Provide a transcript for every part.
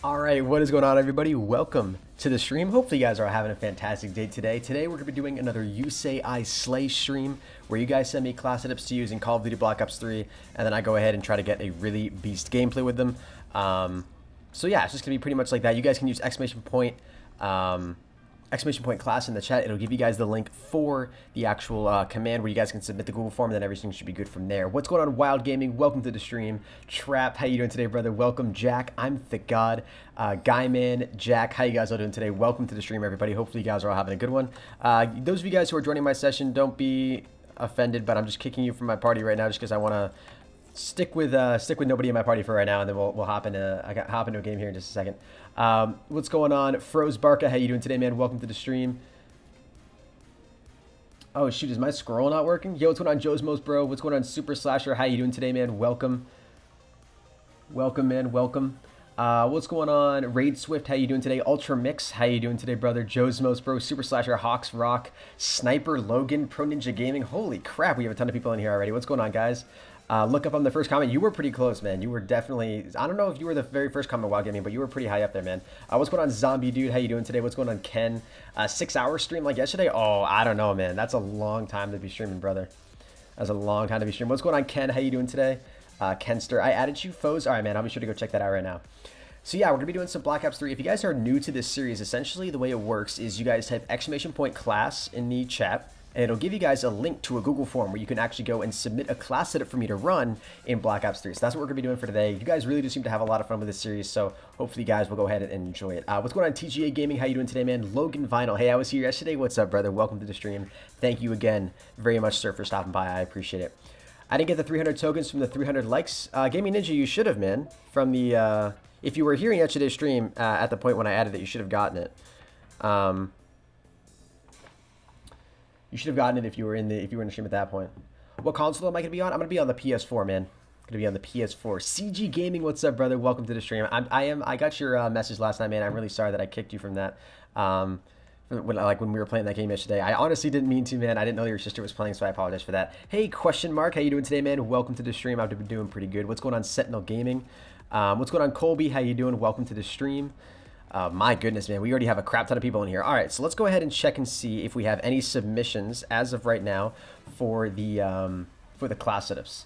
All right, what is going on, everybody? Welcome to the stream. Hopefully you guys are having a fantastic day today. Today we're going to be doing another You Say I Slay stream where you guys send me class setups to use in Call of Duty Black Ops 3, and then I go ahead and try to get a really beast gameplay with them. So yeah, it's just going to be pretty much like that. You guys can use exclamation point class in the chat. It'll give you guys the link for the actual command where you guys can submit the Google form, and then everything should be good from there. What's going on, Wild Gaming? Welcome to the stream. Trap, how you doing today, brother? Welcome. Jack, I'm Thick God. Guyman, Jack, how you guys all doing today? Welcome to the stream, everybody. Hopefully you guys are all having a good one. Those of you guys who are joining my session, don't be offended, but I'm just kicking you from my party right now just because I want to stick with nobody in my party for right now, and then we'll hop into a game here in just a second. What's going on, Froze Barca? How you doing today, man? Welcome to the stream. Oh shoot, is my scroll not working? Yo, what's going on, Joe's Most Bro? What's going on, Super Slasher? How you doing today, man? Welcome, man. Welcome. What's going on, Raid Swift? How you doing today? Ultra Mix, how you doing today, brother? Joe's Most Bro, Super Slasher, Hawks Rock, Sniper Logan, Pro Ninja Gaming. Holy crap, we have a ton of people in here already. What's going on, guys? Look up on the first comment. You were pretty close, man. You were definitely, I don't know if you were the very first comment while gaming, but you were pretty high up there, man. What's going on, Zombie Dude? How you doing today? What's going on, Ken? 6-hour stream like yesterday? Oh, I don't know, man. That's a long time to be streaming, brother. That's a long time to be streaming. What's going on, Ken? How you doing today? Kenster, I added you, foes. All right, man. I'll be sure to go check that out right now. So yeah, we're gonna be doing some Black Ops 3. If you guys are new to this series, essentially the way it works is you guys type exclamation point class in the chat, and it'll give you guys a link to a Google form where you can actually go and submit a class setup for me to run in Black Ops 3. So that's what we're going to be doing for today. You guys really do seem to have a lot of fun with this series, so hopefully you guys will go ahead and enjoy it. What's going on, TGA Gaming? How you doing today, man? Logan Vinyl. Hey, I was here yesterday. What's up, brother? Welcome to the stream. Thank you again very much, sir, for stopping by. I appreciate it. I didn't get the 300 tokens from the 300 likes. Gaming Ninja, you should have, man. From the, if you were hearing yesterday's stream at the point when I added it, you should have gotten it. You should have gotten it if you were in the stream at that point. What console am I gonna be on? I'm gonna be on the PS4, man. I'm gonna be on the PS4. CG Gaming, what's up, brother? Welcome to the stream. I got your message last night, man. I'm really sorry that I kicked you from that. When we were playing that game yesterday, I honestly didn't mean to, man. I didn't know your sister was playing, so I apologize for that. Hey, question mark, how you doing today, man? Welcome to the stream. I've been doing pretty good. What's going on, Sentinel Gaming? What's going on, Colby? How you doing? Welcome to the stream. My goodness, man, we already have a crap ton of people in here. All right, so let's go ahead and check and see if we have any submissions as of right now for the class setups.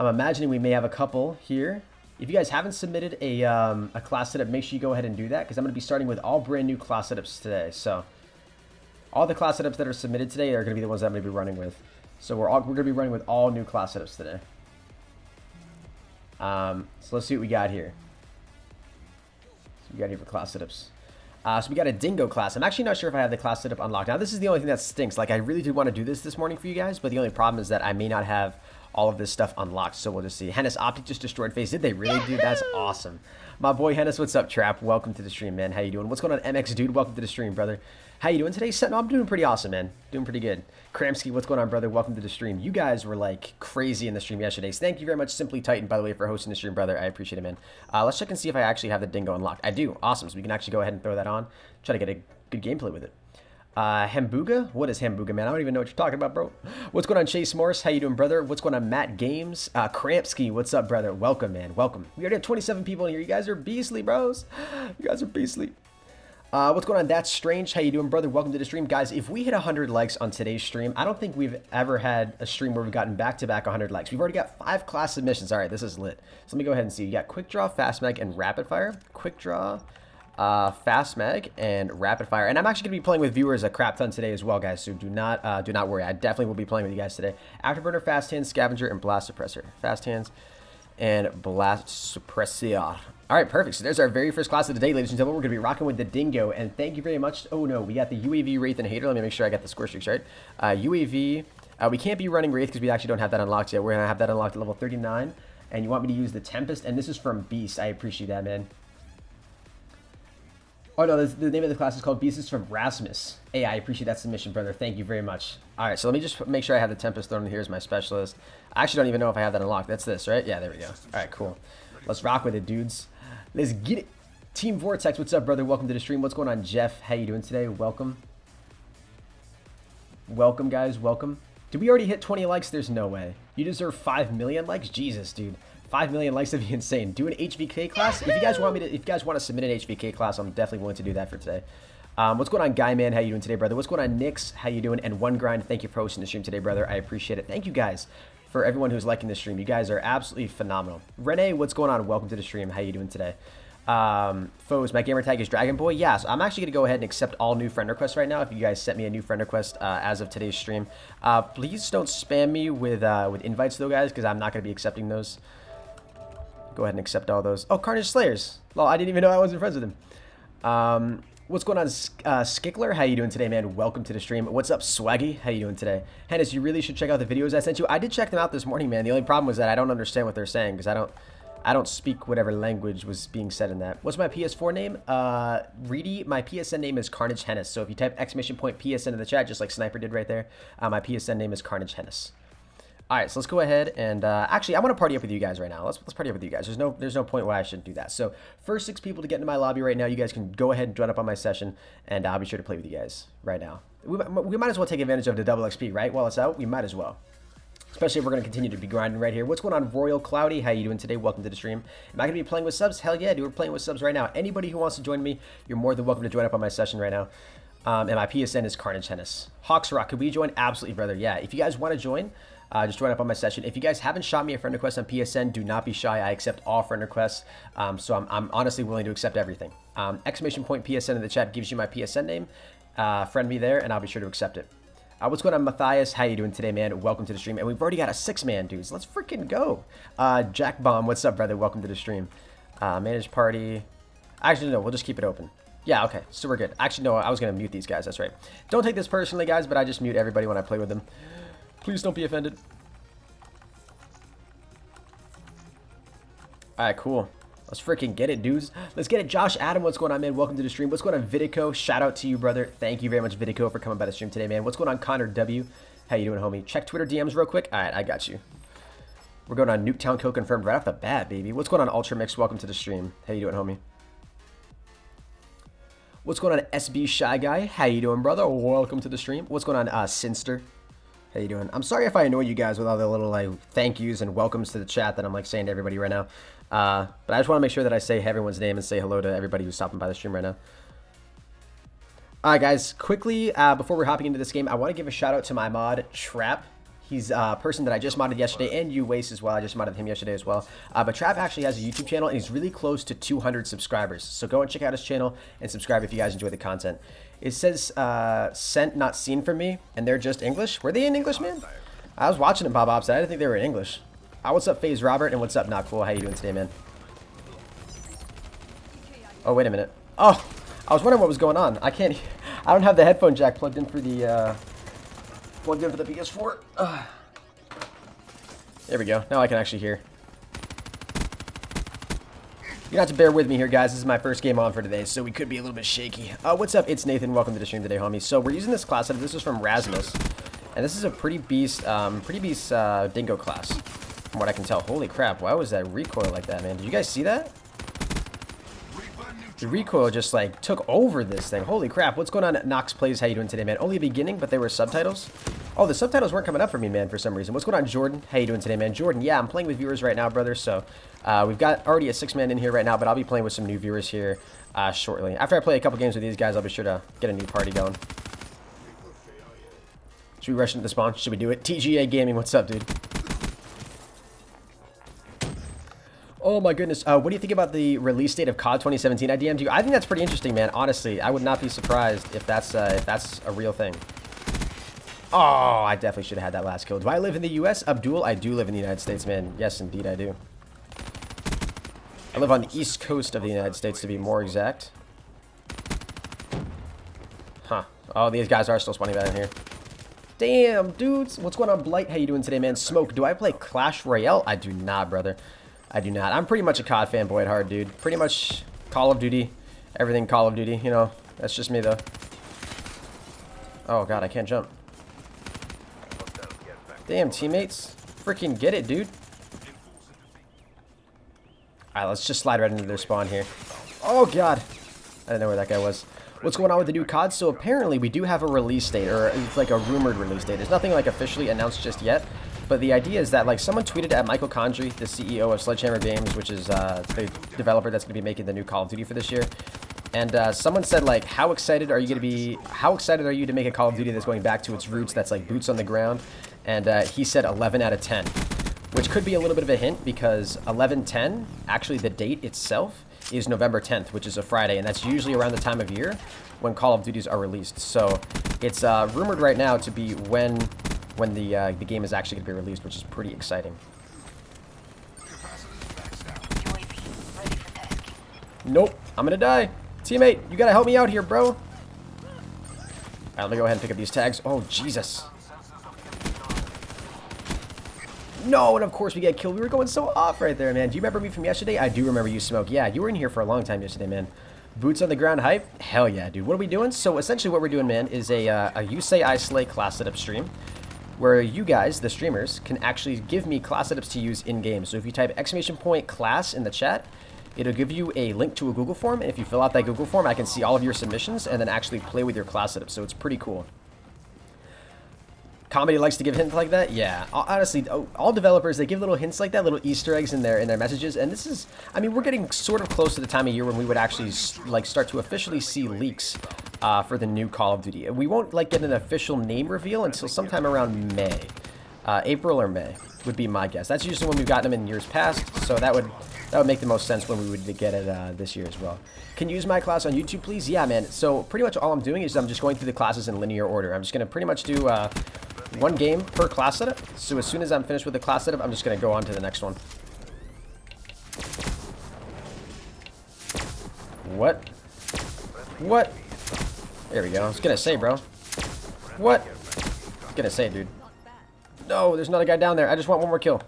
I'm imagining we may have a couple here. If you guys haven't submitted a class setup, make sure you go ahead and do that, because I'm going to be starting with all brand new class setups today. So all the class setups that are submitted today are going to be the ones that I'm going to be running with. So we're going to be running with all new class setups today. So let's see what we got here. We got here for class setups. So we got a Dingo class. I'm actually not sure if I have the class setup unlocked. Now, this is the only thing that stinks. Like, I really did want to do this morning for you guys, but the only problem is that I may not have all of this stuff unlocked. So we'll just see. Henis Optic just destroyed face. Did they really, dude? That's awesome. My boy Henis, what's up, Trap? Welcome to the stream, man. How you doing? What's going on, MX Dude? Welcome to the stream, brother. How you doing today? No, I'm doing pretty awesome, man. Doing pretty good. Kramsky, what's going on, brother? Welcome to the stream. You guys were like crazy in the stream yesterday. So thank you very much, Simply Titan, by the way, for hosting the stream, brother. I appreciate it, man. Let's check and see if I actually have the Dingo unlocked. I do. Awesome. So we can actually go ahead and throw that on. Try to get a good gameplay with it. Hambuga? What is Hambuga, man? I don't even know what you're talking about, bro. What's going on, Chase Morris? How you doing, brother? What's going on, Matt Games? Kramsky, what's up, brother? Welcome, man. Welcome. We already have 27 people in here. You guys are beastly, bros. You guys are beastly. What's going on? That's Strange. How you doing, brother? Welcome to the stream. Guys, if we hit 100 likes on today's stream, I don't think we've ever had a stream where we've gotten back-to-back 100 likes. We've already got 5 class submissions. All right, this is lit. So let me go ahead and see. You got Quick Draw, Fast Mag, and Rapid Fire. Quick Draw, Fast Mag, and Rapid Fire. And I'm actually going to be playing with viewers a crap ton today as well, guys. So do not worry. I definitely will be playing with you guys today. Afterburner, Fast Hands, Scavenger, and Blast Suppressor. Fast Hands and Blast Suppressor. All right, perfect. So there's our very first class of the day, ladies and gentlemen. We're going to be rocking with the Dingo, and thank you very much. Oh, no, we got the UAV, Wraith, and Hater. Let me make sure I got the score streaks right. UAV, we can't be running Wraith because we actually don't have that unlocked yet. We're going to have that unlocked at level 39, and you want me to use the Tempest, and this is from Beast. I appreciate that, man. Oh, no, the name of the class is called Beast. Is from Rasmus. Hey, I appreciate that submission, brother. Thank you very much. All right, so let me just make sure I have the Tempest thrown in here as my specialist. I actually don't even know if I have that unlocked. That's this, right? Yeah, there we go. All right, cool. Let's rock with it, dudes. Let's get it. Team Vortex, what's up, brother? Welcome to the stream. What's going on, Jeff? How you doing today? Welcome. Welcome, guys. Welcome. Did we already hit 20 likes? There's no way. You deserve 5 million likes? Jesus, dude. 5 million likes would be insane. Do an HVK class. If you guys want if you guys want to submit an HVK class, I'm definitely willing to do that for today. What's going on, Guy Man? How you doing today, brother? What's going on, Nix? How you doing? And One Grind, thank you for hosting the stream today, brother. I appreciate it. Thank you guys for everyone who's liking the stream. You guys are absolutely phenomenal. Renee, what's going on? Welcome to the stream. How you doing today? Foes, my gamer tag is Dragon Boy. Yeah, so I'm actually gonna go ahead and accept all new friend requests right now. If you guys sent me a new friend request as of today's stream, please don't spam me with invites though, guys, because I'm not gonna be accepting those. Go ahead and accept all those. Oh, Carnage Slayers. Well, I didn't even know I wasn't friends with him. What's going on, Skickler? How you doing today, man? Welcome to the stream. What's up, Swaggy? How you doing today? Hennis, you really should check out the videos I sent you. I did check them out this morning, man. The only problem was that I don't understand what they're saying because I don't speak whatever language was being said in that. What's my PS4 name? Reedy, my PSN name is KRNGHEnis. So if you type _PSN in the chat, just like Sniper did right there, my PSN name is KRNGHEnis. All right, so let's go ahead and actually, I want to party up with you guys right now. Let's party up with you guys. There's no point why I shouldn't do that. So first 6 people to get into my lobby right now, you guys can go ahead and join up on my session, and I'll be sure to play with you guys right now. We might as well take advantage of the double XP, right? While it's out, we might as well. Especially if we're going to continue to be grinding right here. What's going on, Royal Cloudy? How you doing today? Welcome to the stream. Am I going to be playing with subs? Hell yeah, dude. We're playing with subs right now. Anybody who wants to join me, you're more than welcome to join up on my session right now. And my PSN is KRNGHEnis. Hawks Rock, could we join? Absolutely, brother. Yeah, if you guys want to join, just join up on my session. If you guys haven't shot me a friend request on PSN, do not be shy. I accept all friend requests. So I'm honestly willing to accept everything. !PSN in the chat gives you my PSN name. Friend me there, and I'll be sure to accept it. What's going on, Matthias? How you doing today, man? Welcome to the stream. And we've already got a 6-man, dudes. Let's freaking go. Jack Bomb, what's up, brother? Welcome to the stream. Manage party. Actually, no, we'll just keep it open. Yeah, okay, so we're good. Actually, no, I was going to mute these guys. That's right. Don't take this personally, guys, but I just mute everybody when I play with them. Please don't be offended. All right, cool. Let's freaking get it, dudes. Let's get it. Josh Adam, what's going on, man? Welcome to the stream. What's going on, Vidico? Shout out to you, brother. Thank you very much, Vidico, for coming by the stream today, man. What's going on, Connor W? How you doing, homie? Check Twitter DMs real quick. All right, I got you. We're going on Nuketown Co. confirmed right off the bat, baby. What's going on, Ultra Mix? Welcome to the stream. How you doing, homie? What's going on, SB Shy Guy? How you doing, brother? Welcome to the stream. What's going on, Sinster? How you doing? I'm sorry if I annoy you guys with all the little like thank yous and welcomes to the chat that I'm like saying to everybody right now. But I just want to make sure that I say everyone's name and say hello to everybody who's stopping by the stream right now. All right, guys. Quickly, before we're hopping into this game, I want to give a shout out to my mod, Trap. He's a person that I just modded yesterday, and you, Waste, as well. I just modded him yesterday as well. But Trap actually has a YouTube channel, and he's really close to 200 subscribers. So go and check out his channel and subscribe if you guys enjoy the content. It says, sent, not seen from me, and they're just English. Were they in English, man? I was watching it, Bob Ops. I didn't think they were in English. What's up, FaZe Robert, and what's up, Not Cool? How you doing today, man? Oh, wait a minute. Oh, I was wondering what was going on. I don't have the headphone jack plugged in for the, PS4. There we go. Now I can actually hear. You're gonna have to bear with me here, guys. This is my first game on for today, so we could be a little bit shaky. What's up? It's Nathan. Welcome to the stream today, homie. So we're using this class. This is from Rasmus, and this is a pretty beast dingo class, from what I can tell. Holy crap! Why was that recoil like that, man? Did you guys see that? The recoil just like took over this thing. Holy crap. What's going on at Nox Plays? How you doing today, man? Only a beginning, but there were subtitles. Oh, the subtitles weren't coming up for me, man, for some reason. What's going on, Jordan? How you doing today, man? Jordan, yeah, I'm playing with viewers right now, brother. So we've got already a 6-man in here right now, but I'll be playing with some new viewers here shortly. After I play a couple games with these guys, I'll be sure to get a new party going. Should we rush into the spawn? Should we do it? TGA Gaming, what's up, dude? Oh my goodness. What do you think about the release date of COD 2017? I DM'd you. I think that's pretty interesting, man. Honestly, I would not be surprised if that's a real thing. Oh, I definitely should have had that last kill. Do I live in the US? Abdul, I do live in the United States, man. Yes, indeed, I do. I live on the east coast of the United States, to be more exact. Huh. Oh, these guys are still spawning back in here. Damn, dudes. What's going on, Blight? How you doing today, man? Smoke, do I play Clash Royale? I do not, brother. I do not. I'm pretty much a COD fanboy at heart, dude. Pretty much Call of Duty. Everything Call of Duty, you know. That's just me, though. Oh, God, I can't jump. Damn, teammates. Freaking get it, dude. Alright, let's just slide right into their spawn here. Oh, God. I didn't know where that guy was. What's going on with the new COD? So apparently we do have a release date, or it's like a rumored release date. There's nothing like officially announced just yet. but the idea is that like someone tweeted at Michael Condrey, the CEO of Sledgehammer Games, which is the developer that's going to be making the new Call of Duty for this year. And someone said like, how excited are you to make a Call of Duty that's going back to its roots, that's like boots on the ground? And he said 11 out of 10, which could be a little bit of a hint because 11/10, actually the date itself is November 10th, which is a Friday, and that's usually around the time of year when Call of Duties are released. So it's rumored right now to be when the game is actually going to be released, which is pretty exciting. Nope, I'm gonna die. Teammate, you gotta help me out here, bro. Alright, let me go ahead and pick up these tags. Oh, Jesus. No, and of course we get killed. We were going so off right there, man. Do you remember me from yesterday? I do remember you, Smoke. Yeah, you were in here for a long time yesterday, man. Boots on the ground hype? Hell yeah, dude. What are we doing? So essentially what we're doing, man, is a You Say I Slay class setup stream where you guys, the streamers, can actually give me class setups to use in-game. So if you type !class in the chat, it'll give you a link to a Google form, and if you fill out that Google form, I can see all of your submissions and then actually play with your class setup, so it's pretty cool. Comedy likes to give hints like that? Yeah. Honestly, all developers, they give little hints like that, little Easter eggs in their messages, and this is, I mean, we're getting sort of close to the time of year when we would actually, like, start to officially see leaks for the new Call of Duty. We won't, like, get an official name reveal until sometime around May. April or May would be my guess. That's usually when we've gotten them in years past, so that would make the most sense when we would get it this year as well. Can you use my class on YouTube, please? Yeah, man. So pretty much all I'm doing is I'm just going through the classes in linear order. I'm just going to pretty much do one game per class setup. So as soon as I'm finished with the class setup, I'm just going to go on to the next one. What? What? There we go. I was going to say, bro. What? I was going to say, dude. No, there's another guy down there. I just want one more kill.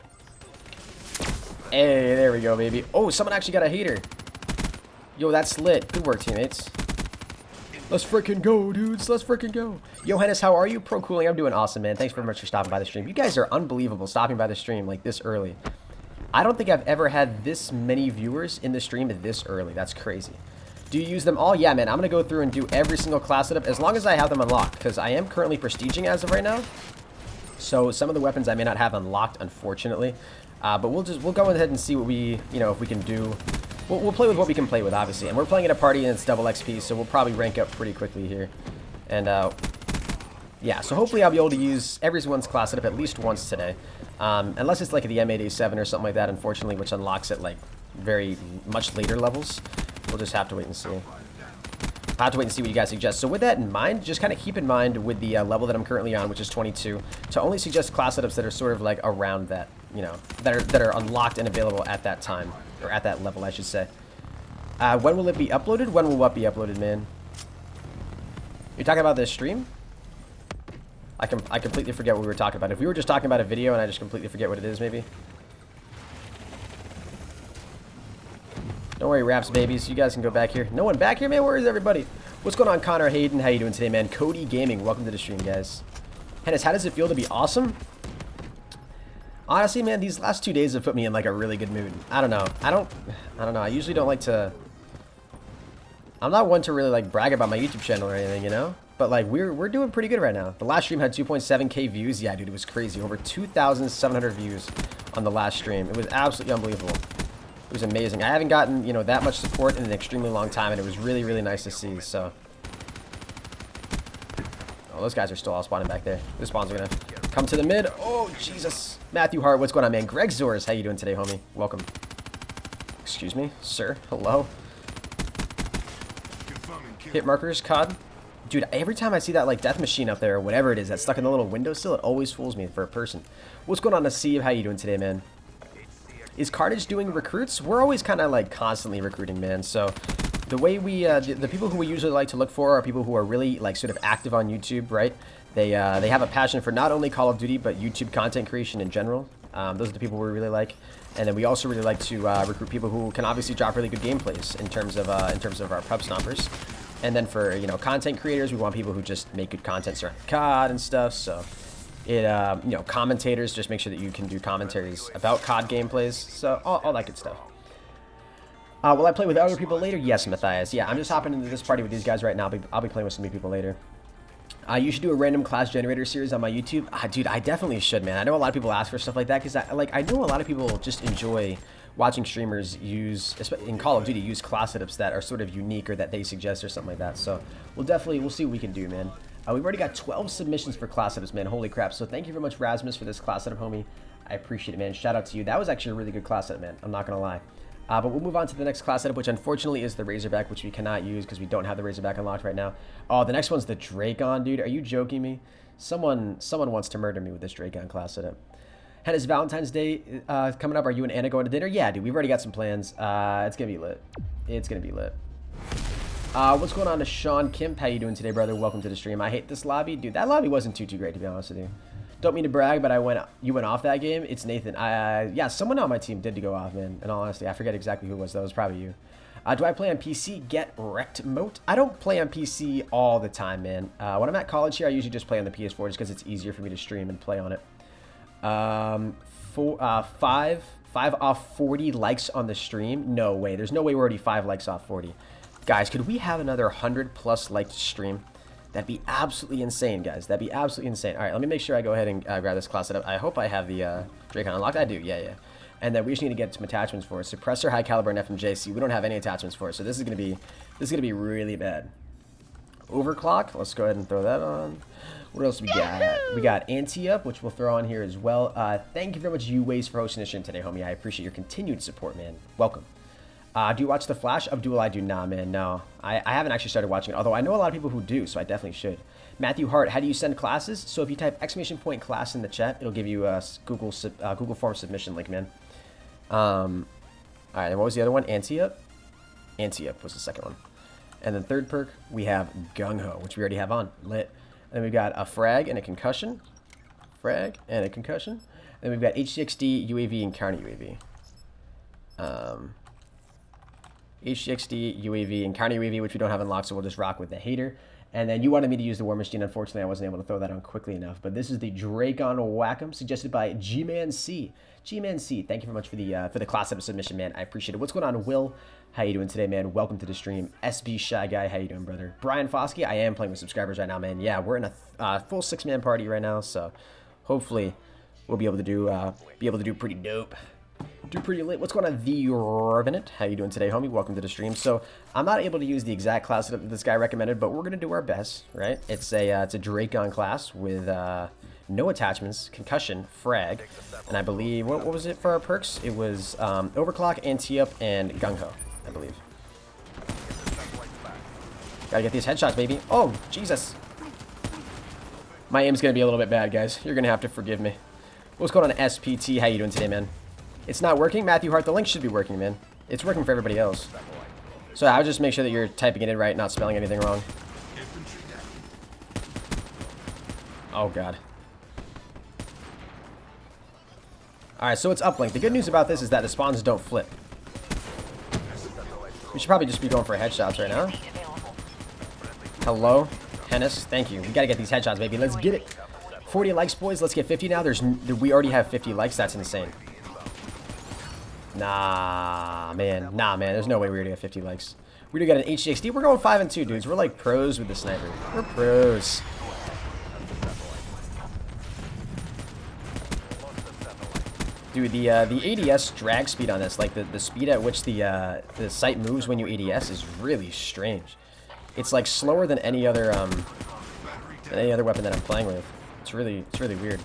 Hey, there we go, baby. Oh, someone actually got a hater. Yo, that's lit. Good work, teammates. Let's freaking go, dudes. Let's freaking go. Yo, Hennis, how are you? Pro Cooling, I'm doing awesome, man. Thanks very much for stopping by the stream. You guys are unbelievable stopping by the stream like this early. I don't think I've ever had this many viewers in the stream this early. That's crazy. Do you use them all? Yeah, man. I'm going to go through and do every single class setup as long as I have them unlocked, because I am currently prestiging as of right now. So some of the weapons I may not have unlocked, unfortunately. But we'll go ahead and see what we, if we can do. We'll play with what we can play with, obviously. And we're playing at a party and it's double XP, so we'll probably rank up pretty quickly here. And yeah, so hopefully I'll be able to use everyone's class setup at least once today. Unless it's like the M8A7 or something like that, unfortunately, which unlocks at like very much later levels. We'll just have to wait and see. I'll have to wait and see what you guys suggest. So with that in mind, just kind of keep in mind with the level that I'm currently on, which is 22, to only suggest class setups that are sort of like around that, that are unlocked and available at that time, or at that level, I should say. When will it be uploaded? When will what be uploaded, man? You're talking about this stream? I completely forget what we were talking about. If we were just talking about a video and I just completely forget what it is, maybe. Don't worry, Raps babies. You guys can go back here. No one back here, man? Where is everybody? What's going on, Connor Hayden? How you doing today, man? Cody Gaming. Welcome to the stream, guys. Hennis, how does it feel to be awesome? Honestly, man, these last 2 days have put me in like a really good mood. I don't know. I don't know. I usually don't like to... I'm not one to really like brag about my YouTube channel or anything, But like we're doing pretty good right now. The last stream had 2.7k views. Yeah, dude, it was crazy. Over 2,700 views on the last stream. It was absolutely unbelievable. It was amazing. I haven't gotten, that much support in an extremely long time, and it was really, really nice to see, so. Oh, those guys are still all spawning back there. The spawns are gonna come to the mid. Oh, Jesus. Matthew Hart, what's going on, man? Greg Zors, how you doing today, homie? Welcome. Excuse me, sir. Hello. Hit markers, COD. Dude, every time I see that, like, death machine up there, or whatever it is that's stuck in the little windowsill, it always fools me for a person. What's going on, Steve? How you doing today, man? Is Carnage doing recruits? We're always kind of like constantly recruiting, man. So the way we, the people who we usually like to look for are people who are really like sort of active on YouTube, right? They have a passion for not only Call of Duty, but YouTube content creation in general. Those are the people we really like. And then we also really like to recruit people who can obviously drop really good gameplays in terms of our pub stompers. And then for, content creators, we want people who just make good content surrounding COD and stuff, so... commentators, just make sure that you can do commentaries about COD gameplays, so all that good stuff. Will I play with other people later? Yes, Matthias. Yeah, I'm just hopping into this party with these guys right now. I'll be playing with some new people later. You should do a random class generator series on my YouTube. Dude, I definitely should, man. I know a lot of people ask for stuff like that because I know a lot of people just enjoy watching streamers use, in Call of Duty, use class setups that are sort of unique or that they suggest or something like that. So we'll see what we can do, man. We've already got 12 submissions for class setups, man. Holy crap. So thank you very much, Rasmus, for this class setup, homie. I appreciate it, man. Shout out to you. That was actually a really good class setup, man. I'm not going to lie. But we'll move on to the next class setup, which unfortunately is the Razorback, which we cannot use because we don't have the Razorback unlocked right now. Oh, the next one's the Dracon, dude. Are you joking me? Someone wants to murder me with this Dracon class setup. Hennis, Valentine's Day coming up. Are you and Anna going to dinner? Yeah, dude. We've already got some plans. It's going to be lit. It's going to be lit. What's going on to Sean Kim? How you doing today, brother? Welcome to the stream. I hate this lobby. Dude, that lobby wasn't too great, to be honest with you. Don't mean to brag, but you went off that game. It's Nathan. Yeah, someone on my team did go off, man. In all honesty, I forget exactly who it was. That was probably you. Do I play on PC? Get wrecked moat. I don't play on PC all the time, man. When I'm at college here, I usually just play on the PS4 just because it's easier for me to stream and play on it. 5 off 40 likes on the stream. No way. There's no way we're already 5 likes off 40. Guys, could we have another 100+ liked stream? That'd be absolutely insane, guys. That'd be absolutely insane. All right, let me make sure I go ahead and grab this class setup. I hope I have the Dracon unlocked. I do, yeah. And then we just need to get some attachments for it. Suppressor, high caliber, and FMJ. See, we don't have any attachments for it, so this is gonna be really bad. Overclock. Let's go ahead and throw that on. What else we got? We got Anti-Up, which we'll throw on here as well. Thank you very much, UWays, for hosting this stream today, homie. I appreciate your continued support, man. Welcome. Do you watch The Flash? Abdul, I do not, man. No, I haven't actually started watching it, although I know a lot of people who do, so I definitely should. Matthew Hart, how do you send classes? So if you type !class in the chat, it'll give you a Google Form submission link, man. All right, and what was the other one? Anti-Up? Anti-Up was the second one. And then third perk, we have Gung-Ho, which we already have on. Lit. And then we've got a frag and a concussion. Frag and a concussion. And then we've got HCXD, UAV, and counter UAV. HCXD, UAV, and counter UAV, which we don't have unlocked, so we'll just rock with the hater. And then you wanted me to use the War Machine. Unfortunately, I wasn't able to throw that on quickly enough. But this is the Dracon Whack'em, suggested by G-Man C. G-Man C, thank you very much for the class up submission, man. I appreciate it. What's going on, Will? How you doing today, man? Welcome to the stream. SB Shy Guy, how you doing, brother? Brian Foskey, I am playing with subscribers right now, man. Yeah, we're in a full 6-man party right now, so hopefully we'll be able to do pretty dope. Do pretty lit. What's going on, The Revenant? How you doing today, homie? Welcome to the stream. So I'm not able to use the exact class that this guy recommended, but we're gonna do our best, right? It's a Dracon class with no attachments, concussion, frag, and I believe what was it for our perks? It was overclock, anti-up, and gung-ho, I believe. Gotta get these headshots, baby. Oh, Jesus. My aim's gonna be a little bit bad, guys. You're gonna have to forgive me. What's going on, SPT? How you doing today, man? It's not working? Matthew Hart, the link should be working, man. It's working for everybody else. So I'll just make sure that you're typing it in right, not spelling anything wrong. Oh, God. Alright, so it's uplink. The good news about this is that the spawns don't flip. We should probably just be going for headshots right now. Hello? Hennis, thank you. We gotta get these headshots, baby. Let's get it. 40 likes, boys. Let's get 50 now. We already have 50 likes. That's insane. Nah, man. There's no way we're gonna get 50 likes. We're gonna get an HCXD. We're going 5 and 2, dudes. We're like pros with the sniper. We're pros. Dude, the ADS drag speed on this, like the speed at which the sight moves when you ADS is really strange. It's like slower than any other weapon that I'm playing with. It's really weird.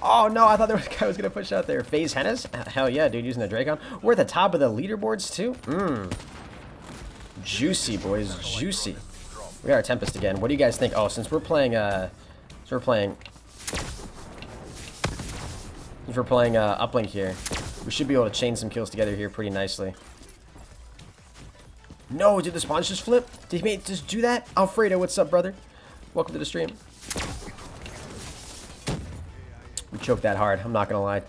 Oh no, I thought there was a guy was gonna push out there. Phase Hennis? Hell yeah, dude, using the Dracon. We're at the top of the leaderboards too. Juicy, boys, juicy. We got our Tempest again. What do you guys think? Oh, since we're playing uplink here, we should be able to chain some kills together here pretty nicely. No, did the spawns just flip? Did he just do that? Alfredo, what's up, brother? Welcome to the stream. We choked that hard, I'm not gonna lie.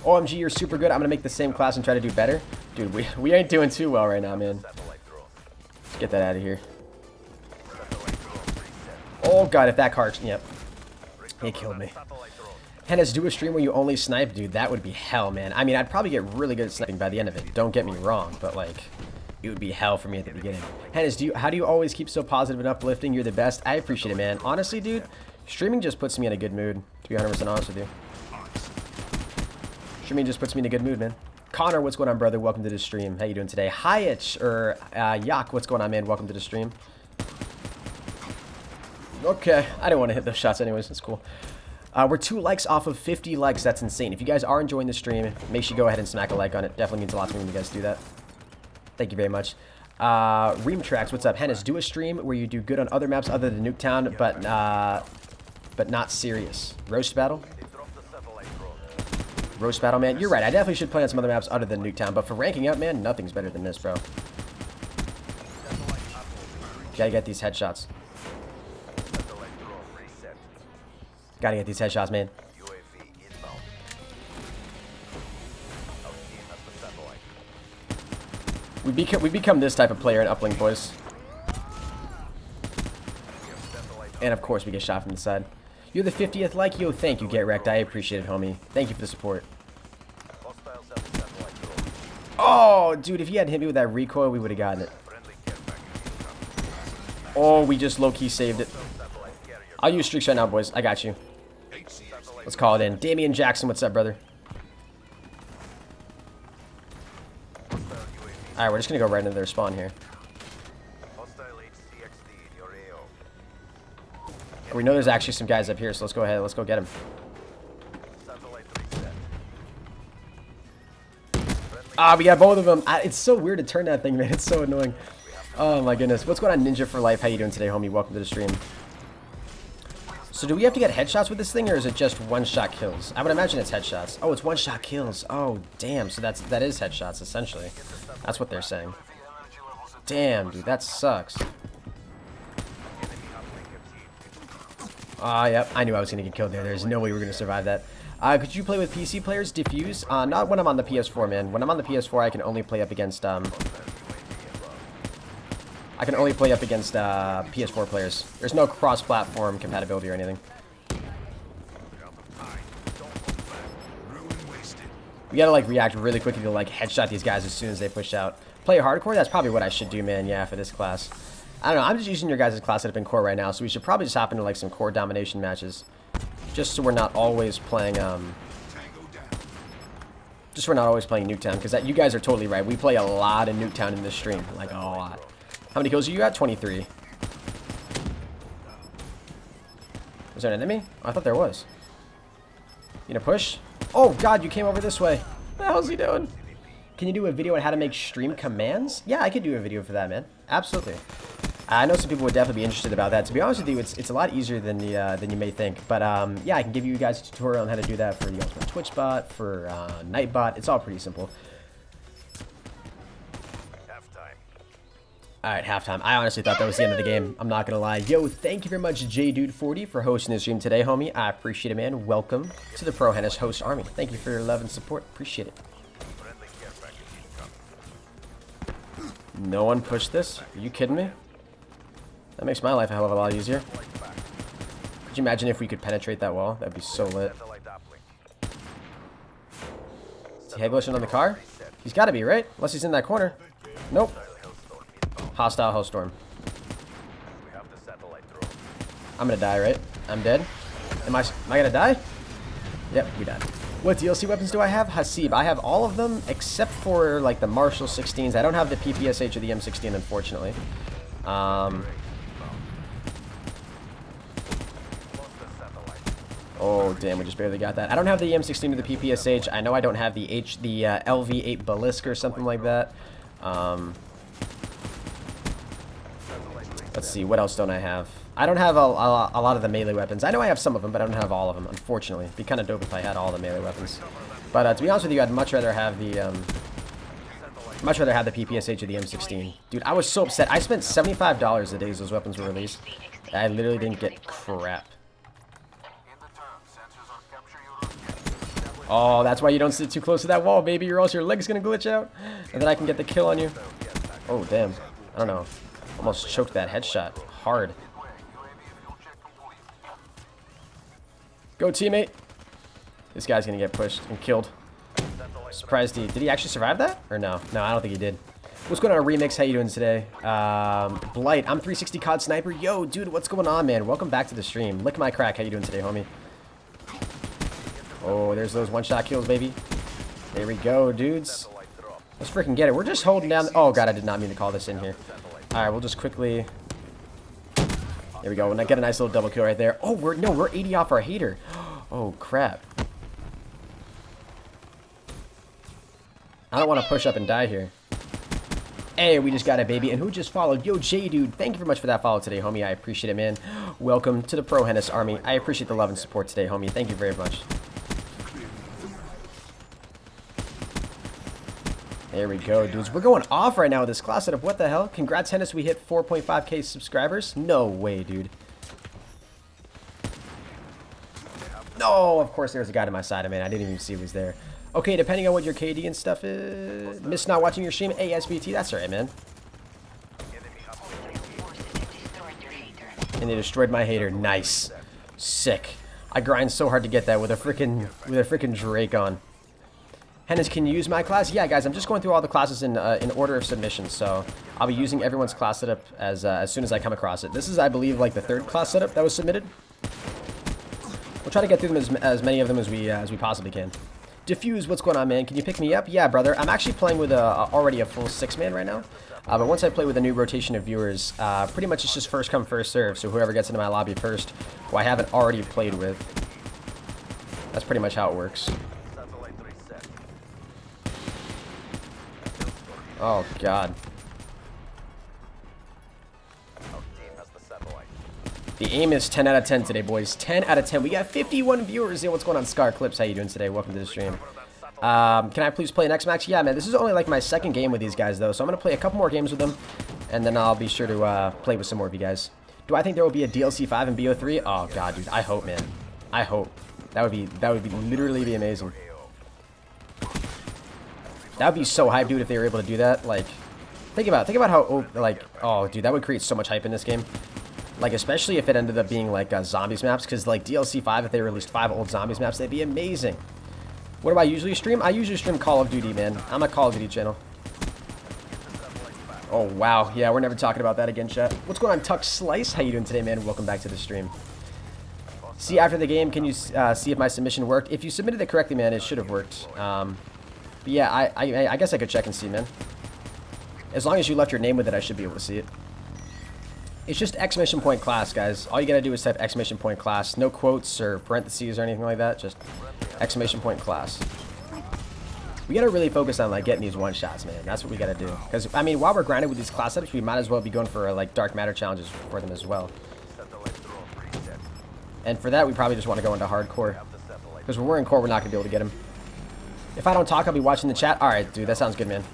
OMG, you're super good. I'm gonna make the same class and try to do better. Dude, we ain't doing too well right now, man. Let's get that out of here. Oh god, if that card, yep. He killed me. Hennis, do a stream where you only snipe? Dude, that would be hell, man. I mean, I'd probably get really good at sniping by the end of it. Don't get me wrong, but like, it would be hell for me at the beginning. Hennis, how do you always keep so positive and uplifting? You're the best. I appreciate it, man. Honestly, dude, streaming just puts me in a good mood, to be 100% honest with you. Streaming just puts me in a good mood, man. Connor, what's going on, brother? Welcome to the stream. How you doing today? Hayich, or Yak, what's going on, man? Welcome to the stream. Okay, I didn't want to hit those shots anyways. That's cool. We're 2 likes off of 50 likes. That's insane. If you guys are enjoying the stream, make sure you go ahead and smack a like on it. Definitely means a lot to me when you guys do that. Thank you very much. Ream Tracks, what's up? Hennis, do a stream where you do good on other maps other than Nuketown, but not serious. Roast Battle? Roast Battle, man. You're right. I definitely should play on some other maps other than Nuketown, but for ranking up, man, nothing's better than this, bro. Gotta get these headshots. Gotta get these headshots, man. We become this type of player in Uplink, boys. And of course, we get shot from the side. You're the 50th like. Yo, thank you, Get Wrecked. I appreciate it, homie. Thank you for the support. Oh, dude, if he hadn't hit me with that recoil, we would have gotten it. Oh, we just low-key saved it. I'll use streaks right now, boys. I got you. Let's call it in. Damian Jackson, what's up, brother? Alright, we're just going to go right into their spawn here. We know there's actually some guys up here, so let's go ahead. Let's go get them. Ah, we got both of them. It's so weird to turn that thing, man. It's so annoying. Oh, my goodness. What's going on, Ninja for Life? How you doing today, homie? Welcome to the stream. So do we have to get headshots with this thing, or is it just one-shot kills? I would imagine it's headshots. Oh, it's one-shot kills. Oh, damn. So that is headshots, essentially. That's what they're saying. Damn, dude. That sucks. Yep. I knew I was going to get killed there. There's no way we were going to survive that. Could you play with PC players? Diffuse? Not when I'm on the PS4, man. When I'm on the PS4, I can only play up against, PS4 players. There's no cross-platform compatibility or anything. We gotta, like, react really quickly to, like, headshot these guys as soon as they push out. Play hardcore? That's probably what I should do, man, yeah, for this class. I don't know, I'm just using your guys' class setup in core right now, so we should probably just hop into, like, some core domination matches. Just so we're not always playing, Nuketown, because you guys are totally right. We play a lot of Nuketown in this stream, like, a lot. How many kills are you at? 23. Was there an enemy? Oh, I thought there was. You gonna push? Oh, God, you came over this way. What the hell's he doing? Can you do a video on how to make stream commands? Yeah, I could do a video for that, man. Absolutely. I know some people would definitely be interested about that. To be honest with you, it's a lot easier than you may think. But, yeah, I can give you guys a tutorial on how to do that for the Ultimate Twitch bot, for Nightbot. It's all pretty simple. Alright, halftime. I honestly thought that was the end of the game. I'm not gonna lie. Yo, thank you very much, JDude40, for hosting the stream today, homie. I appreciate it, man. Welcome to the Pro Hennis host army. Thank you for your love and support. Appreciate it. No one pushed this? Are you kidding me? That makes my life a hell of a lot easier. Could you imagine if we could penetrate that wall? That'd be so lit. Is he head glitching on the car? He's gotta be, right? Unless he's in that corner. Nope. Hostile Hellstorm. I'm gonna die, right? I'm dead. Am I gonna die? Yep, we died. What DLC weapons do I have? Hasib. I have all of them except for like the Marshall 16s. I don't have the PPSH or the M16, unfortunately. Oh damn, we just barely got that. I don't have the M16 or the PPSH. I know I don't have the LV8 Balisk or something like that. Let's see, what else don't I have? I don't have a lot of the melee weapons. I know I have some of them, but I don't have all of them, unfortunately. It'd be kind of dope if I had all the melee weapons. But to be honest with you, I'd much rather have the PPSH or the M16. Dude, I was so upset. I spent $75 the days those weapons were released. I literally didn't get crap. Oh, that's why you don't sit too close to that wall, baby, or else your leg's gonna glitch out, and then I can get the kill on you. Oh, damn. I don't know. Almost choked that headshot hard. Go, teammate. This guy's gonna get pushed and killed. Surprised did he actually survive that? Or no? No, I don't think he did. What's going on, Remix? How you doing today? Blight, I'm 360 COD Sniper. Yo, dude, what's going on, man? Welcome back to the stream. Lick my crack. How you doing today, homie? Oh, there's those one-shot kills, baby. There we go, dudes. Let's freaking get it. We're just holding down... Oh, God, I did not mean to call this in here. All right, we'll just quickly... There we go. And I get a nice little double kill right there. Oh, we're 80 off our hater. Oh, crap. I don't want to push up and die here. Hey, we just got it, baby. And who just followed? Yo, Jay, dude. Thank you very much for that follow today, homie. I appreciate it, man. Welcome to the Pro Henis Army. I appreciate the love and support today, homie. Thank you very much. There we go, dudes. We're going off right now with this class setup. What the hell? Congrats, Henis. We hit 4.5k subscribers. No way, dude. No, of course there's a guy to my side, man. I didn't even see he was there. Okay, depending on what your KD and stuff is... Miss not watching your stream? Hey, SVT, that's alright, man. And they destroyed my hater. Nice. Sick. I grind so hard to get that with a freaking Drake on. Henis, can you use my class? Yeah, guys, I'm just going through all the classes in order of submission, so I'll be using everyone's class setup as soon as I come across it. This is, I believe, like the 3rd class setup that was submitted. We'll try to get through them as many of them as we possibly can. Diffuse, what's going on, man? Can you pick me up? Yeah, brother. I'm actually playing with already a full 6-man right now. But once I play with a new rotation of viewers, pretty much it's just first come, first serve. So whoever gets into my lobby first, who I haven't already played with, that's pretty much how it works. Oh, God. The aim is 10 out of 10 today, boys. 10 out of 10. We got 51 viewers. Yo, what's going on, Scar Clips? How you doing today? Welcome to the stream. Can I please play an X-Max? Yeah, man. This is only like my 2nd game with these guys, though. So I'm going to play a couple more games with them. And then I'll be sure to play with some more of you guys. Do I think there will be a DLC 5 in BO3? Oh, God, dude. I hope, man. I hope. That would be literally be amazing. That would be so hype, dude, if they were able to do that. Like, think about how, like, oh, dude, that would create so much hype in this game. Like, especially if it ended up being, like, zombies maps. Because, like, DLC 5, if they released 5 old zombies maps, that'd be amazing. What do I usually stream? I usually stream Call of Duty, man. I'm a Call of Duty channel. Oh, wow. Yeah, we're never talking about that again, chat. What's going on, Tuck Slice? How you doing today, man? Welcome back to the stream. See, after the game, can you see if my submission worked? If you submitted it correctly, man, it should have worked. But yeah, I guess I could check and see, man. As long as you left your name with it, I should be able to see it. It's just exclamation point class, guys. All you gotta do is type exclamation point class. No quotes or parentheses or anything like that. Just exclamation point class. We gotta really focus on, like, getting these one-shots, man. That's what we gotta do. Because, I mean, while we're grinding with these class setups, we might as well be going for, like, dark matter challenges for them as well. And for that, we probably just want to go into hardcore. Because when we're in core, we're not gonna be able to get him. If I don't talk, I'll be watching the chat. Alright, dude, that sounds good, man.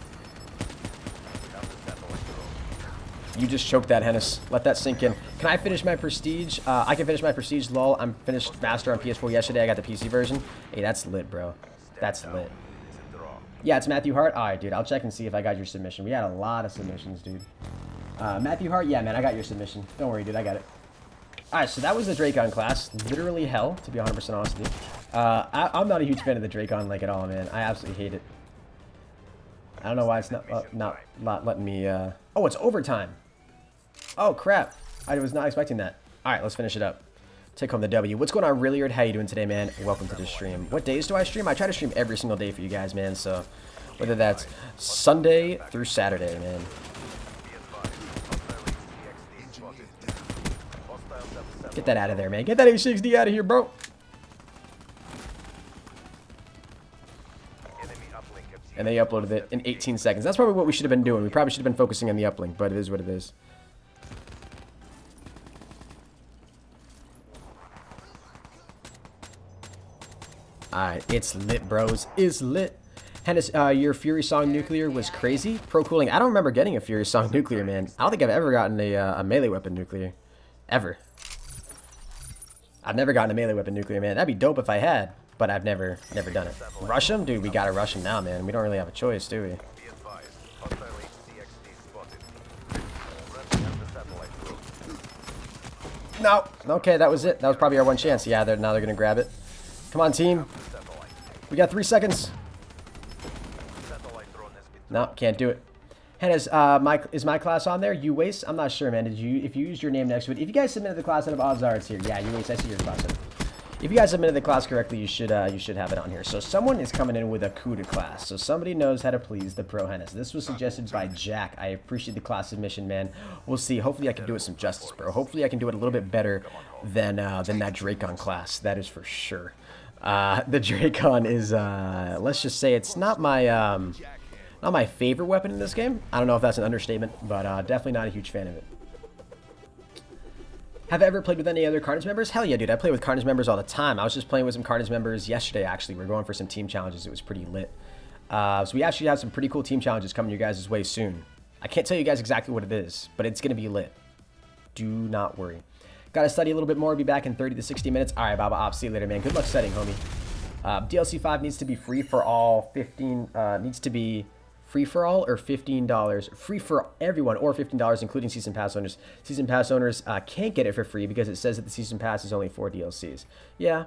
You just choked that, Henis. Let that sink in. Can I finish my Prestige? I can finish my Prestige, lol. I'm finished Master on PS4 yesterday. I got the PC version. Hey, that's lit, bro. That's lit. Yeah, it's Matthew Hart. Alright, dude, I'll check and see if I got your submission. We had a lot of submissions, dude. Matthew Hart? Yeah, man, I got your submission. Don't worry, dude, I got it. Alright, so that was the Dracon class. Literally hell, to be 100% honest with you. I'm not a huge fan of the Dracon, like, at all, man. I absolutely hate it. I don't know why it's not letting me... Oh, it's overtime. Oh, crap. I was not expecting that. Alright, let's finish it up. Take home the W. What's going on, Rilliard? How you doing today, man? Welcome to the stream. What days do I stream? I try to stream every single day for you guys, man. So, whether that's Sunday through Saturday, man. Get that out of there, man. Get that H6D out of here, bro. And they uploaded it in 18 seconds. That's probably what we should have been doing. We probably should have been focusing on the uplink, but it is what it is. Alright, it's lit, bros. It's lit. Henis, your Fury Song Nuclear was crazy. Pro cooling. I don't remember getting a Fury Song Nuclear, man. I don't think I've ever gotten a melee weapon nuclear. Ever. I've never gotten a melee weapon nuclear, man. That'd be dope if I had, but I've never done it. Rush him? Dude, we gotta rush him now, man. We don't really have a choice, do we? No. Okay, that was it. That was probably our one chance. Yeah, now they're gonna grab it. Come on, team. We got 3 seconds. No, can't do it. Hennis, is my class on there? You waste? I'm not sure, man. If you used your name next to it, if you guys submitted the class setup, odds are it's here. Yeah, you waste. I see your class setup. If you guys submitted the class correctly, you should have it on here. So someone is coming in with a CUDA class. So somebody knows how to please the pro Hennis. This was suggested by Jack. I appreciate the class submission, man. We'll see. Hopefully I can do it some justice, bro. Hopefully I can do it a little bit better than that Dracon class. That is for sure. The Dracon is let's just say it's not my favorite weapon in this game. I don't know if that's an understatement, but definitely not a huge fan of it. Have I ever played with any other Carnage members? Hell yeah, dude. I play with Carnage members all the time. I was just playing with some Carnage members yesterday, actually. We're going for some team challenges. It was pretty lit. So we actually have some pretty cool team challenges coming your guys' way soon. I can't tell you guys exactly what it is, but it's going to be lit. Do not worry. Got to study a little bit more. Be back in 30 to 60 minutes. All right, Baba Ops. See you later, man. Good luck studying, homie. DLC 5 needs to be free for all 15... needs to be... free for all or $15? Free for everyone or $15, including Season Pass owners. Season Pass owners can't get it for free because it says that the Season Pass is only 4 DLCs. Yeah,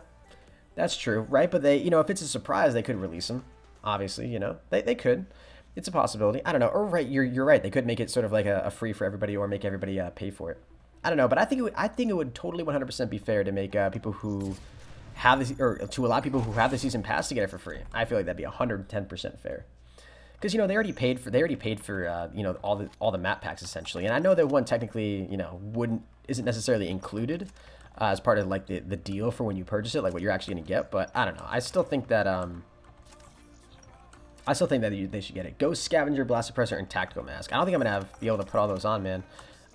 that's true, right? But they, if it's a surprise, they could release them. Obviously, they could. It's a possibility. I don't know. Or right, you're right. They could make it sort of like a free for everybody or make everybody pay for it. I don't know, but I think it would totally 100% be fair to make people who have this, or to allow people who have the Season Pass to get it for free. I feel like that'd be 110% fair. Because they already paid for all the map packs essentially, and I know that one technically isn't necessarily included as part of like the deal for when you purchase it, like what you're actually gonna get. But I don't know. I still think that they should get it. Ghost, Scavenger, Blast Suppressor, and Tactical Mask. I don't think I'm gonna be able to put all those on, man.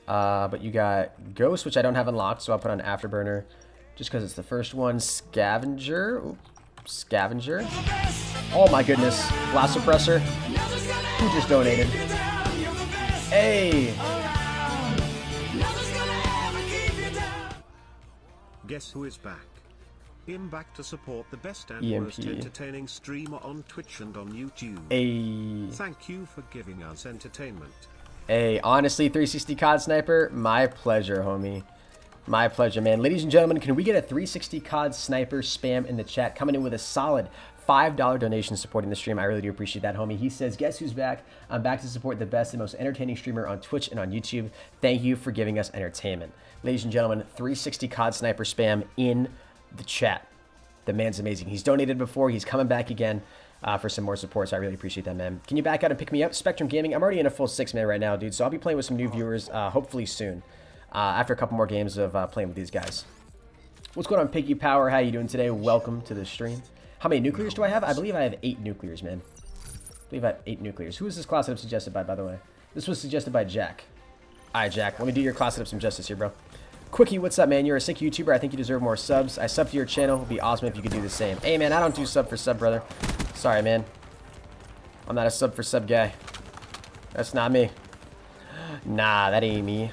But you got Ghost, which I don't have unlocked, so I'll put on Afterburner just because it's the first one. Scavenger. Oops. Scavenger. Oh my goodness. Blast Suppressor. Who just donated? Hey! Guess who is back? Him back to support the best and most entertaining streamer on Twitch and on YouTube. Hey. Thank you for giving us entertainment. Hey, honestly, 360 COD Sniper, my pleasure, homie. My pleasure, man. Ladies and gentlemen, can we get a 360 COD Sniper spam in the chat? Coming in with a solid $5 donation supporting the stream. I really do appreciate that, homie. He says, guess who's back? I'm back to support the best and most entertaining streamer on Twitch and on YouTube. Thank you for giving us entertainment. Ladies and gentlemen, 360 COD Sniper spam in the chat. The man's amazing. He's donated before. He's coming back again for some more support, so I really appreciate that, man. Can you back out and pick me up? Spectrum Gaming. I'm already in a full 6-man right now, dude, so I'll be playing with some new viewers hopefully soon. After a couple more games of playing with these guys. What's going on, Piggy Power? How you doing today? Welcome to the stream. How many nuclears do I have? I believe I have 8 nuclears, man. I believe I have 8 nuclears. Who is this class setup suggested by the way? This was suggested by Jack. Alright, Jack. Let me do your class setup some justice here, bro. Quickie, what's up, man? You're a sick YouTuber. I think you deserve more subs. I sub to your channel. It would be awesome if you could do the same. Hey, man, I don't do sub for sub, brother. Sorry, man. I'm not a sub for sub guy. That's not me. Nah, that ain't me.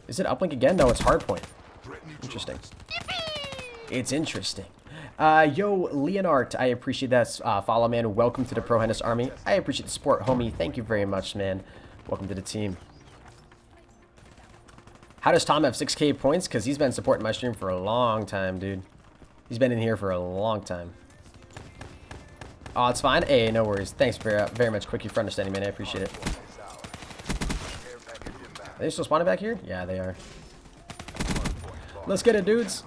Is it uplink again? No, it's hardpoint. Interesting. It's interesting. Yo, Leonard, I appreciate that follow, man. Welcome to the Pro Hennis Army. I appreciate the support, homie. Thank you very much, man. Welcome to the team. How does Tom have 6K points? Because he's been supporting my stream for a long time, dude. He's been in here for a long time. Oh, it's fine. Hey, no worries. Thanks very much, Quickie, for understanding, man. I appreciate it. Are they still spawning back here? Yeah, they are. Let's get it, dudes.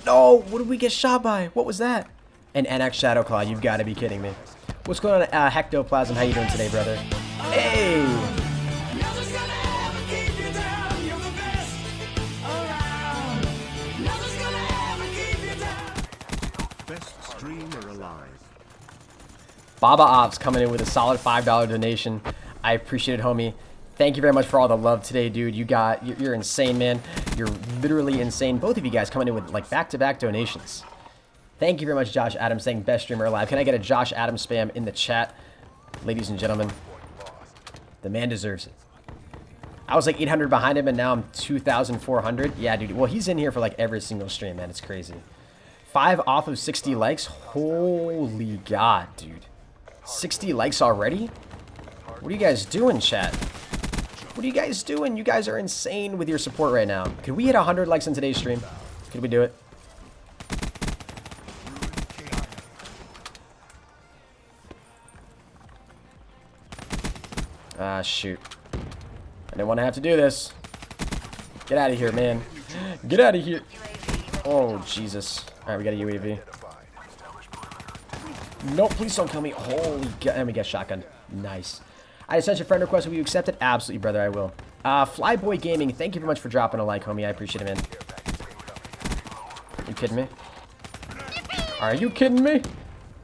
No! What did we get shot by? What was that? An NX Shadowclaw. You've got to be kidding me. What's going on, Hectoplasm? How you doing today, brother? Hey! Best streamer alive. Baba Ops coming in with a solid $5 donation. I appreciate it, homie. Thank you very much for all the love today, dude. You're insane, man. You're literally insane. Both of you guys coming in with like back-to-back donations. Thank you very much, Josh Adams, saying best streamer alive. Can I get a Josh Adams spam in the chat? Ladies and gentlemen, the man deserves it. I was like 800 behind him, and now I'm 2,400. Yeah, dude. Well, he's in here for like every single stream, man. It's crazy. 5 off of 60 likes. Holy God, dude. 60 likes already? What are you guys doing, chat? What are you guys doing? You guys are insane with your support right now. Could we hit 100 likes in today's stream? Could we do it? Ah, shoot. I didn't want to have to do this. Get out of here, man. Get out of here. Oh, Jesus. Alright, we got a UAV. Nope, please don't kill me. Holy God. And we get shotgun. Nice. I just sent you a friend request. Will you accept it? Absolutely, brother, I will. Flyboy Gaming, thank you very much for dropping a like, homie. I appreciate it, man. You kidding me? Are you kidding me?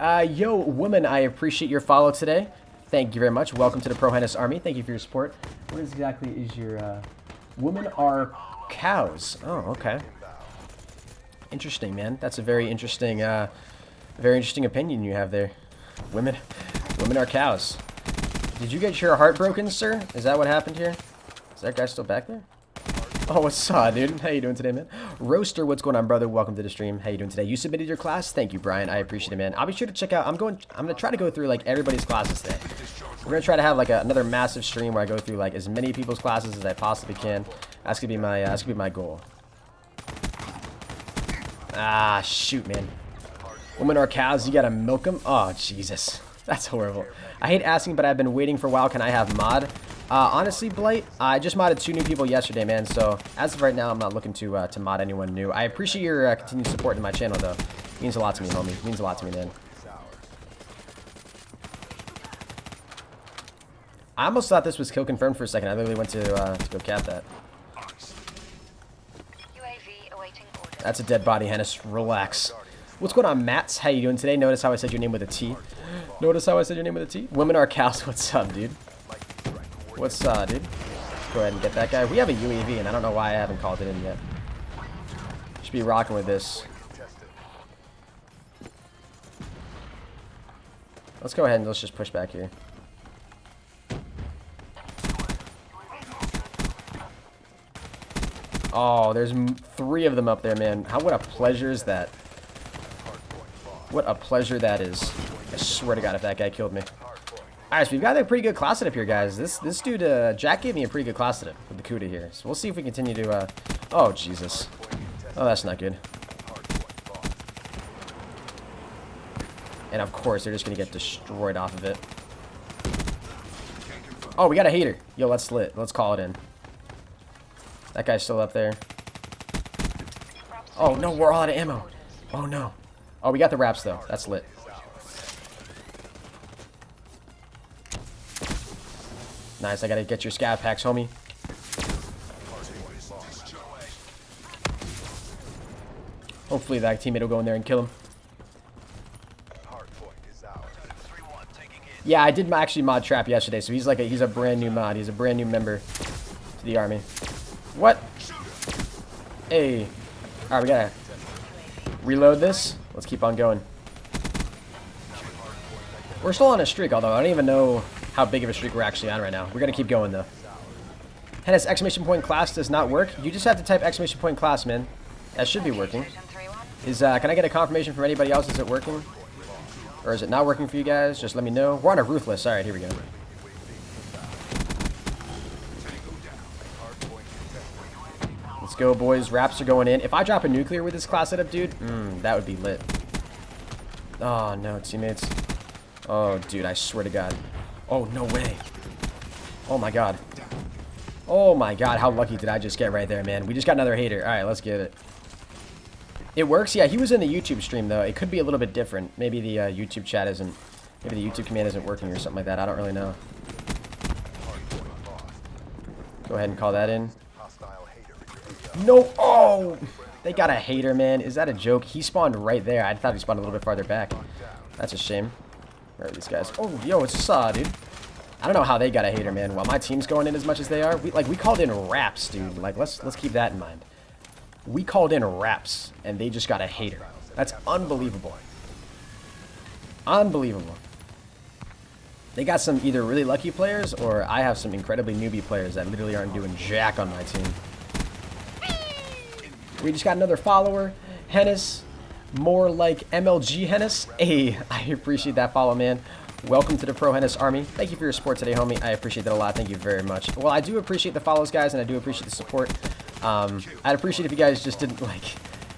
Yo, woman, I appreciate your follow today. Thank you very much. Welcome to the KRNGHenis Army. Thank you for your support. What exactly is your, women are cows. Oh, okay. Interesting, man. That's a very interesting opinion you have there. Women are cows. Did you get your heart broken, sir? Is that what happened here? Is that guy still back there? Oh, what's up, dude? How you doing today, man? Roaster, what's going on, brother? Welcome to the stream. How you doing today? You submitted your class? Thank you, Brian. I appreciate it, man. I'll be sure to check out. I'm gonna try to go through like everybody's classes today. We're gonna try to have like another massive stream where I go through like as many people's classes as I possibly can. That's gonna be my goal. Ah, shoot, man. Women are cows. You gotta milk them. Oh, Jesus, that's horrible. I hate asking, but I've been waiting for a while. Can I have mod? Honestly, Blight, I just modded 2 new people yesterday, man. So as of right now, I'm not looking to mod anyone new. I appreciate your continued support in my channel, though. It means a lot to me, homie. It means a lot to me, man. I almost thought this was kill confirmed for a second. I literally went to go cap that. That's a dead body, Hennis. Relax. What's going on, Mats? How you doing today? Notice how I said your name with a T. Notice how I said your name with a T? Women are cows. What's up, dude? What's up, dude? Go ahead and get that guy. We have a UAV, and I don't know why I haven't called it in yet. Should be rocking with this. Let's go ahead and let's just push back here. Oh, there's 3 of them up there, man. What a pleasure is that? What a pleasure that is. I swear to God, if that guy killed me. Alright, so we've got a pretty good class setup here, guys. This dude, Jack gave me a pretty good class setup with the CUDA here. So we'll see if we continue to, oh, Jesus. Oh, that's not good. And of course, they're just going to get destroyed off of it. Oh, we got a hater. Yo, let's lit. Let's call it in. That guy's still up there. Oh, no, we're all out of ammo. Oh, no. Oh, we got the wraps, though. That's lit. Nice, I gotta get your scav packs, homie. Hopefully that teammate will go in there and kill him. Yeah, I did actually mod Trap yesterday, so he's like he's a brand new mod. He's a brand new member to the army. What? Hey. Alright, we gotta reload this. Let's keep on going. We're still on a streak, although I don't even know how big of a streak we're actually on right now. We're gonna keep going though. Hennis, exclamation point class does not work. You just have to type exclamation point class, man. That should be working. Can I get a confirmation from anybody else? Is it working? Or is it not working for you guys? Just let me know. We're on a ruthless. Alright, here we go. Let's go, boys. Wraps are going in. If I drop a nuclear with this class setup, dude, that would be lit. Oh, no, teammates. Oh, dude, I swear to God. Oh, no way. Oh, my God. Oh, my God. How lucky did I just get right there, man? We just got another hater. All right, let's get it. It works? Yeah, he was in the YouTube stream, though. It could be a little bit different. Maybe the YouTube chat isn't... Maybe the YouTube command isn't working or something like that. I don't really know. Go ahead and call that in. No. Oh! They got a hater, man. Is that a joke? He spawned right there. I thought he spawned a little bit farther back. That's a shame. Where are these guys? Oh, yo, it's Saw, dude. I don't know how they got a hater, man. While my team's going in as much as they are, we called in wraps, dude. Like, let's keep that in mind. We called in wraps, and they just got a hater. That's unbelievable. Unbelievable. They got some either really lucky players, or I have some incredibly newbie players that literally aren't doing jack on my team. We just got another follower, Henis. More like MLGHenis. Hey, I appreciate that follow, man. Welcome to the KRNGHenis Army. Thank you for your support today, homie. I appreciate that a lot. Thank you very much. Well, I do appreciate the follows, guys, and I do appreciate the support. I'd appreciate if you guys just didn't, like,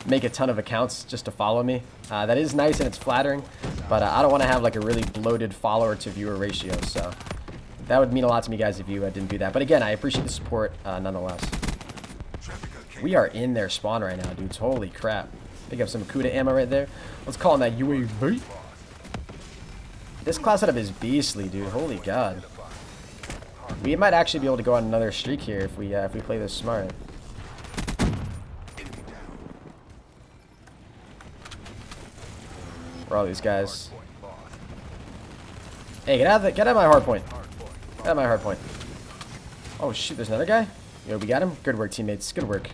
make a ton of accounts just to follow me. That is nice and it's flattering, but I don't want to have, like, a really bloated follower to viewer ratio, so That would mean a lot to me, guys, if you didn't do that. But again, I appreciate the support nonetheless. We are in their spawn right now, dudes. Holy crap. Pick up some Kuda ammo right there. Let's call him that UAV. This class setup is beastly, dude. Holy god. We might actually be able to go on another streak here if we play this smart. Where are all these guys? Hey, get out of my hard point. Get out of my hard point. Oh shoot, there's another guy? Yo, we got him. Good work, teammates. Good work.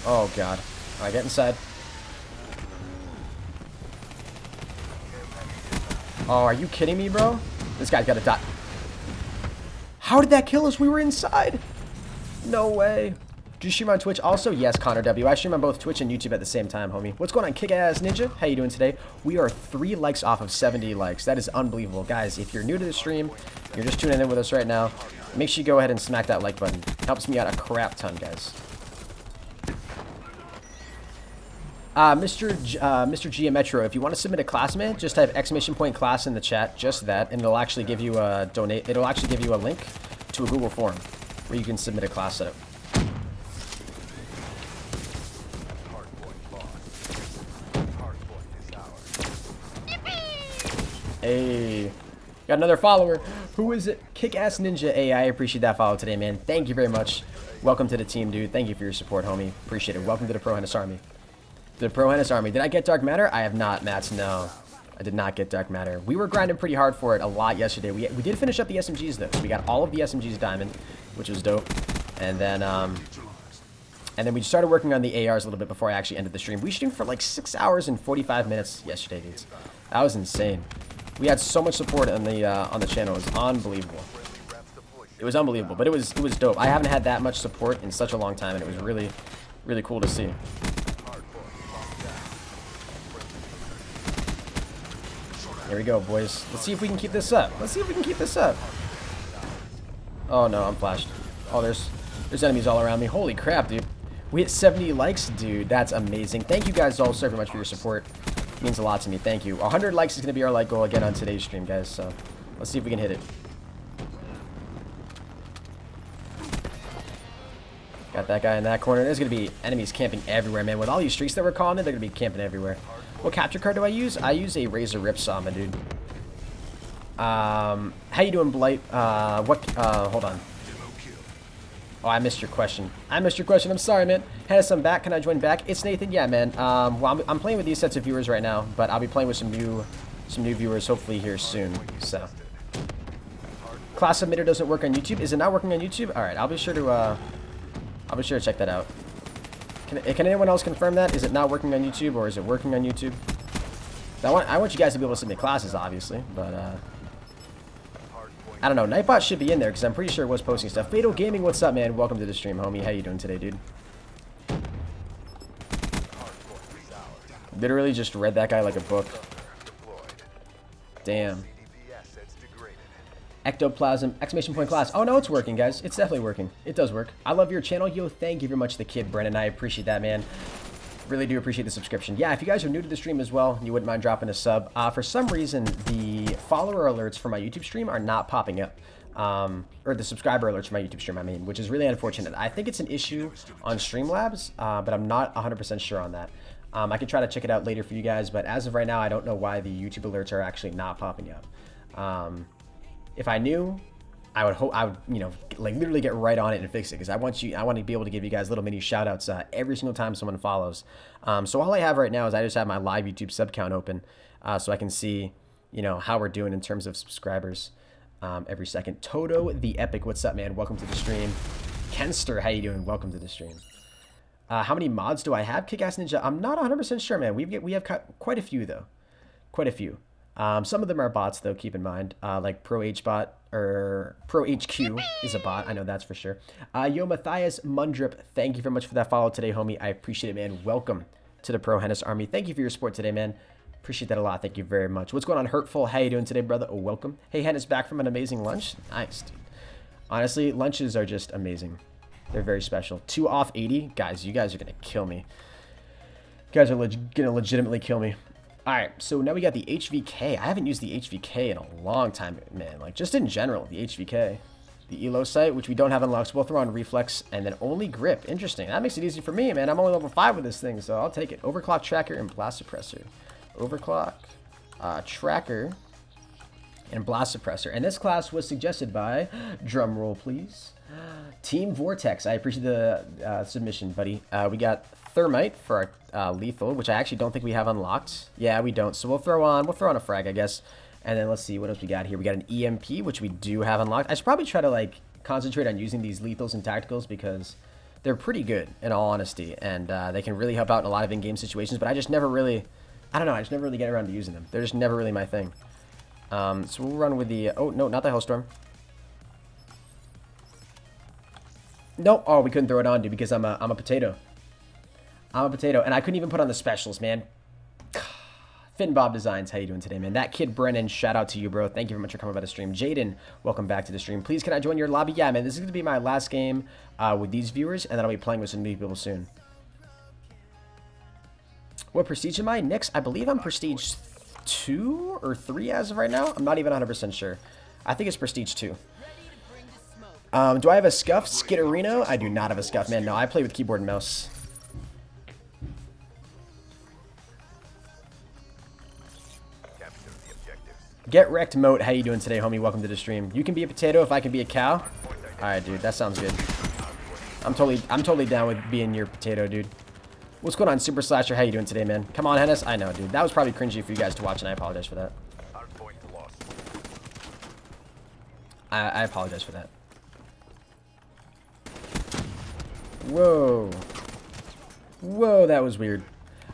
Oh god. Alright, get inside. Oh, are you kidding me, bro? This guy's got a dot. How did that kill us? We were inside. No way. Do you stream on Twitch also? Yes, Connor W. I stream on both Twitch and YouTube at the same time, homie. What's going on, Kick-Ass Ninja? How you doing today? We are 3 likes off of 70 likes. That is unbelievable. Guys, if you're new to the stream, you're just tuning in with us right now, make sure you go ahead and smack that like button. It helps me out a crap ton, guys. Mr. Geometro, if you want to submit a class, man, just type !class in the chat, just that, and it'll actually give you a it'll actually give you a link to a Google form where you can submit a class setup. Hey, got another follower. Who is it? Kick-Ass Ninja. Hey, I appreciate that follow today, man. Thank you very much. Welcome to the team, dude. Thank you for your support, homie. Appreciate it. Welcome to the ProHenis Army. The ProHenis Army. Did I get Dark Matter? I have not, Mats. No, I did not get Dark Matter. We were grinding pretty hard for it a lot yesterday. We did finish up the SMGs, though. So we got all of the SMGs diamond, which was dope. And then we started working on the ARs a little bit before I actually ended the stream. We streamed for like 6 hours and 45 minutes yesterday, dudes. That was insane. We had so much support on the channel. It was unbelievable. It was unbelievable, but it was dope. I haven't had that much support in such a long time, and it was really, really cool to see. Here we go, boys. Let's see if we can keep this up. Let's see if we can keep this up. Oh no, I'm flashed. Oh, there's enemies all around me. Holy crap, dude. We hit 70 likes, dude. That's amazing. Thank you guys all so very much for your support. It means a lot to me. Thank you. 100 likes is going to be our like goal again on today's stream, guys. So let's see if we can hit it. Got that guy in that corner. There's going to be enemies camping everywhere, man. With all these streaks that we're calling in, they're going to be camping everywhere. What capture card do I use? I use a Razor Ripsaw, my dude. How you doing, Blight? Hold on. Oh, I missed your question. I'm sorry, man. Henis, I'm back. Can I join back? It's Nathan. Yeah, man. Well, I'm playing with these sets of viewers right now, but I'll be playing with some new viewers hopefully here soon. So, class submitter doesn't work on YouTube. Is it not working on YouTube? All right, I'll be sure to check that out. Can anyone else confirm that? Is it not working on YouTube, or is it working on YouTube? I want you guys to be able to submit classes, obviously, but I don't know. Nightbot should be in there because I'm pretty sure it was posting stuff. Fatal Gaming, what's up, man? Welcome to the stream, homie. How you doing today, dude? Literally just read that guy like a book. Damn. Ectoplasm, ! Class. Oh, no, it's working, guys. It's definitely working. It does work. I love your channel. Yo, thank you very much, the kid, Brennan. I appreciate that, man. Really do appreciate the subscription. Yeah, if you guys are new to the stream as well, you wouldn't mind dropping a sub. For some reason, the follower alerts for my YouTube stream are not popping up. Or the subscriber alerts for my YouTube stream, I mean, which is really unfortunate. I think it's an issue on Streamlabs, but I'm not 100% sure on that. I can try to check it out later for you guys, but as of right now, I don't know why the YouTube alerts are actually not popping up. If I knew, I would hope, you know, like literally get right on it and fix it, because I want to be able to give you guys little mini shout outs every single time someone follows. So all I have right now is I just have my live YouTube sub count open, so I can see, you know, how we're doing in terms of subscribers every second. Toto the Epic, what's up, man? Welcome to the stream. Kenster, how you doing? Welcome to the stream. How many mods do I have? Kick-Ass Ninja, I'm not 100% sure, man. We have quite a few though, quite a few. Some of them are bots, though, keep in mind. Like ProHBot, or ProHQ is a bot. I know that's for sure. Yo, Matthias Mundrip, thank you very much for that follow today, homie. I appreciate it, man. Welcome to the ProHenis Army. Thank you for your support today, man. Appreciate that a lot. Thank you very much. What's going on, Hurtful? How you doing today, brother? Oh, welcome. Hey, Henis, back from an amazing lunch. Nice, dude. Honestly, lunches are just amazing. They're very special. 2 off 80. Guys, you guys are going to kill me. You guys are going to legitimately kill me. Alright, so now we got the HVK. I haven't used the HVK in a long time, man. Like, just in general, the HVK. The ELO site, which we don't have unlocked. So we'll throw on Reflex and then only Grip. Interesting. That makes it easy for me, man. I'm only level 5 with this thing, so I'll take it. Overclock Tracker and Blast Suppressor. Overclock, Tracker, and Blast Suppressor. And this class was suggested by, drum roll please, Team Vortex. I appreciate the submission, buddy. We got Thermite for our lethal, which I actually don't think we have unlocked. Yeah, we don't. So we'll throw on a frag, I guess. And then let's see what else we got here. We got an EMP, which we do have unlocked. I should probably try to like concentrate on using these lethals and tacticals because they're pretty good in all honesty, and they can really help out in a lot of in-game situations. But I just never really, I don't know, I just never really get around to using them. They're just never really my thing. So we'll run with the, oh no, not the Hellstorm. Nope. Oh, we couldn't throw it on, dude, because I'm a potato. I'm a potato, and I couldn't even put on the specials, man. Finn Bob Designs, how you doing today, man? That kid Brennan, shout out to you, bro. Thank you very much for coming by the stream. Jaden, welcome back to the stream. Please, can I join your lobby? Yeah, man, this is going to be my last game with these viewers, and then I'll be playing with some new people soon. What prestige am I? Nyx, I believe I'm prestige 2 or 3 as of right now. I'm not even 100% sure. I think it's prestige 2. Do I have a scuff? Skitterino? I do not have a scuff, man. No, I play with keyboard and mouse. Get wrecked moat. How you doing today, homie? Welcome to the stream. You can be a potato if I can be a cow. All right, dude. That sounds good. I'm totally down with being your potato, dude. What's going on, Super Slasher? How you doing today, man? Come on, Hennis. I know, dude. That was probably cringy for you guys to watch, and I apologize for that. I apologize for that. Whoa. Whoa, that was weird.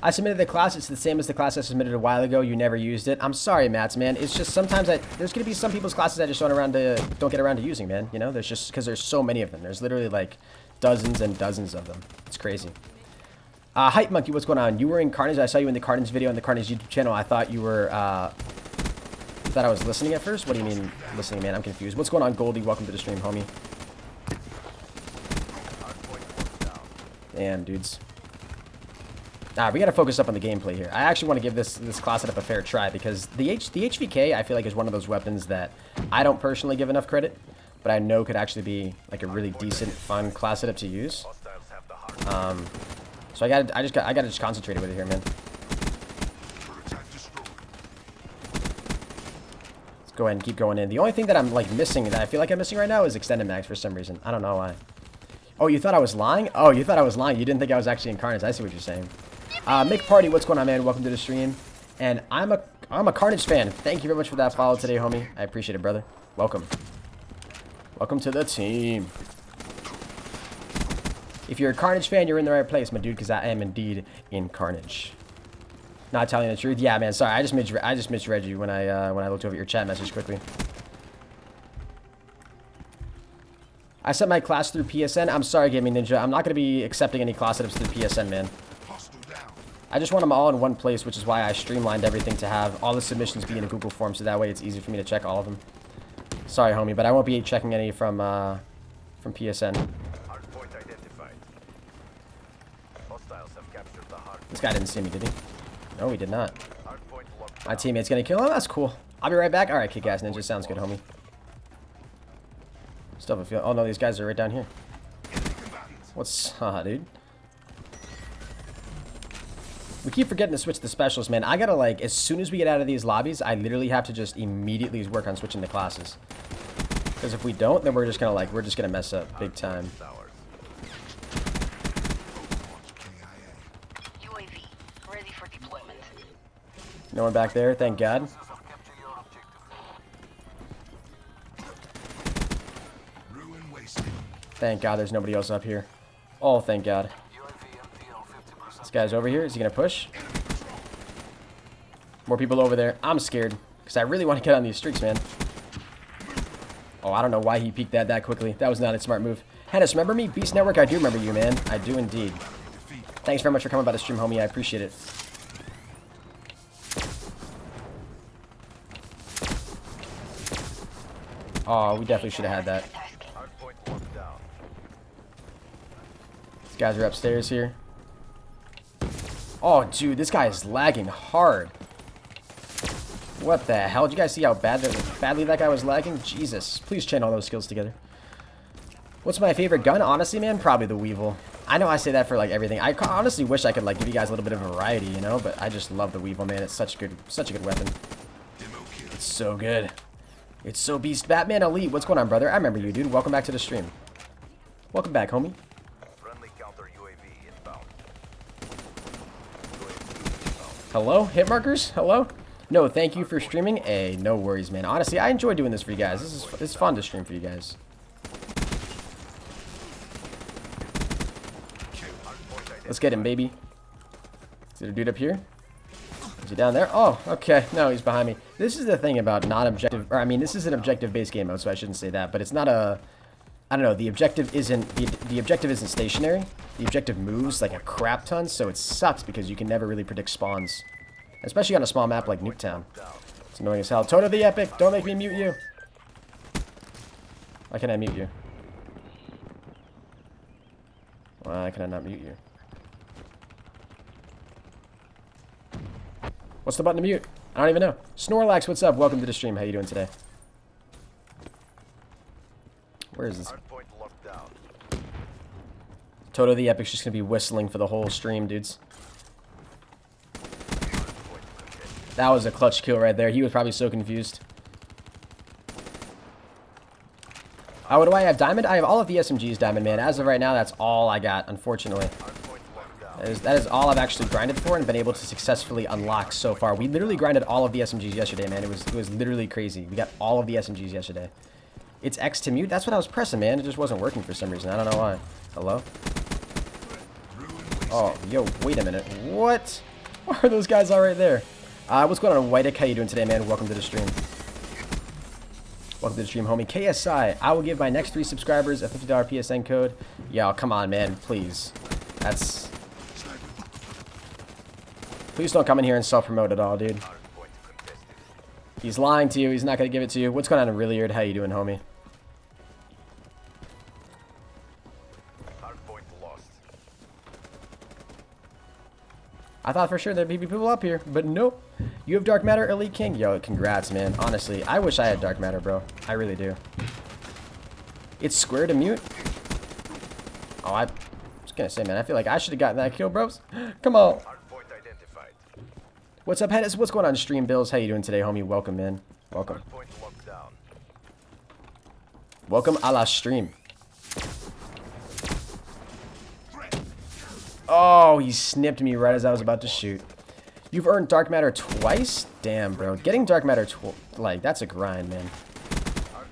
I submitted the class. It's the same as the class I submitted a while ago. You never used it. I'm sorry, Mats, man. It's just sometimes there's going to be some people's classes I just don't get around to using, man. You know, there's just because there's so many of them. There's literally like dozens and dozens of them. It's crazy. Hype Monkey, what's going on? You were in Carnage. I saw you in the Carnage video on the Carnage YouTube channel. I thought you were, you thought I was listening at first? What do you mean listening, man? I'm confused. What's going on, Goldie? Welcome to the stream, homie. Damn, dudes. We gotta focus up on the gameplay here. I actually want to give this class setup a fair try because the HVK I feel like is one of those weapons that I don't personally give enough credit, but I know could actually be like a really decent, fun class setup to use. So I gotta just concentrate with it here, man. Let's go ahead and keep going in. The only thing that I'm like missing, that I feel like I'm missing right now, is extended mags for some reason. I don't know why. Oh, you thought I was lying? Oh, you thought I was lying. You didn't think I was actually in Carnage. I see what you're saying. Mick Party, what's going on, man? Welcome to the stream. And I'm a Carnage fan. Thank you very much for that follow today, homie. I appreciate it, brother. Welcome. Welcome to the team. If you're a Carnage fan, you're in the right place, my dude, because I am indeed in Carnage. Not telling the truth. Yeah, man. Sorry, I just misread you when I looked over at your chat message quickly. I sent my class through PSN. I'm sorry, Gaming Ninja. I'm not going to be accepting any class setups through PSN, man. I just want them all in one place, which is why I streamlined everything to have all the submissions be in a Google form, so that way it's easy for me to check all of them. Sorry, homie, but I won't be checking any from PSN. This guy didn't see me, did he? No, he did not. My teammate's gonna kill him? That's cool. I'll be right back. Alright, Kick-Ass Ninja. Sounds good, homie. Still have a feel. Oh, no, these guys are right down here. What's... dude. We keep forgetting to switch the specials, man. I gotta, like, as soon as we get out of these lobbies, I literally have to just immediately work on switching the classes. Because if we don't, then we're just gonna, like, mess up big time. No one back there, thank God. Thank God there's nobody else up here. Oh, thank God. This guy's over here. Is he going to push? More people over there. I'm scared because I really want to get on these streaks, man. Oh, I don't know why he peeked that quickly. That was not a smart move. Hennis, remember me? Beast Network, I do remember you, man. I do indeed. Thanks very much for coming by the stream, homie. I appreciate it. Oh, we definitely should have had that. These guys are upstairs here. Oh, dude, this guy is lagging hard. What the hell? Did you guys see how badly that guy was lagging? Jesus. Please chain all those skills together. What's my favorite gun? Honestly, man, probably the Weevil. I know I say that for like everything. I honestly wish I could like give you guys a little bit of variety, you know, but I just love the Weevil, man. It's such a good weapon. It's so good. It's so beast. Batman Elite, what's going on, brother? I remember you, dude. Welcome back to the stream. Welcome back, homie. Hello? Hit markers? Hello? No, thank you for streaming. Hey, no worries, man. Honestly, I enjoy doing this for you guys. This is fun to stream for you guys. Let's get him, baby. Is there a dude up here? Is he down there? Oh, okay. No, he's behind me. This is the thing about non-objective, or I mean, this is an objective-based game mode, so I shouldn't say that, but it's not a, I don't know, the objective isn't stationary. The objective moves like a crap ton, so it sucks because you can never really predict spawns. Especially on a small map like Nuketown. It's annoying as hell. Toto the Epic, don't make me mute you. Why can't I mute you? Why can I not mute you? What's the button to mute? I don't even know. Snorlax, what's up? Welcome to the stream. How you doing today? Where is this? Toto the Epic's just gonna be whistling for the whole stream, dudes. That was a clutch kill right there. He was probably so confused. What do I have? Diamond? I have all of the SMGs diamond, man. As of right now, that's all I got, unfortunately. That is all I've actually grinded for and been able to successfully unlock so far. We literally grinded all of the SMGs yesterday, man. It was literally crazy. We got all of the SMGs yesterday. It's X to mute? That's what I was pressing, man. It just wasn't working for some reason. I don't know why. Hello? Oh, yo, wait a minute. What? Why are those guys all right there? What's going on, Whiteick? How you doing today, man? Welcome to the stream. Welcome to the stream, homie. KSI, I will give my next 3 subscribers a $50 PSN code. Yo, come on, man. Please. That's... Please don't come in here and self-promote at all, dude. He's lying to you. He's not going to give it to you. What's going on in Rilliard? How you doing, homie? I thought for sure there'd be people up here, but nope. You have Dark Matter, Elite King? Yo, congrats, man. Honestly, I wish I had Dark Matter, bro. I really do. It's square to mute? Oh, I was gonna say, man, I feel like I should have gotten that kill, bros. Come on. What's up, Hennis? What's going on, Stream Bills? How you doing today, homie? Welcome, man. Welcome. Welcome a la stream. Oh, he snipped me right as I was about to shoot. You've earned Dark Matter twice? Damn, bro. Getting Dark Matter, like, that's a grind, man.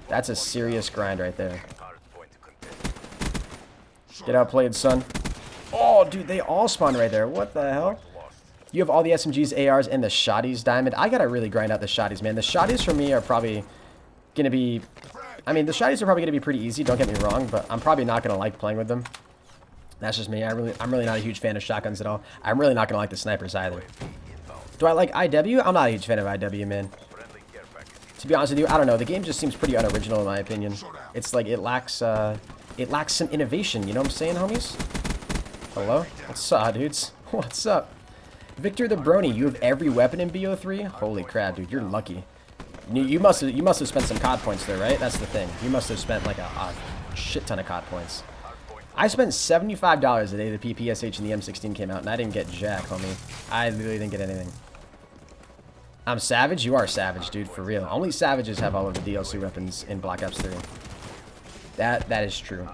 That's a serious grind right there. Get outplayed, son. Oh, dude, they all spawn right there. What the hell? You have all the SMGs, ARs, and the shotties, Diamond. I gotta really grind out the shotties, man. The shotties for me are probably gonna be... I mean, the shotties are probably gonna be pretty easy, don't get me wrong, but I'm probably not gonna like playing with them. That's just me. I'm really not a huge fan of shotguns at all. I'm really not gonna like the snipers either. Do I like IW? I'm not a huge fan of IW, man. To be honest with you, I don't know. The game just seems pretty unoriginal in my opinion. It's like it lacks some innovation. You know what I'm saying, homies? Hello? What's up, dudes? What's up? Victor the Brony, you have every weapon in BO3? Holy crap, dude, you're lucky. You must have spent some COD points there, right? That's the thing. You must have spent like a shit ton of COD points. I spent $75 the day the PPSH and the M16 came out, and I didn't get jack, homie. I literally didn't get anything. I'm savage? You are savage, dude, for real. Only savages have all of the DLC weapons in Black Ops 3. That is true.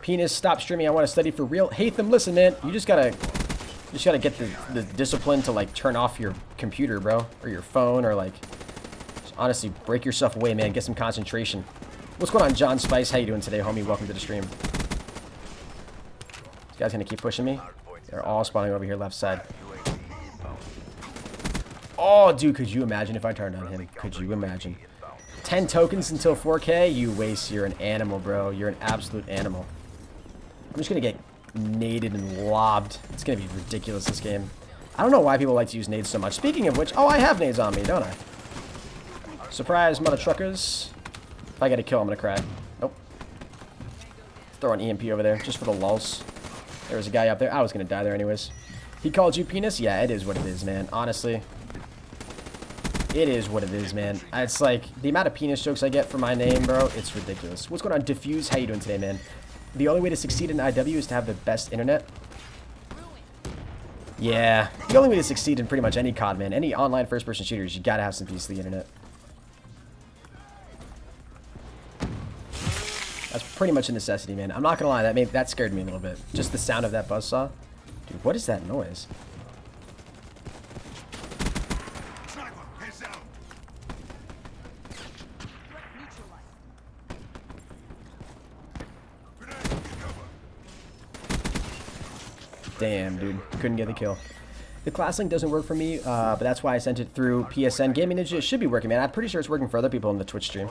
Penis, stop streaming. I want to study for real. Hatham, listen, man. You just gotta get the discipline to, like, turn off your computer, bro. Or your phone, or, like, just honestly, break yourself away, man. Get some concentration. What's going on, John Spice? How you doing today, homie? Welcome to the stream. This guy's gonna keep pushing me. They're all spawning over here left side. Oh, dude, could you imagine if I turned on him? Could you imagine? 10 tokens until 4K? You waste. You're an animal, bro. You're an absolute animal. I'm just gonna get naded and lobbed. It's gonna be ridiculous, this game. I don't know why people like to use nades so much. Speaking of which, oh, I have nades on me, don't I? Surprise, mother truckers. If I get a kill, I'm gonna cry. Nope. Throw an EMP over there, just for the lulz. There was a guy up there. I was gonna die there anyways. He called you penis? Yeah, it is what it is, man. Honestly. It is what it is, man. It's like, the amount of penis jokes I get for my name, bro, it's ridiculous. What's going on, Diffuse? How you doing today, man? The only way to succeed in IW is to have the best internet. Yeah, the only way to succeed in pretty much any COD, man, any online first-person shooters, you gotta have some piece of the internet. That's pretty much a necessity, man. I'm not gonna lie, that scared me a little bit. Just the sound of that buzzsaw. Dude, what is that noise? Damn, dude. Couldn't get the kill. The class link doesn't work for me, but that's why I sent it through PSN. Gaming Ninja, it should be working, man. I'm pretty sure it's working for other people in the Twitch stream.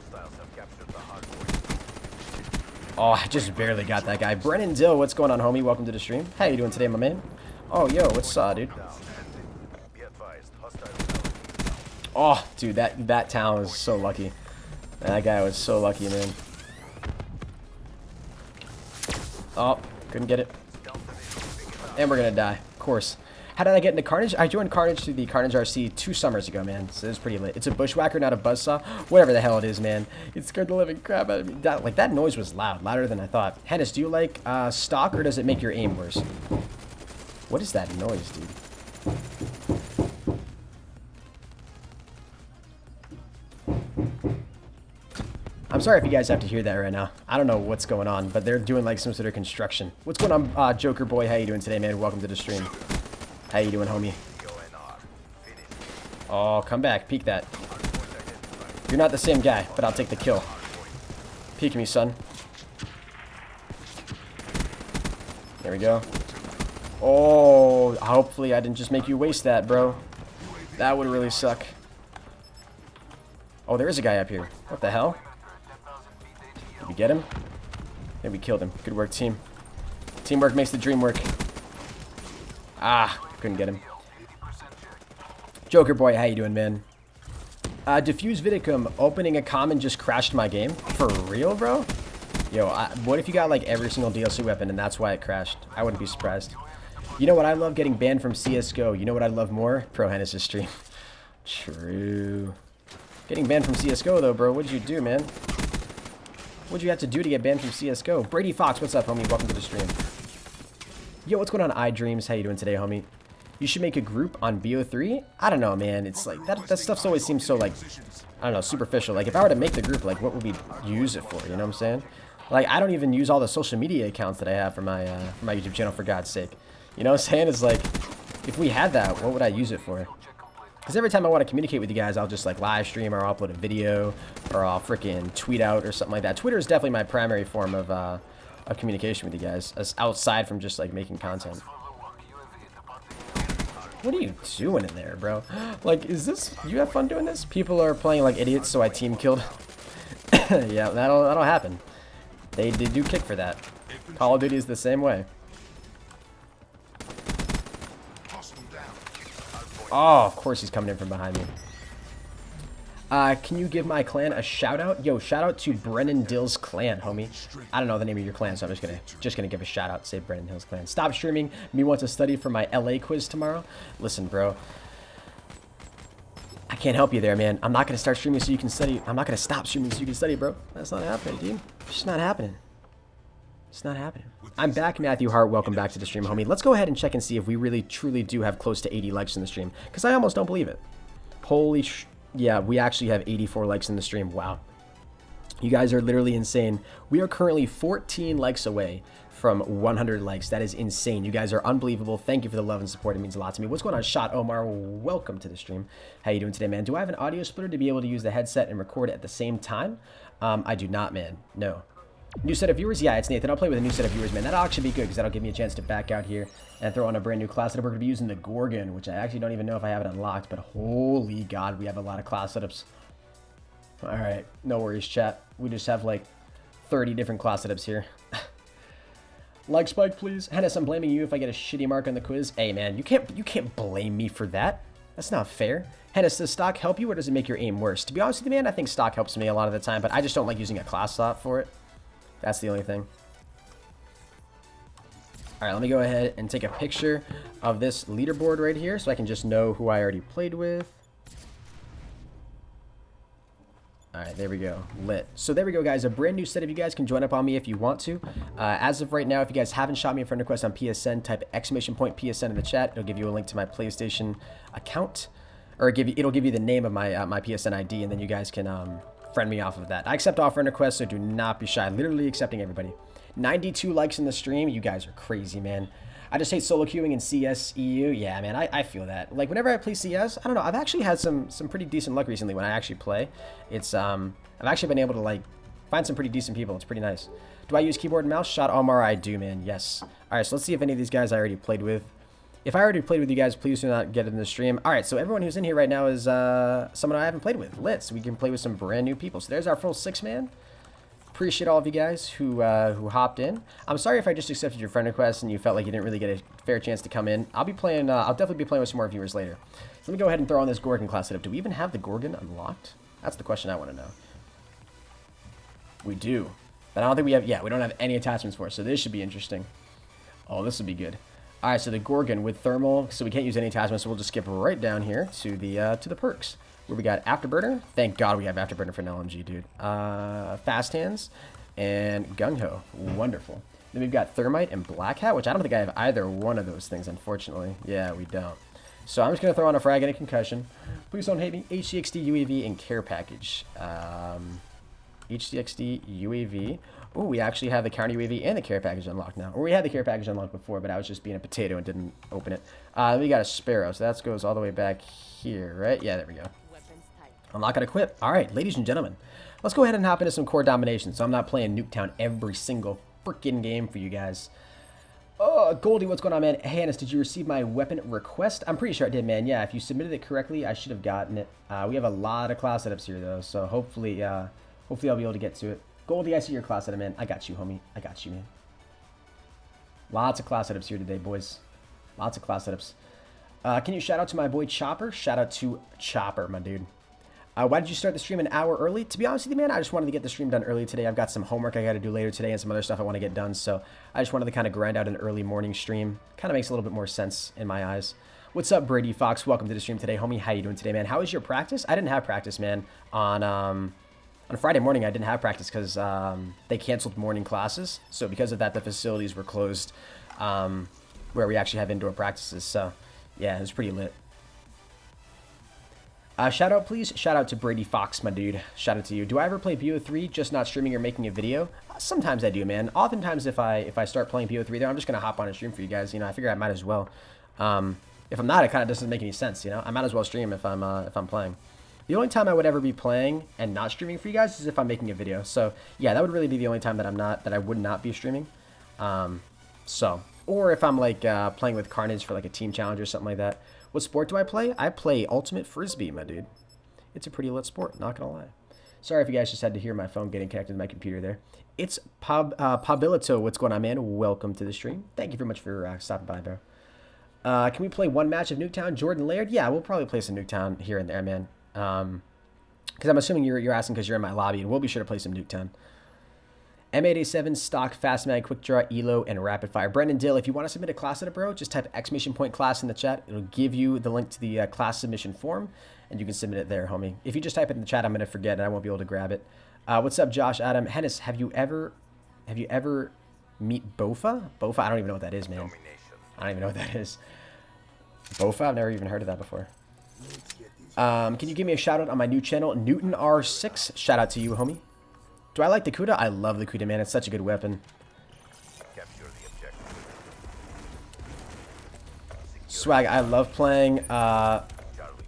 Oh, I just barely got that guy. Brennan Dill, what's going on, homie? Welcome to the stream. How you doing today, my man? Oh, yo, what's up, dude? Oh, dude, that town was so lucky. That guy was so lucky, man. Oh, couldn't get it. And we're gonna die, of course. How did I get into Carnage? I joined Carnage through the Carnage RC 2 summers ago, man. So it was pretty lit. It's a bushwhacker, not a buzzsaw. Whatever the hell it is, man. It scared the living crap out of me. That noise was loud, louder than I thought. Henis, do you like stock or does it make your aim worse? What is that noise, dude? I'm sorry if you guys have to hear that right now. I don't know what's going on, but they're doing like some sort of construction. What's going on, Joker Boy? How you doing today, man? Welcome to the stream. How you doing, homie? Oh, come back. Peek that. You're not the same guy, but I'll take the kill. Peek me, son. There we go. Oh, hopefully I didn't just make you waste that, bro. That would really suck. Oh, there is a guy up here. What the hell? Did we get him? Yeah, we killed him. Good work, team. Teamwork makes the dream work. Ah, couldn't get him. Joker Boy, how you doing, man? Diffuse Vidicum, opening a common just crashed my game. For real, bro? Yo, what if you got like every single DLC weapon and that's why it crashed? I wouldn't be surprised. You know what I love? Getting banned from CSGO. You know what I love more? Pro Henis' stream. True. Getting banned from CSGO though, bro. What'd you do, man? What'd you have to do to get banned from CSGO? Brady Fox, what's up, homie? Welcome to the stream. Yo, what's going on, iDreams? How you doing today, homie? You should make a group on BO3? I don't know, man. It's like, that stuff's always seems so, like, I don't know, superficial. Like, if I were to make the group, like, what would we use it for? You know what I'm saying? Like, I don't even use all the social media accounts that I have for my YouTube channel, for God's sake. You know what I'm saying? It's like, if we had that, what would I use it for? Because every time I want to communicate with you guys, I'll just, like, live stream or I'll upload a video or I'll freaking tweet out or something like that. Twitter is definitely my primary form of communication with you guys, outside from just, like, making content. What are you doing in there, bro? Like, is this... You have fun doing this? People are playing like idiots, so I team killed. Yeah, that'll happen. They do kick for that. Call of Duty is the same way. Oh, of course he's coming in from behind me. Can you give my clan a shout out? Yo, shout out to Brennan Dill's clan, homie. I don't know the name of your clan, so I'm just gonna give a shout out. Say Brennan Dill's clan. Stop streaming. Me want to study for my LA quiz tomorrow. Listen, bro. I can't help you there, man. I'm not gonna start streaming so you can study. I'm not gonna stop streaming so you can study, bro. That's not happening, dude. It's just not happening. It's not happening. I'm back, Matthew Hart. Welcome back to the stream, homie. Let's go ahead and check and see if we really, truly do have close to 80 likes in the stream, because I almost don't believe it. Holy sh... Yeah, we actually have 84 likes in the stream. Wow. You guys are literally insane. We are currently 14 likes away from 100 likes. That is insane. You guys are unbelievable. Thank you for the love and support. It means a lot to me. What's going on, Shot Omar? Welcome to the stream. How you doing today, man? Do I have an audio splitter to be able to use the headset and record at the same time? I do not, man. No. New set of viewers? Yeah, it's Nathan. I'll play with a new set of viewers, man. That'll actually be good because that'll give me a chance to back out here and throw on a brand new class that we're going to be using, the Gorgon, which I actually don't even know if I have it unlocked, but holy God, we have a lot of class setups. All right, no worries, chat. We just have like 30 different class setups here. Like spike, please. Henis, I'm blaming you if I get a shitty mark on the quiz. Hey, man, you can't blame me for that. That's not fair. Henis, does stock help you or does it make your aim worse? To be honest with you, man, I think stock helps me a lot of the time, but I just don't like using a class slot for it. That's the only thing. All right, let me go ahead and take a picture of this leaderboard right here so I can just know who I already played with. All right, there we go. Lit. So there we go, guys. A brand new set of you guys can join up on me if you want to. As of right now, if you guys haven't shot me a friend request on PSN, type !PSN in the chat. It'll give you a link to my PlayStation account, or it'll give you the name of my my PSN ID, and then you guys can friend me off of that. I accept all friend requests, so do not be shy. Literally accepting everybody. 92 likes in the stream. You guys are crazy, man. I just hate solo queuing in CS EU. Yeah, man, I feel that. Like, whenever I play CS, I don't know, I've actually had some pretty decent luck recently when I actually play. It's, I've actually been able to, like, find some pretty decent people. It's pretty nice. Do I use keyboard and mouse? Shot Omar, I do, man, yes. All right, so let's see if any of these guys I already played with. If I already played with you guys, please do not get in the stream. All right, so everyone who's in here right now is someone I haven't played with. Lit, so we can play with some brand new people. So there's our full 6-man. Appreciate all of you guys who hopped in. I'm sorry if I just accepted your friend request and you felt like you didn't really get a fair chance to come in. I'll be playing. I'll definitely be playing with some more viewers later. So let me go ahead and throw on this Gorgon class setup. Do we even have the Gorgon unlocked? That's the question I want to know. We do, but I don't think we have. Yeah, we don't have any attachments for it, so this should be interesting. Oh, this will be good. All right, so the Gorgon with thermal, so we can't use any attachments, so we'll just skip right down here to the perks. Where we got Afterburner. Thank God we have Afterburner for an LMG, dude. Fast Hands and Gung Ho. Wonderful. Then we've got Thermite and Black Hat, which I don't think I have either one of those things, unfortunately. Yeah, we don't. So I'm just going to throw on a Frag and a Concussion. Please don't hate me. HCXD, UAV, and Care Package. HCXD, UAV. Oh, we actually have the Counter UAV and the Care Package unlocked now. Or we had the Care Package unlocked before, but I was just being a potato and didn't open it. We got a Sparrow, so that goes all the way back here, right? Yeah, there we go. Unlock and equip. All right, ladies and gentlemen, let's go ahead and hop into some core domination. So I'm not playing Nuketown every single freaking game for you guys. Oh, Goldie, what's going on, man? Hey, Henis, did you receive my weapon request? I'm pretty sure I did, man. Yeah, if you submitted it correctly, I should have gotten it. We have a lot of class setups here, though, so hopefully I'll be able to get to it. Goldie, I see your class setup, man. I got you, homie. I got you, man. Lots of class setups here today, boys. Lots of class setups. Can you shout out to my boy Chopper? Shout out to Chopper, my dude. Why did you start the stream an hour early? To be honest with you, man, I just wanted to get the stream done early today. I've got some homework I got to do later today and some other stuff I want to get done. So I just wanted to kind of grind out an early morning stream. Kind of makes a little bit more sense in my eyes. What's up, Brady Fox? Welcome to the stream today, homie. How you doing today, man? How was your practice? I didn't have practice, man. On Friday morning, I didn't have practice because they canceled morning classes. So because of that, the facilities were closed where we actually have indoor practices. So yeah, it was pretty lit. Shout out, please. Shout out to Brady Fox, my dude. Shout out to you. Do I ever play BO3, just not streaming or making a video? Sometimes I do, man. Oftentimes, if I start playing BO3 there, I'm just gonna hop on and stream for you guys. You know, I figure I might as well. If I'm not, it kind of doesn't make any sense. You know, I might as well stream if I'm playing. The only time I would ever be playing and not streaming for you guys is if I'm making a video. So yeah, that would really be the only time that I would not be streaming. Or if I'm like playing with Carnage for like a team challenge or something like that. What sport do I play? I play Ultimate Frisbee, my dude. It's a pretty lit sport, not gonna lie. Sorry if you guys just had to hear my phone getting connected to my computer there. It's Pabilito. What's going on, man? Welcome to the stream. Thank you very much for stopping by, bro. Can we play one match of Nuketown? Jordan Laird? Yeah, we'll probably play some Nuketown here and there, man. Because I'm assuming you're asking because you're in my lobby, and we'll be sure to play some Nuketown. M8A7, Stock, Fast Mag, Quick Draw, Elo, and Rapid Fire. Brendan Dill, if you want to submit a class setup, bro, just type !class in the chat. It'll give you the link to the class submission form, and you can submit it there, homie. If you just type it in the chat, I'm going to forget, and I won't be able to grab it. What's up, Josh, Adam? Henis, have you ever meet Bofa? Bofa? I don't even know what that is, man. I don't even know what that is. Bofa? I've never even heard of that before. Can you give me a shout out on my new channel, Newton R6? Shout out to you, homie. Do I like the Kuda? I love the Kuda, man. It's such a good weapon. Swag, I love playing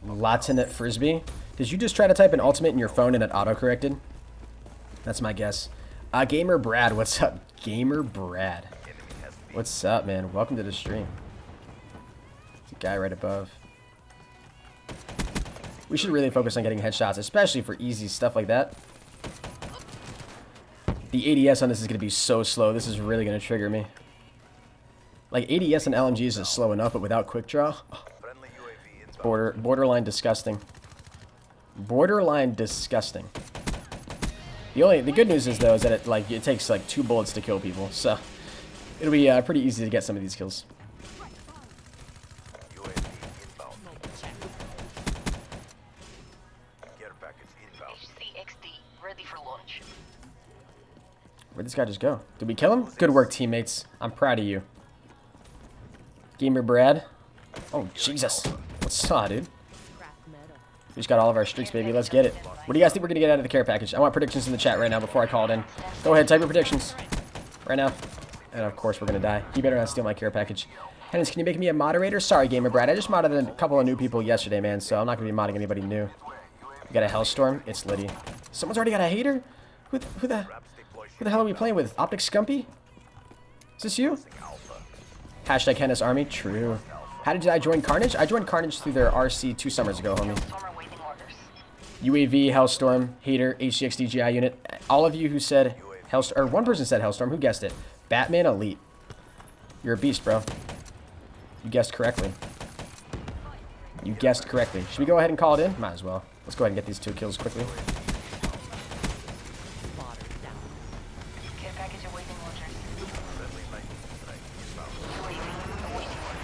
Lieutenant Frisbee. Did you just try to type an ultimate in your phone and it auto-corrected? That's my guess. Gamer Brad, what's up? Gamer Brad. What's up, man? Welcome to the stream. There's a guy right above. We should really focus on getting headshots, especially for easy stuff like that. The ADS on this is going to be so slow. This is really going to trigger me. Like, ADS and LMGs is slow enough, but without quick draw, borderline disgusting. Borderline disgusting. The good news is, though, is that it takes like 2 bullets to kill people, so it'll be pretty easy to get some of these kills. ready for launch. Where'd this guy just go? Did we kill him? Good work, teammates. I'm proud of you. Gamer Brad. Oh, Jesus. What's up, dude? We just got all of our streaks, baby. Let's get it. What do you guys think we're going to get out of the care package? I want predictions in the chat right now before I call it in. Go ahead, type your predictions. Right now. And of course, we're going to die. You better not steal my care package. Hennis, can you make me a moderator? Sorry, Gamer Brad. I just modded a couple of new people yesterday, man, so I'm not going to be modding anybody new. We got a Hellstorm. It's Liddy. Someone's already got a hater? Who the hell are we playing with? Optic Scumpy? Is this you? Hashtag Hennis Army. True. How did I join Carnage? I joined Carnage through their RC 2 summers ago, homie. UAV, Hellstorm, Hater, HCX DGI unit. All of you who said Hellstorm, or one person said Hellstorm. Who guessed it? Batman Elite. You're a beast, bro. You guessed correctly. You guessed correctly. Should we go ahead and call it in? Might as well. Let's go ahead and get these 2 kills quickly.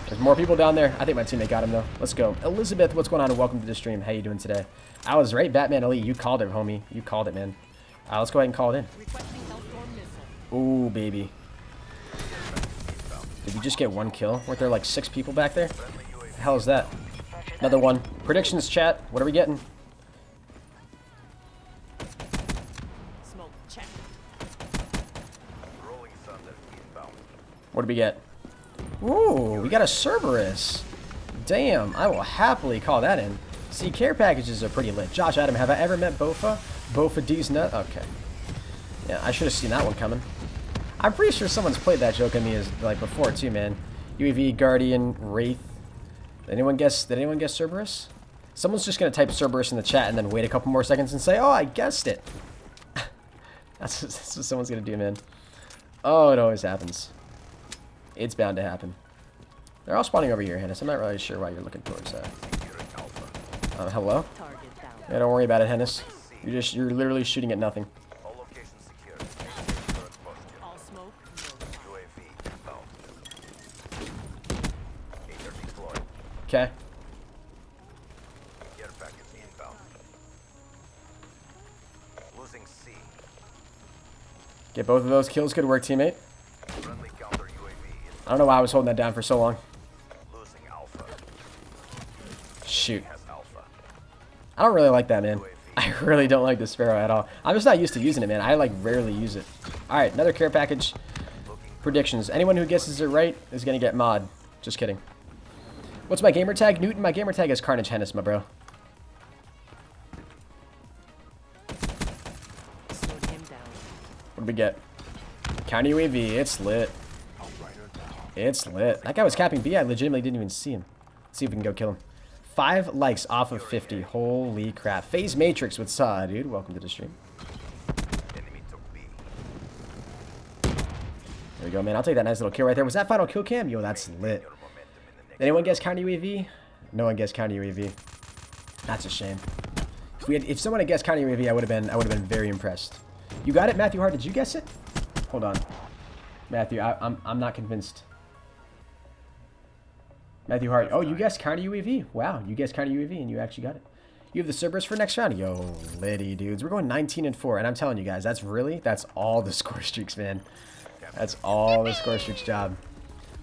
There's more people down there. I think my teammate got him, though. Let's go. Elizabeth, what's going on? And welcome to the stream. How you doing today? I was right, Batman Elite. You called it, homie. You called it, man. Let's go ahead and call it in. Ooh, baby. Did we just get 1 kill? Weren't there like 6 people back there? What the hell is that? Another one. Predictions, chat. What are we getting? What did we get? Ooh, we got a Cerberus. Damn, I will happily call that in. See, care packages are pretty lit. Josh Adam, have I ever met Bofa? Bofa D's nut? Okay. Yeah, I should have seen that one coming. I'm pretty sure someone's played that joke on me as like before too, man. UAV, Guardian, Wraith. Did anyone guess Cerberus? Someone's just gonna type Cerberus in the chat and then wait a couple more seconds and say, "Oh, I guessed it." that's what someone's gonna do, man. Oh, it always happens. It's bound to happen. They're all spawning over here, Hennis. I'm not really sure why you're looking towards that. Hello? Yeah, don't worry about it, Hennis. You're literally shooting at nothing. Okay. Get both of those kills. Good work, teammate. I don't know why I was holding that down for so long. Shoot. I don't really like that, man. I really don't like the Sparrow at all. I'm just not used to using it, man. I like rarely use it. Alright, another care package. Predictions. Anyone who guesses it right is going to get mod. Just kidding. What's my gamer tag? Newton, my gamer tag is KRNGHenis, my bro. What did we get? Counter UAV. It's lit. It's lit. That guy was capping B. I legitimately didn't even see him. Let's see if we can go kill him. 5 likes off of 50. Holy crap. FaZe Matrix with Saw, dude. Welcome to the stream. There we go, man. I'll take that nice little kill right there. Was that final kill cam? Yo, that's lit. Did anyone guess counter UAV? No one guessed counter UAV. That's a shame. If someone had guessed counter UAV, I would have been very impressed. You got it, Matthew Hart? Did you guess it? Hold on, Matthew. I'm not convinced. Matthew Hart. Oh, you guessed counter UAV. Wow, you guessed counter UAV and you actually got it. You have the Cerberus for next round. Yo, Liddy, dudes. We're going 19-4, and I'm telling you guys, that's all the score streaks, man. That's all the score streaks job.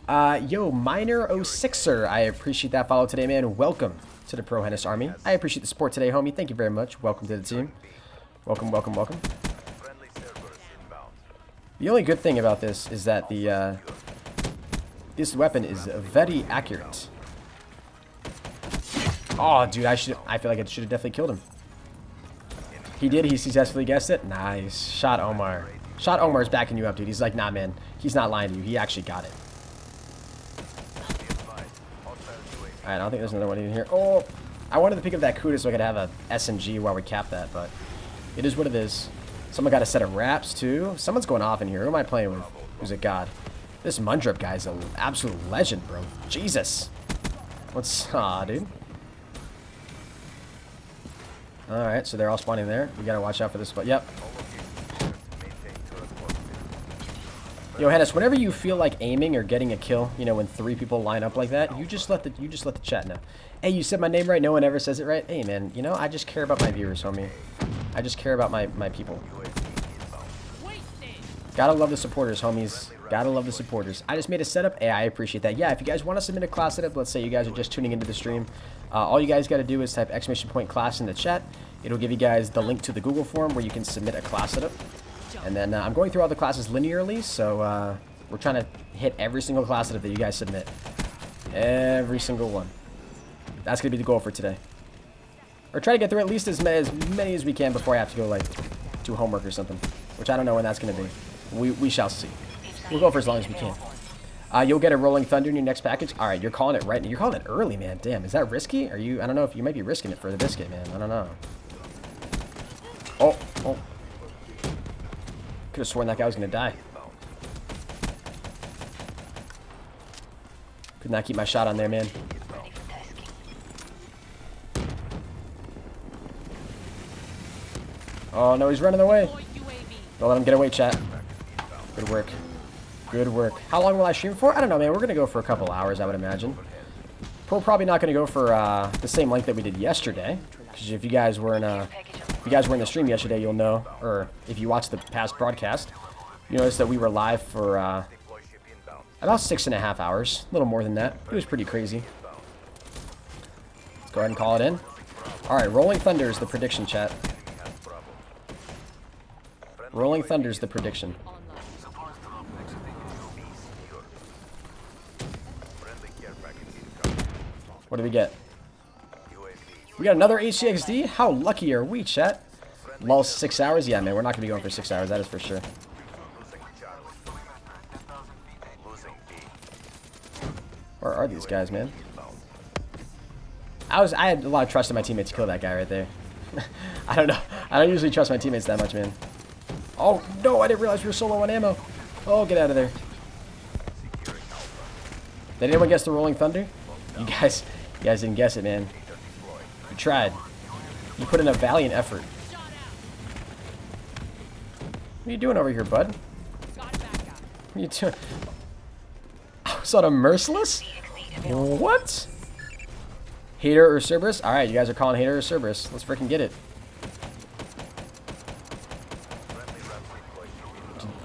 Yo, Miner06er, I appreciate that follow today, man. Welcome to the Pro Hennis Army. I appreciate the support today, homie. Thank you very much. Welcome to the team. Welcome, welcome, welcome. The only good thing about this is that this weapon is very accurate. Oh, dude, I feel like I should have definitely killed him. He did. He successfully guessed it. Nice. Shot Omar. Shot Omar's backing you up, dude. He's like, nah, man. He's not lying to you. He actually got it. Alright, I don't think there's another one in here. Oh, I wanted to pick up that Kuda so I could have a SMG while we cap that, but it is what it is. Someone got a set of wraps, too. Someone's going off in here. Who am I playing with? Who's it God? This Mundrup guy's an absolute legend, bro. Jesus. What's... Aw, dude. Alright, so they're all spawning there. We gotta watch out for this, but yep. Yo, Hennis, whenever you feel like aiming or getting a kill, you know, when 3 people line up like that, you just let the chat know. Hey, you said my name right. No one ever says it right. Hey, man, you know, I just care about my viewers, homie. I just care about my people. Gotta love the supporters, homies. Gotta love the supporters. I just made a setup. Hey, I appreciate that. Yeah, if you guys want to submit a class setup, let's say you guys are just tuning into the stream, all you guys got to do is type !class in the chat. It'll give you guys the link to the Google form where you can submit a class setup. And then I'm going through all the classes linearly, so we're trying to hit every single class setup that you guys submit. Every single one. That's going to be the goal for today. Or try to get through at least as many as we can before I have to go, like, do homework or something. Which I don't know when that's going to be. We shall see. We'll go for as long as we can. You'll get a Rolling Thunder in your next package. All right, you're calling it right. You're calling it early, man. Damn, is that risky? Are you? I don't know if you might be risking it for the biscuit, man. I don't know. Oh. Could have sworn that guy was gonna die. Could not keep my shot on there, man. Oh no, he's running away. Don't let him get away, chat. Good work. Good work. How long will I stream for? I don't know, man. We're going to go for a couple hours, I would imagine. We're probably not going to go for the same length that we did yesterday. Because if you guys were in the stream yesterday, you'll know. Or if you watched the past broadcast, you notice that we were live for about 6.5 hours. A little more than that. It was pretty crazy. Let's go ahead and call it in. Alright, Rolling Thunder is the prediction, chat. Rolling Thunder is the prediction. What do we get? We got another HCXD? How lucky are we, chat? Lol, 6 hours? Yeah, man, we're not going to be going for 6 hours, that is for sure. Where are these guys, man? I had a lot of trust in my teammates to kill that guy right there. I don't know. I don't usually trust my teammates that much, man. Oh, no, I didn't realize we were so low on ammo. Oh, get out of there. Did anyone guess the Rolling Thunder? You guys didn't guess it, man. You tried. You put in a valiant effort. What are you doing over here, bud? What are you doing? I was on a Merciless? What? Hater or Cerberus? Alright, you guys are calling Hater or Cerberus. Let's freaking get it.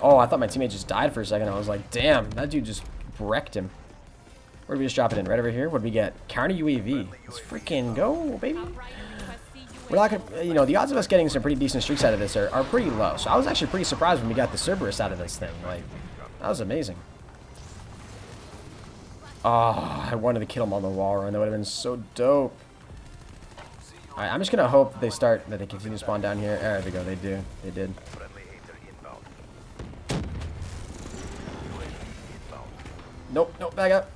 Oh, I thought my teammate just died for a second. I was like, damn, that dude just wrecked him. Where did we just drop it in? Right over here? What did we get? Counter UAV. Let's freaking go, baby. We're not gonna, you know, the odds of us getting some pretty decent streaks out of this are pretty low. So I was actually pretty surprised when we got the Cerberus out of this thing. Like, that was amazing. Oh, I wanted to kill him on the wall run. That would have been so dope. Alright, I'm just gonna hope that they continue to spawn down here. There we go, they do. They did. Nope, back up.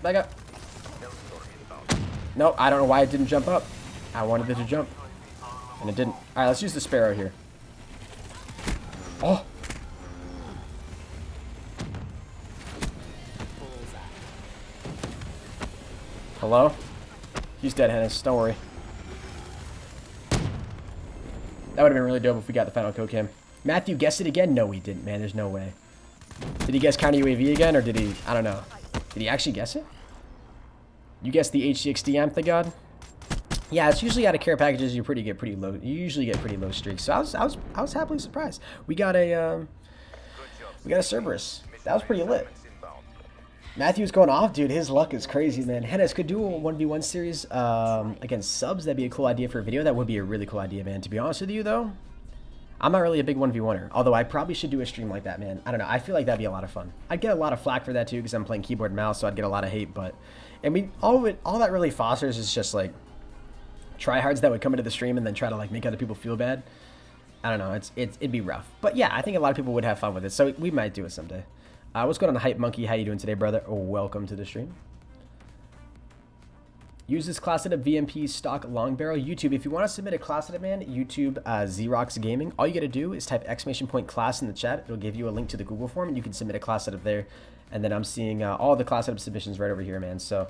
Nope, I don't know why it didn't jump up. I wanted it to jump. And it didn't. Alright, let's use the Sparrow here. Oh! Hello? He's dead, Hennis. Don't worry. That would have been really dope if we got the final kill cam. Matthew guessed it again? No, he didn't, man. There's no way. Did he guess counter UAV again, or did he... I don't know. Did he actually guess it? You guessed the HCXD amp, thank God? Yeah, it's usually out of care packages. You usually get pretty low streaks. So I was happily surprised. We got a Cerberus. That was pretty lit. Matthew's going off, dude. His luck is crazy, man. Hennis could do a 1v1 series against subs. That'd be a cool idea for a video. That would be a really cool idea, man. To be honest with you, though, I'm not really a big 1v1er. Although I probably should do a stream like that, man. I don't know. I feel like that'd be a lot of fun. I'd get a lot of flack for that, too, because I'm playing keyboard and mouse, so I'd get a lot of hate. But, I mean, all that really fosters is just, like, tryhards that would come into the stream and then try to, like, make other people feel bad. I don't know. It'd be rough. But, yeah, I think a lot of people would have fun with it. So we might do it someday. What's going on, Hype Monkey? How you doing today, brother? Oh, welcome to the stream. Use this class setup VMP stock long barrel. YouTube, if you want to submit a class setup, man, YouTube Xerox Gaming, all you got to do is type !class in the chat. It'll give you a link to the Google form, and you can submit a class setup there. And then I'm seeing all the class setup submissions right over here, man. So,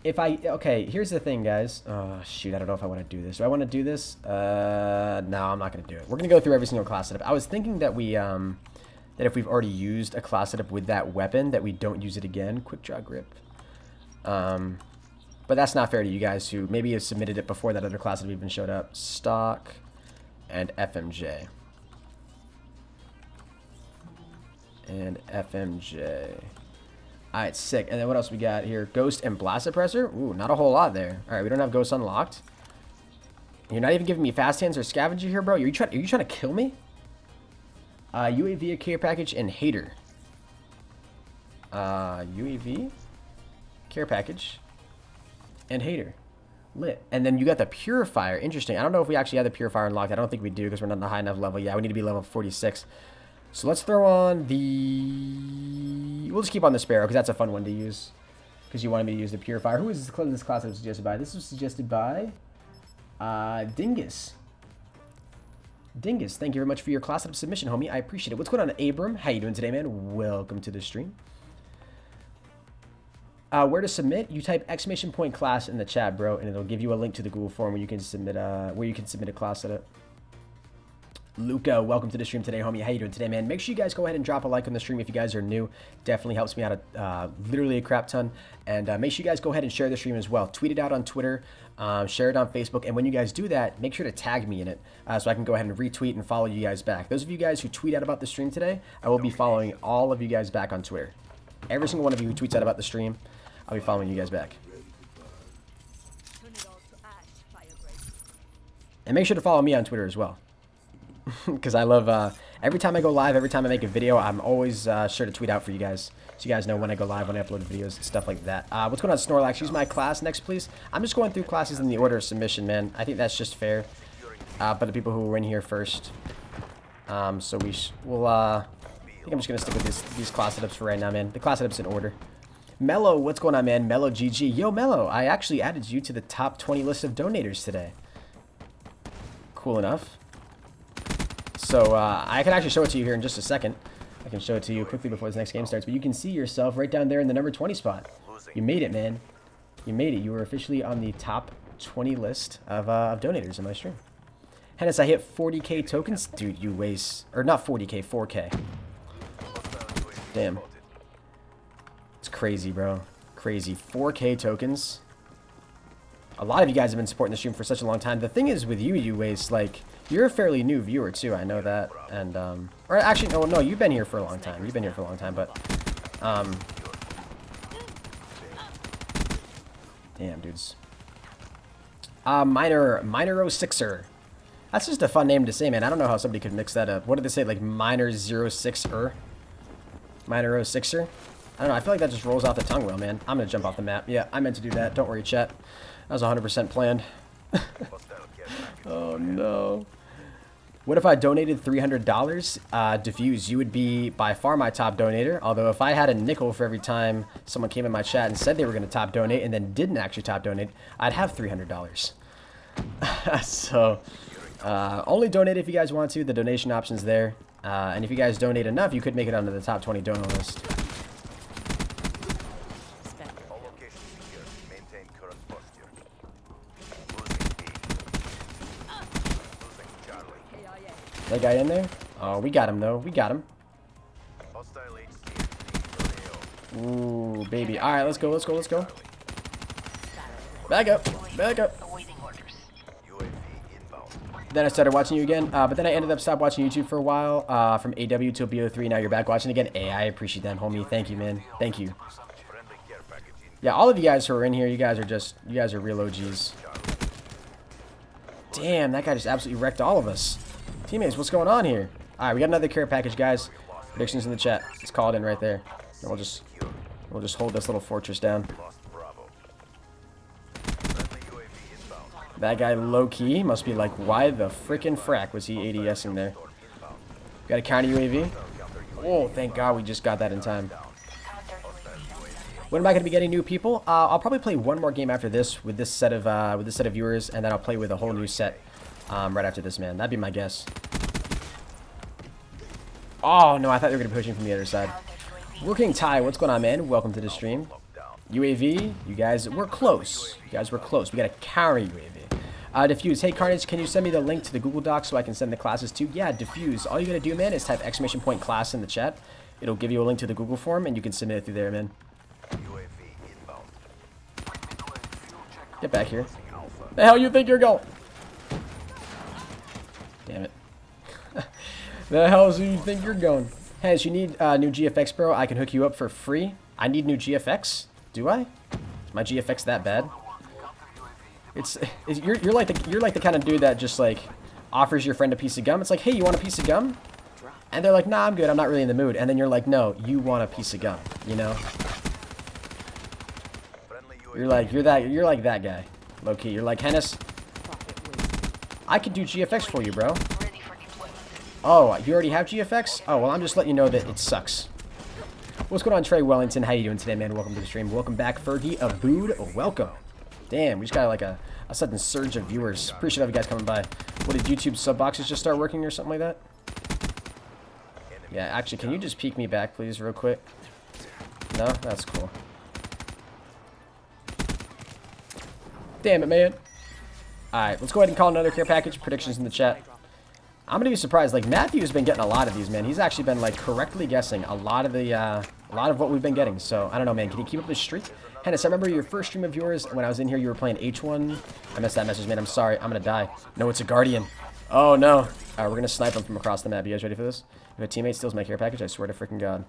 okay, here's the thing, guys. Oh, shoot, I don't know if I want to do this. Do I want to do this? No, I'm not going to do it. We're going to go through every single class setup. I was thinking that that if we've already used a class setup with that weapon, that we don't use it again. Quick draw grip. But that's not fair to you guys who maybe have submitted it before that other class had even showed up. Stock and FMJ. And FMJ. Alright, sick. And then what else we got here? Ghost and Blast Suppressor? Ooh, not a whole lot there. Alright, we don't have Ghost unlocked. You're not even giving me Fast Hands or Scavenger here, bro? Are you trying to kill me? UAV, a care package, and Hater. UAV, care package, and Hater. Lit. And then you got the Purifier. Interesting. I don't know if we actually have the Purifier unlocked. I don't think we do because we're not in a high enough level. Yeah, we need to be level 46. So let's throw on the... We'll just keep on the Sparrow because that's a fun one to use. Because you wanted me to use the Purifier. Who is this class that was suggested by? This was suggested by... Dingus. Dingus, thank you very much for your class submission, homie. I appreciate it. What's going on, Abram? How you doing today, man? Welcome to the stream. Where to submit? You type ! class in the chat, bro, and it'll give you a link to the Google form where you can submit a class setup. Luca, welcome to the stream today, homie. How you doing today, man? Make sure you guys go ahead and drop a like on the stream if you guys are new. Definitely helps me out literally a crap ton. And make sure you guys go ahead and share the stream as well. Tweet it out on Twitter, share it on Facebook, and when you guys do that, make sure to tag me in it so I can go ahead and retweet and follow you guys back. Those of you guys who tweet out about the stream today, I will be following all of you guys back on Twitter. Every single one of you who tweets out about the stream, I'll be following you guys back. And make sure to follow me on Twitter as well. Because I love, every time I go live, every time I make a video, I'm always sure to tweet out for you guys. So you guys know when I go live, when I upload videos, and stuff like that. What's going on, Snorlax? Use my class next, please. I'm just going through classes in the order of submission, man. I think that's just fair. But the people who were in here first. So we'll, I think I'm just going to stick with these class setups for right now, man. The class setups in order. Mello, what's going on, man? Mello GG. Yo, Mello, I actually added you to the top 20 list of donators today. Cool enough. So, I can actually show it to you here in just a second. I can show it to you quickly before this next game starts. But you can see yourself right down there in the number 20 spot. You made it, man. You made it. You were officially on the top 20 list of donators in my stream. Hennis, I hit 40k tokens. Dude, you waste... Or not 40k, 4k. Damn. It's crazy, bro. Crazy. 4k tokens. A lot of you guys have been supporting the stream for such a long time. The thing is with you waste, like... You're a fairly new viewer, too. I know that. And, or actually, no, you've been here for a long time. You've been here for a long time, but, damn, dudes. Minor 06er. That's just a fun name to say, man. I don't know how somebody could mix that up. What did they say? Like, Minor 06er? Minor 06er? I don't know. I feel like that just rolls off the tongue well, man. I'm gonna jump off the map. Yeah, I meant to do that. Don't worry, chat. That was 100% planned. Oh, no. What if I donated $300? Diffuse, you would be by far my top donator. Although if I had a nickel for every time someone came in my chat and said they were going to top donate and then didn't actually top donate, I'd have $300. So, only donate if you guys want to. The donation option's there. And if you guys donate enough, you could make it onto the top 20 donor list. That guy in there? Oh, we got him, though. We got him. Ooh, baby. All right, let's go, let's go, let's go. Back up. Back up. Then I started watching you again, but then I ended up stopped watching YouTube for a while, from AW to BO3. Now you're back watching again. Hey, I appreciate that, homie. Thank you, man. Thank you. Yeah, all of you guys who are in here, you guys are real OGs. Damn, that guy just absolutely wrecked all of us. Teammates, what's going on here? Alright, we got another care package, guys. Predictions in the chat. Let's call it in right there. And we'll just hold this little fortress down. That guy low-key must be like, why the frickin' frack was he ADSing there? Got a counter UAV? Oh, thank God we just got that in time. When am I going to be getting new people? I'll probably play one more game after this with this set of viewers, and then I'll play with a whole new set right after this, man. That'd be my guess. Oh no, I thought they were going to be pushing from the other side. Working Ty, what's going on, man? Welcome to the stream. UAV, you guys were close. You guys were close. We got a carry UAV. Diffuse, hey Carnage, can you send me the link to the Google Docs so I can send the classes to? Yeah, Diffuse. All you gotta do, man, is type !class in the chat. It'll give you a link to the Google form, and you can submit it through there, man. Get back here. The hell you think you're going? Damn it. The hell do you think you're going? Hey, you need new GFX, bro? I can hook you up for free. I need new GFX? Do I? Is my GFX that bad? You're like the kind of dude that just like offers your friend a piece of gum. It's like, hey, you want a piece of gum? And they're like, nah, I'm good. I'm not really in the mood. And then you're like, no, you want a piece of gum. You know? You're like that guy. Low key. You're like, Henis, I can do GFX for you, bro. Oh, you already have GFX? Oh, well, I'm just letting you know that it sucks. What's going on, Trey Wellington? How you doing today, man? Welcome to the stream. Welcome back, Fergie Abood. Welcome. Damn, we just got like a sudden surge of viewers. Appreciate all you guys coming by. What, did YouTube sub boxes just start working or something like that? Yeah, actually, can you just peek me back, please, real quick? No? That's cool. Damn it, man. Alright, let's go ahead and call another care package. Predictions in the chat. I'm gonna be surprised. Like, Matthew's been getting a lot of these, man. He's actually been, like, correctly guessing a lot of what we've been getting. So, I don't know, man. Can you keep up this streak? Hennis, I remember your first stream of yours. When I was in here, you were playing H1. I missed that message, man. I'm sorry. I'm gonna die. No, it's a Guardian. Oh, no. Alright, we're gonna snipe him from across the map. You guys ready for this? If a teammate steals my care package, I swear to freaking God.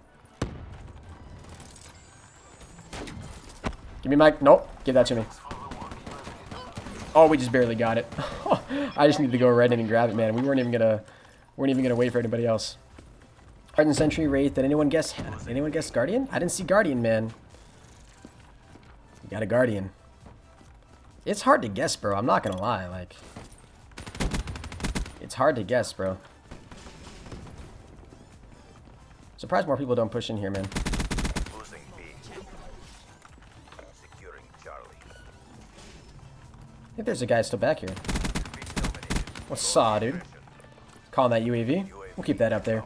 Give me my... Nope. Give that to me. Oh, we just barely got it. I just need to go right in and grab it, man. We weren't even gonna wait for anybody else. Ardent Sentry, Wraith. Did anyone guess? Anyone guess Guardian? I didn't see Guardian, man. You got a Guardian. It's hard to guess, bro. I'm not gonna lie. Like, it's hard to guess, bro. Surprised more people don't push in here, man. I think there's a guy still back here. What's up, dude? Calling that UAV. We'll keep that up there.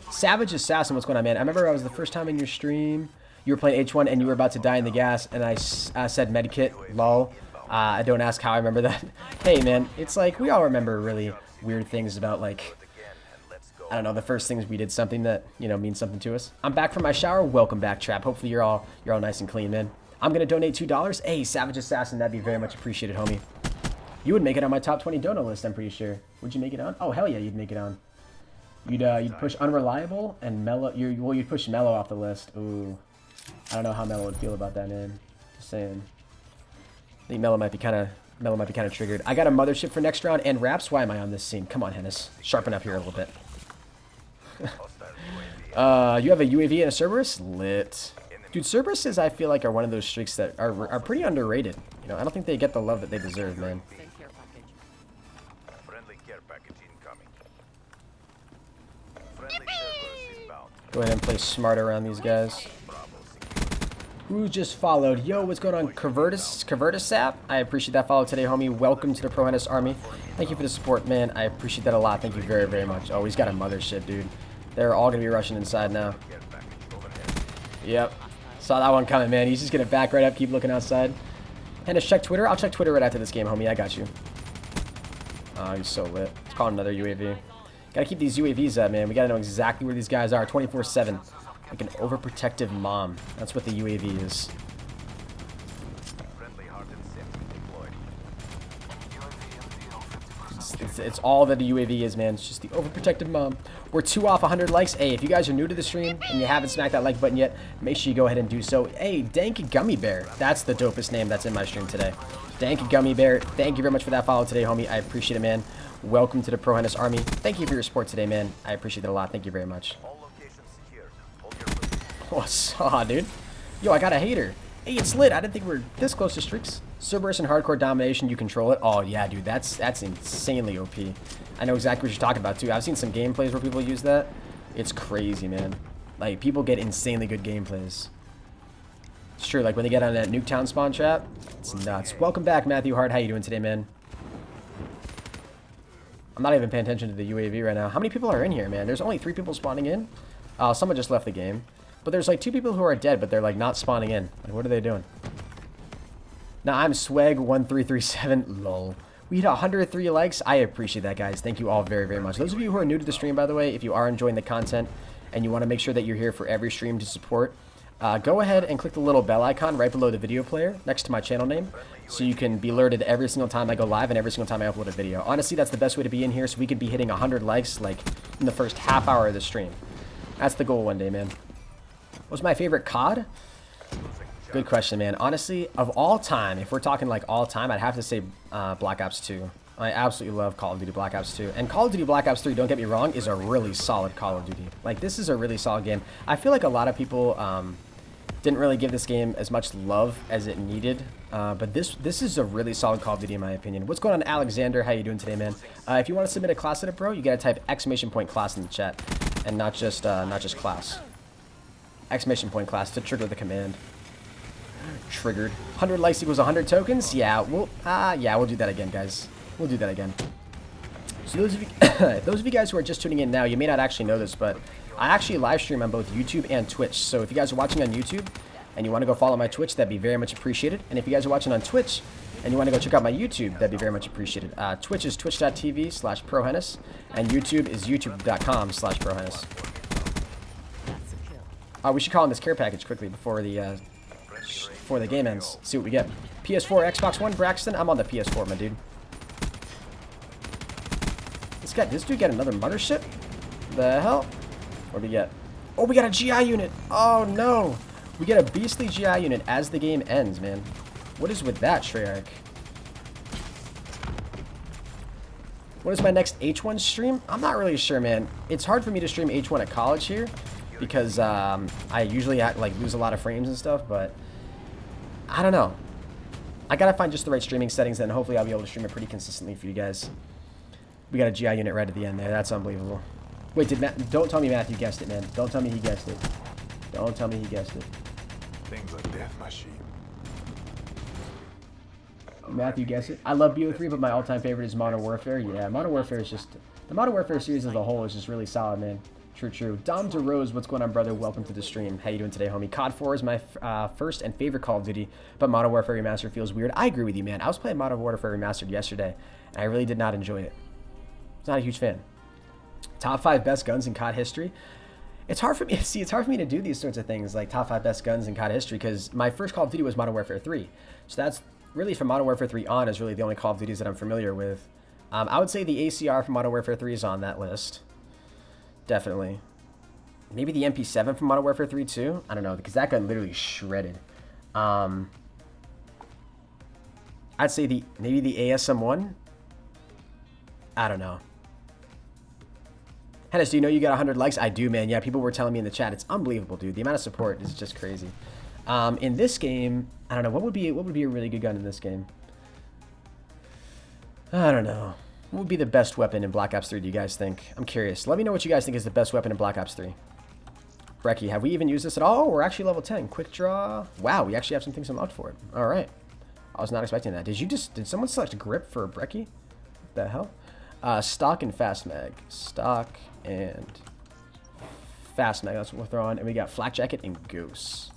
Savage Assassin, what's going on, man? I remember I was the first time in your stream. You were playing H1 and you were about to die in the gas, and I said medkit, lol. I don't ask how I remember that. Hey, man, it's like we all remember really weird things about, like, I don't know, the first things we did something that, you know, means something to us. I'm back from my shower. Welcome back, Trap. Hopefully you're all nice and clean, man. I'm gonna donate $2. Hey, Savage Assassin, that'd be very much appreciated, homie. You would make it on my top 20 dono list, I'm pretty sure. Would you make it on? Oh, hell yeah, you'd make it on. You'd push Unreliable and Mellow. You'd push Mellow off the list. Ooh, I don't know how Mellow would feel about that, man. Just saying. I think Mellow might be kind of triggered. I got a mothership for next round and Raps. Why am I on this scene? Come on, Henis. Sharpen up here a little bit. You have a UAV and a Cerberus? Lit. Dude, Cerberuses, I feel like, are one of those streaks that are pretty underrated. You know, I don't think they get the love that they deserve, man. Go ahead and play smart around these guys. Who just followed? Yo, what's going on? Convertisap? I appreciate that follow today, homie. Welcome to the ProHenis Army. Thank you for the support, man. I appreciate that a lot. Thank you very, very much. Oh, he's got a mothership, dude. They're all going to be rushing inside now. Yep. Saw that one coming, man. He's just going to back right up, keep looking outside. Hennis, check Twitter. I'll check Twitter right after this game, homie. I got you. Oh, he's so lit. Let's call another UAV. Gotta keep these UAVs up, man. We gotta know exactly where these guys are 24/7. Like an overprotective mom. That's what the UAV is. It's all that the UAV is, man. It's just the overprotective mom. We're 2 off 100 likes. Hey, if you guys are new to the stream and you haven't smacked that like button yet, make sure you go ahead and do so. Hey, Dank Gummy Bear. That's the dopest name that's in my stream today. Dank Gummy Bear. Thank you very much for that follow today, homie. I appreciate it, man. Welcome to the ProHenis Army. Thank you for your support today, man. I appreciate it a lot. Thank you very much. What's up, dude? Yo, I got a hater. Hey, it's lit. I didn't think we were this close to streaks. Cerberus and hardcore domination, you control it. Oh, yeah, dude. That's insanely OP. I know exactly what you're talking about, too. I've seen some gameplays where people use that. It's crazy, man. Like, people get insanely good gameplays. It's true. Like, when they get on that Nuketown spawn trap, it's nuts. Welcome back, Matthew Hart. How you doing today, man? I'm not even paying attention to the UAV right now. How many people are in here, man? There's only 3 people spawning in. Someone just left the game. But there's like 2 people who are dead, but they're like not spawning in. Like, what are they doing? Now, I'm Swag1337. Lol. We hit 103 likes. I appreciate that, guys. Thank you all very, very much. Those of you who are new to the stream, by the way, if you are enjoying the content and you want to make sure that you're here for every stream to support, go ahead and click the little bell icon right below the video player next to my channel name so you can be alerted every single time I go live and every single time I upload a video. Honestly, that's the best way to be in here so we could be hitting 100 likes like in the first half hour of the stream. That's the goal one day, man. What's my favorite COD? Good question, man. Honestly, of all time, if we're talking like all time, I'd have to say Black Ops 2. I absolutely love Call of Duty Black Ops 2. And Call of Duty Black Ops 3, don't get me wrong, is a really solid Call of Duty. Like, this is a really solid game. I feel like a lot of people didn't really give this game as much love as it needed. But this is a really solid Call of Duty in my opinion. What's going on, Alexander? How you doing today, man? If you want to submit a class setup, bro, you gotta type !class in the chat. And not just class. !class to trigger the command. Triggered. 100 likes equals 100 tokens? Yeah, we'll do that again, guys. We'll do that again. So those of you guys who are just tuning in now, you may not actually know this, but I actually live stream on both YouTube and Twitch. So if you guys are watching on YouTube and you want to go follow my Twitch, that'd be very much appreciated. And if you guys are watching on Twitch and you want to go check out my YouTube, that'd be very much appreciated. Twitch is twitch.tv/ProHenis, and YouTube is youtube.com/ProHenis. We should call in this care package quickly before the game ends. See what we get. PS4, Xbox One, Braxton. I'm on the PS4, my dude. This dude got another mothership? The hell? What do we get? Oh, we got a GI unit. Oh no, we get a beastly GI unit as the game ends, man. What is with that, Treyarch? What is my next H1 stream? I'm not really sure, man. It's hard for me to stream H1 at college here because I usually lose a lot of frames and stuff, but I don't know. I gotta find just the right streaming settings, and hopefully I'll be able to stream it pretty consistently for you guys. We got a GI unit right at the end there. That's unbelievable. Wait, don't tell me Matthew guessed it, man. Don't tell me he guessed it. Don't tell me he guessed it. Things like death machine. Matthew guessed it. I love BO3, but my all-time favorite is Modern Warfare. Yeah, Modern Warfare is just... The Modern Warfare series as a whole is just really solid, man. True. Dom DeRose, what's going on, brother? Welcome to the stream. How you doing today, homie? COD 4 is my first and favorite Call of Duty, but Modern Warfare Remastered feels weird. I agree with you, man. I was playing Modern Warfare Remastered yesterday, and I really did not enjoy it. I was not a huge fan. Top 5 best guns in COD history. It's hard for me to see. It's hard for me to do these sorts of things, like top 5 best guns in COD history, because my first Call of Duty was Modern Warfare 3. So that's really, from Modern Warfare 3 on, is really the only Call of Duties that I'm familiar with. I would say the ACR from Modern Warfare 3 is on that list. Definitely. Maybe the MP7 from Modern Warfare 3 too. I don't know, because that gun literally shredded. I'd say maybe the ASM1. I don't know. Hennis, do you know you got 100 likes? I do, man. Yeah, people were telling me in the chat. It's unbelievable, dude. The amount of support is just crazy. In this game, I don't know. What would be a really good gun in this game? I don't know. What would be the best weapon in Black Ops 3, do you guys think? I'm curious. Let me know what you guys think is the best weapon in Black Ops 3. Brecky, have we even used this at all? We're actually level 10. Quick draw. Wow, we actually have some things unlocked for it. All right. I was not expecting that. Did someone select grip for Brecky? What the hell? Stock and fast mag. Stock and fast mag. That's what we'll throw on. And we got flak jacket and ghosts.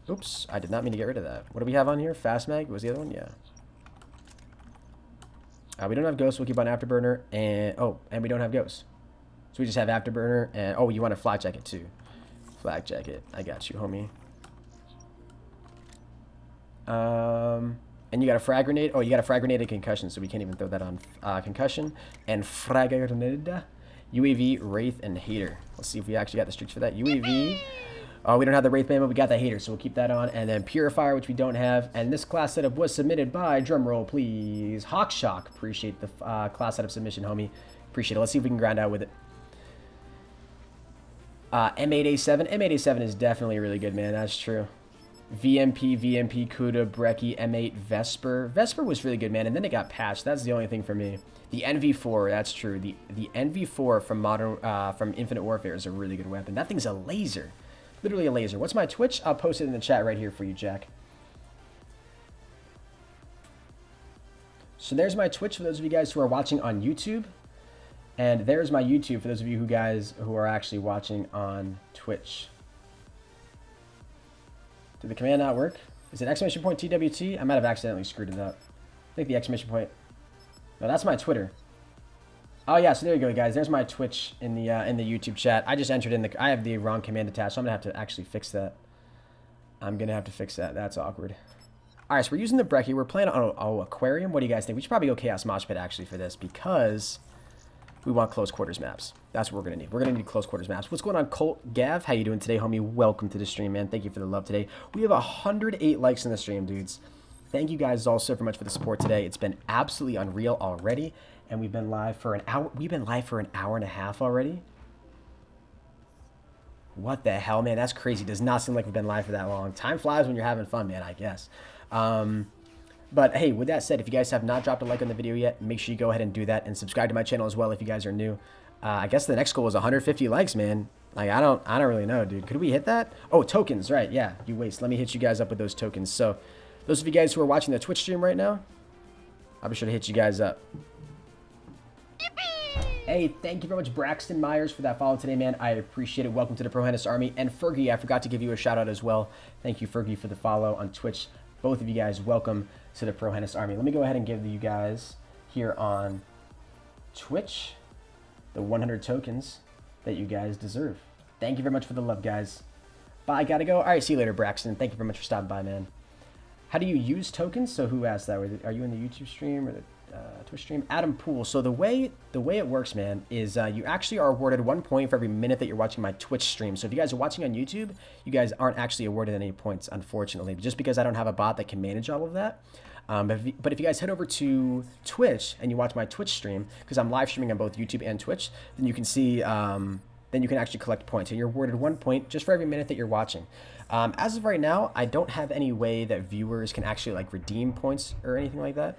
Oops, I did not mean to get rid of that. What do we have on here? Fast mag was the other one? Yeah. We don't have ghosts. We'll keep on afterburner. And we don't have ghosts. So we just have afterburner. And oh, you want a flak jacket too. Flak jacket. I got you, homie. And you got a frag grenade. Oh, you got a frag grenade and concussion, so we can't even throw that on. Concussion and frag grenade. UAV, Wraith, and Hater. Let's see if we actually got the streaks for that. UAV. Oh, we don't have the Wraith man, but we got the Hater, so we'll keep that on. And then Purifier, which we don't have. And this class setup was submitted by, drumroll please, Hawkshock. Appreciate the class setup submission, homie. Appreciate it. Let's see if we can grind out with it. M8A7. M8A7 is definitely really good, man. That's true. VMP, Kuda, Brecky, M8, Vesper. Vesper was really good, man, and then it got patched. That's the only thing for me. The NV4, that's true. The NV4 from Infinite Warfare is a really good weapon. That thing's a laser. Literally a laser. What's my Twitch? I'll post it in the chat right here for you, Jack. So there's my Twitch for those of you guys who are watching on YouTube. And there's my YouTube for those of you who are actually watching on Twitch. Did the command not work? Is it exclamation point TWT? I might have accidentally screwed it up. I think the exclamation point... No, that's my Twitter. Oh yeah, so there you go, guys. There's my Twitch in the YouTube chat. I just entered in the. I have the wrong command attached, so I'm gonna have to actually fix that. I'm gonna have to fix that. That's awkward. All right, so we're using the brecci. We're playing on aquarium. What do you guys think? We should probably go Chaos Mosh Pit actually for this because we want close quarters maps. That's what we're gonna need. We're gonna need close quarters maps. What's going on, Colt Gav? How you doing today, homie? Welcome to the stream, man. Thank you for the love today. We have 108 likes in the stream, dudes. Thank you guys all so very much for the support today. It's been absolutely unreal already, and we've been live for an hour. We've been live for an hour and a half already. What the hell, man? That's crazy. Does not seem like we've been live for that long. Time flies when you're having fun, man, I guess. But hey, with that said, if you guys have not dropped a like on the video yet, make sure you go ahead and do that and subscribe to my channel as well if you guys are new. I guess the next goal is 150 likes, man. Like, I don't really know, dude. Could we hit that? Oh, tokens, right. Yeah, you waste. Let me hit you guys up with those tokens. So, those of you guys who are watching the Twitch stream right now, I'll be sure to hit you guys up. Hey, thank you very much, Braxton Myers, for that follow today, man. I appreciate it. Welcome to the ProHenis Army. And Fergie, I forgot to give you a shout out as well. Thank you, Fergie, for the follow on Twitch. Both of you guys, welcome to the ProHenis Army. Let me go ahead and give you guys here on Twitch the 100 tokens that you guys deserve. Thank you very much for the love, guys. Bye, gotta go. All right, see you later, Braxton. Thank you very much for stopping by, man. How do you use tokens? So who asked that? Are you in the YouTube stream or the Twitch stream? Adam Poole. So the way it works, man, is you actually are awarded 1 point for every minute that you're watching my Twitch stream. So if you guys are watching on YouTube, you guys aren't actually awarded any points, unfortunately, just because I don't have a bot that can manage all of that. But if you guys head over to Twitch and you watch my Twitch stream, because I'm live streaming on both YouTube and Twitch, then you can see, then you can actually collect points. And you're awarded 1 point just for every minute that you're watching. As of right now, I don't have any way that viewers can actually like redeem points or anything like that.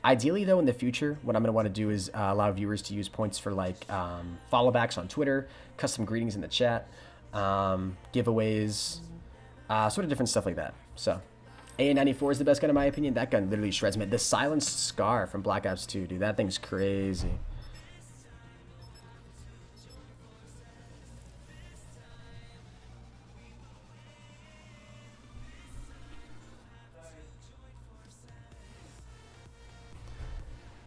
Ideally, though, in the future, what I'm going to want to do is allow viewers to use points for like follow backs on Twitter, custom greetings in the chat, giveaways, sort of different stuff like that. So, A94 is the best gun in my opinion. That gun literally shreds me. The Silenced Scar from Black Ops 2, dude, that thing's crazy.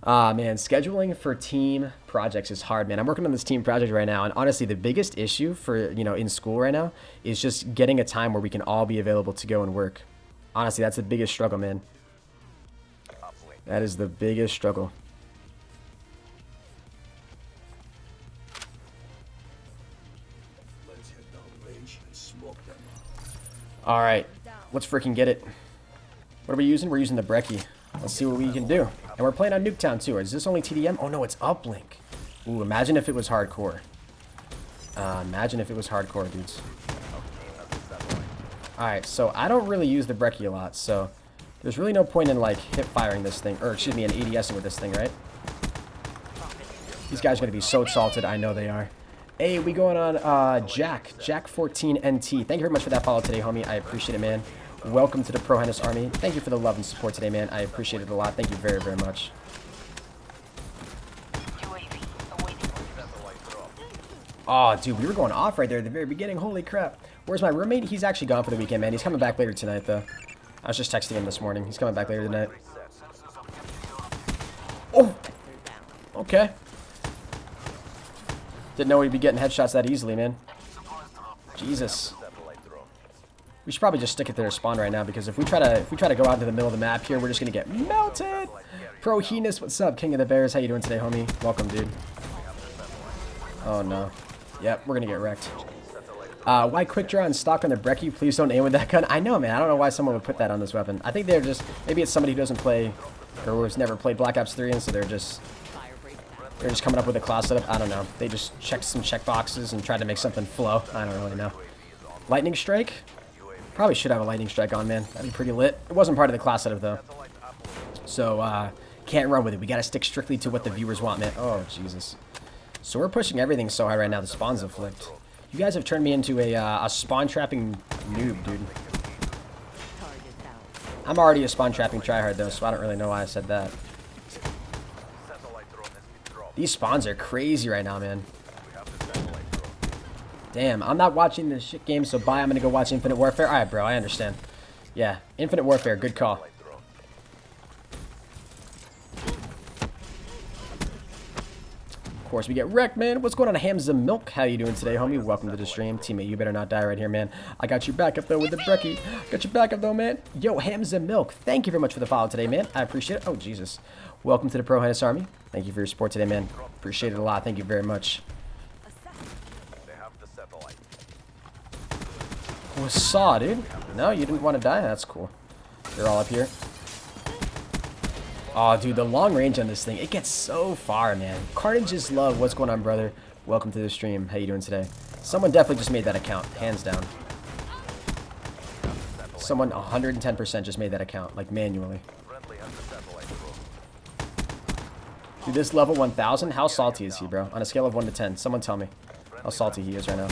Man, scheduling for team projects is hard, man. I'm working on this team project right now, and honestly, the biggest issue for, in school right now is just getting a time where we can all be available to go and work. Honestly, that's the biggest struggle, man. That is the biggest struggle. All right, let's freaking get it. What are we using? We're using the brecci. Let's see what we can do. And we're playing on Nuketown too. Is this only TDM? Oh no, it's uplink. Ooh, imagine if it was hardcore. Imagine if it was hardcore, dudes. Alright, so I don't really use the brecci a lot, so there's really no point in like hip firing this thing, or excuse me, an ADSing with this thing, right? These guys are gonna be so salted, I know they are. Hey, we going on Jack14NT. Thank you very much for that follow today, homie. I appreciate it, man. Welcome to the ProHenis Army. Thank you for the love and support today, man. I appreciate it a lot. Thank you very, very much. Oh, dude, we were going off right there at the very beginning. Holy crap. Where's my roommate? He's actually gone for the weekend, man. He's coming back later tonight, though. I was just texting him this morning. He's coming back later tonight. Oh! Okay. Didn't know we'd be getting headshots that easily, man. Jesus. We should probably just stick it to their spawn right now, because if we try to go out into the middle of the map here, we're just gonna get melted. KRNGHenis, what's up? King of the Bears, how you doing today, homie? Welcome, dude. Oh no. Yep, we're gonna get wrecked. Why quick draw and stock on the brecci? Please don't aim with that gun. I know, man. I don't know why someone would put that on this weapon. I think they're just, maybe it's somebody who doesn't play or who's never played Black Ops 3, and so they're just coming up with a class setup. I don't know. They just checked some check boxes and tried to make something flow. I don't really know. Lightning strike. Probably should have a lightning strike on, man. That'd be pretty lit. It wasn't part of the class setup, though. So, can't run with it. We gotta stick strictly to what the viewers want, man. Oh, Jesus. So we're pushing everything so high right now. The spawns have flipped. You guys have turned me into a spawn trapping noob, dude. I'm already a spawn trapping tryhard, though, so I don't really know why I said that. These spawns are crazy right now, man. Damn, I'm not watching this shit game, so bye. I'm gonna go watch Infinite Warfare. Alright, bro, I understand. Yeah, Infinite Warfare, good call. Of course, we get wrecked, man. What's going on, Hamza Milk? How you doing today, homie? Welcome to the stream. Teammate, you better not die right here, man. I got your back up, though, with the brekkie. Got your back up, though, man. Yo, Hamza Milk, thank you very much for the follow today, man. I appreciate it. Oh, Jesus. Welcome to the Pro Hennis Army. Thank you for your support today, man. Appreciate it a lot. Thank you very much. What's saw, dude? No, you didn't want to die? That's cool. They're all up here. Oh, dude, the long range on this thing, it gets so far, man. Carnage's love. What's going on, brother? Welcome to the stream. How you doing today? Someone definitely just made that account, hands down. Someone 110% just made that account, like manually. Dude, this level 1000, how salty is he, bro? On a scale of 1 to 10, someone tell me how salty he is right now.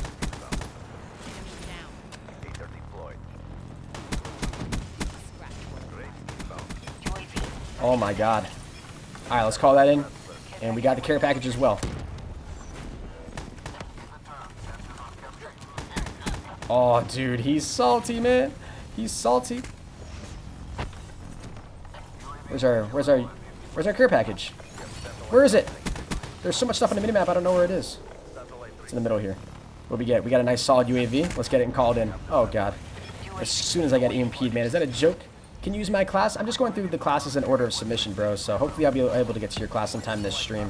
Oh my god. Alright, let's call that in. And we got the care package as well. Oh, dude, he's salty, man. He's salty. Where's our care package? Where is it? There's so much stuff on the minimap, I don't know where it is. It's in the middle here. What we get? We got a nice solid UAV. Let's get it and called in. Oh god. As soon as I get EMP'd, man. Is that a joke? Can you use my class? I'm just going through the classes in order of submission, bro. So hopefully I'll be able to get to your class sometime this stream.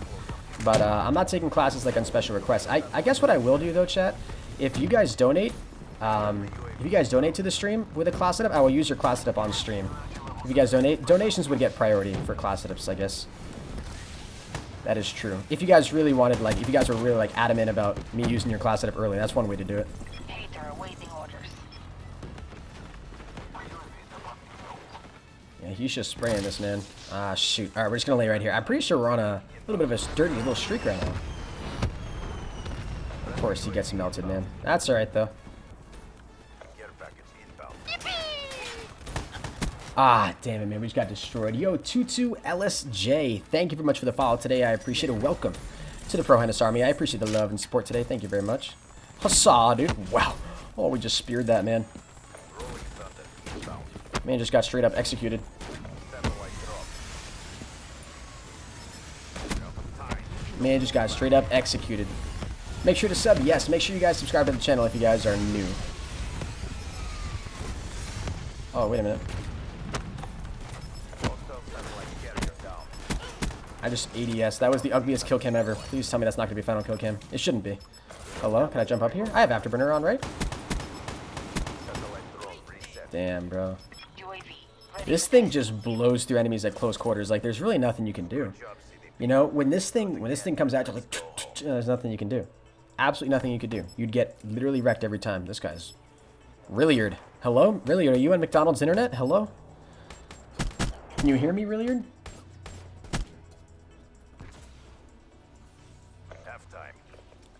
But I'm not taking classes like on special requests. I guess what I will do though, chat, if you guys donate, to the stream with a class setup, I will use your class setup on stream. If you guys donate, donations would get priority for class setups, I guess. That is true. If you guys really wanted, like, if you guys were really like adamant about me using your class setup early, that's one way to do it. Yeah, he's just spraying this, man. Ah, shoot. All right, we're just going to lay right here. I'm pretty sure we're on a little bit of a dirty little streak right now. Of course, he gets melted, man. That's all right, though. Ah, damn it, man. We just got destroyed. Yo, twch, thank you very much for the follow today. I appreciate it. Welcome to the Pro Hennis Army. I appreciate the love and support today. Thank you very much. Huzzah, dude. Wow. Oh, we just speared that, man. Man just got straight up executed. Man just got straight up executed. Make sure to sub. Yes, make sure you guys subscribe to the channel if you guys are new. Oh, wait a minute. I just ADS. That was the ugliest kill cam ever. Please tell me that's not going to be final kill cam. It shouldn't be. Hello? Can I jump up here? I have Afterburner on, right? Damn, bro. This thing just blows through enemies at close quarters. Like, there's really nothing you can do. You know, when this thing comes out, like, there's nothing you can do. Absolutely nothing you could do. You'd get literally wrecked every time. This guy's Rilliard. Hello? Rilliard, are you on McDonald's internet? Hello? Can you hear me, Rilliard?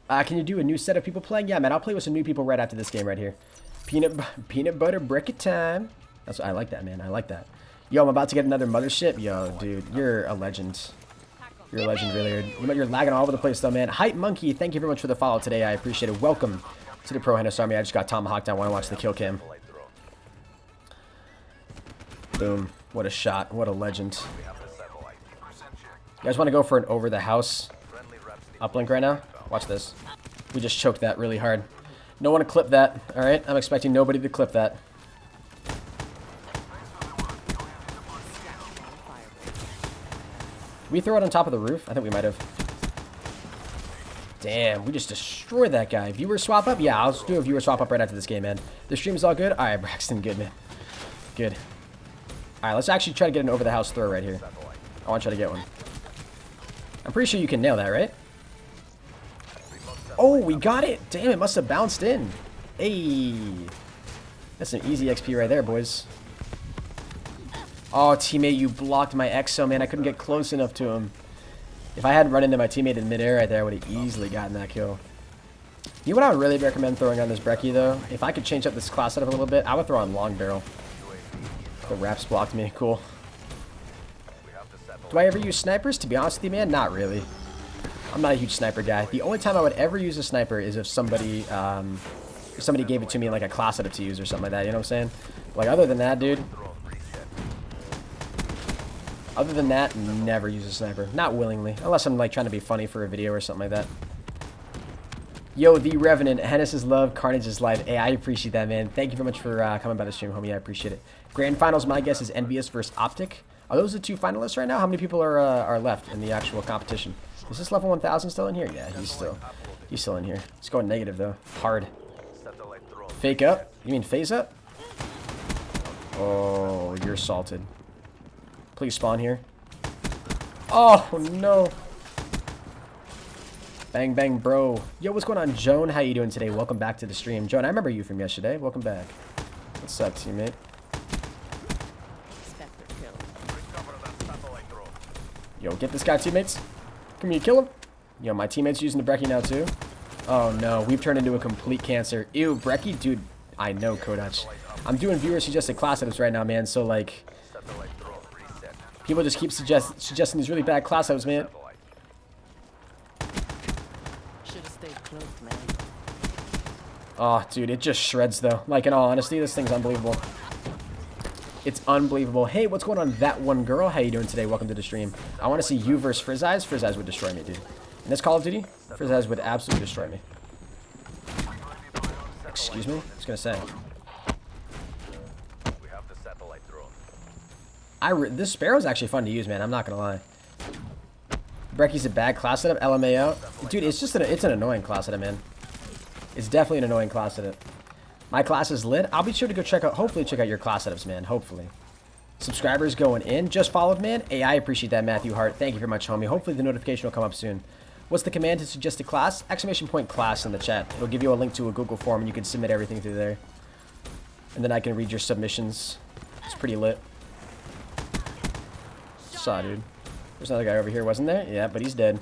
Can you do a new set of people playing? Yeah, man, I'll play with some new people right after this game right here. Peanut butter brick time. That's I like that, man. I like that. Yo, I'm about to get another mothership. Yo, dude, you're a legend. You're a legend, Rilliard. You're lagging all over the place, though, man. Hype Monkey, thank you very much for the follow today. I appreciate it. Welcome to the Pro Hennis Army. I just got tomahawked. I want to watch the kill cam. Boom. What a shot. What a legend. You guys want to go for an over-the-house uplink right now? Watch this. We just choked that really hard. No one to clip that. All right? I'm expecting nobody to clip that. Did we throw it on top of the roof? I think we might have. Damn, we just destroyed that guy. Viewer swap up? Yeah, I'll just do a viewer swap up right after this game, man. The stream's all good? All right, Braxton, good, man. Good. All right, let's actually try to get an over-the-house throw right here. I want to try to get one. I'm pretty sure you can nail that, right? Oh, we got it. Damn, it must have bounced in. Hey. That's some easy XP right there, boys. Oh, teammate, you blocked my exo, man. I couldn't get close enough to him. If I hadn't run into my teammate in midair right there, I would have easily gotten that kill. You know what I would really recommend throwing on this brekkie, though? If I could change up this class setup a little bit, I would throw on long barrel. The wraps blocked me. Cool. Do I ever use snipers? To be honest with you, man, not really. I'm not a huge sniper guy. The only time I would ever use a sniper is if somebody gave it to me in like a class setup to use or something like that. You know what I'm saying? Like, other than that, dude. Other than that, never use a sniper. Not willingly. Unless I'm like trying to be funny for a video or something like that. Yo, the Revenant. Henis is love. Carnage is life. Hey, I appreciate that, man. Thank you very much for coming by the stream, homie. I appreciate it. Grand Finals, my guess is Envious versus Optic. Are those the two finalists right now? How many people are left in the actual competition? Is this level 1000 still in here? Yeah, he's still in here. It's going negative, though. Hard. Fake up? You mean phase up? Oh, you're salted. Please spawn here. Oh, no. Bang, bang, bro. Yo, what's going on, Joan? How you doing today? Welcome back to the stream. Joan, I remember you from yesterday. Welcome back. What's up, teammate? Yo, get this guy, teammates. Come here, kill him. Yo, my teammate's using the Brecci now, too. Oh, no. We've turned into a complete cancer. Ew, Brecci? Dude, I know, Kodach. I'm doing viewer suggested class setups right now, man. So, like, people just keep suggesting these really bad class setups, man. Oh, dude, it just shreds, though. Like, in all honesty, this thing's unbelievable. It's unbelievable. Hey, what's going on, that one girl? How you doing today? Welcome to the stream. I want to see you versus Frizzeyes. Frizzeyes would destroy me, dude. In this Call of Duty, Frizzeyes would absolutely destroy me. Excuse me? I was going to say. This Sparrow's actually fun to use, man. I'm not going to lie. Brecci's a bad class setup. LMAO. Dude, it's just it's an annoying class setup, man. It's definitely an annoying class setup. My class is lit. I'll be sure to go hopefully check out your class setups, man. Hopefully. Subscribers going in. Just followed, man. Hey, I appreciate that, Matthew Hart. Thank you very much, homie. Hopefully the notification will come up soon. What's the command to suggest a class? ! Class in the chat. It'll give you a link to a Google form, and you can submit everything through there. And then I can read your submissions. It's pretty lit. Saw, dude. There's another guy over here, wasn't there? Yeah, but he's dead.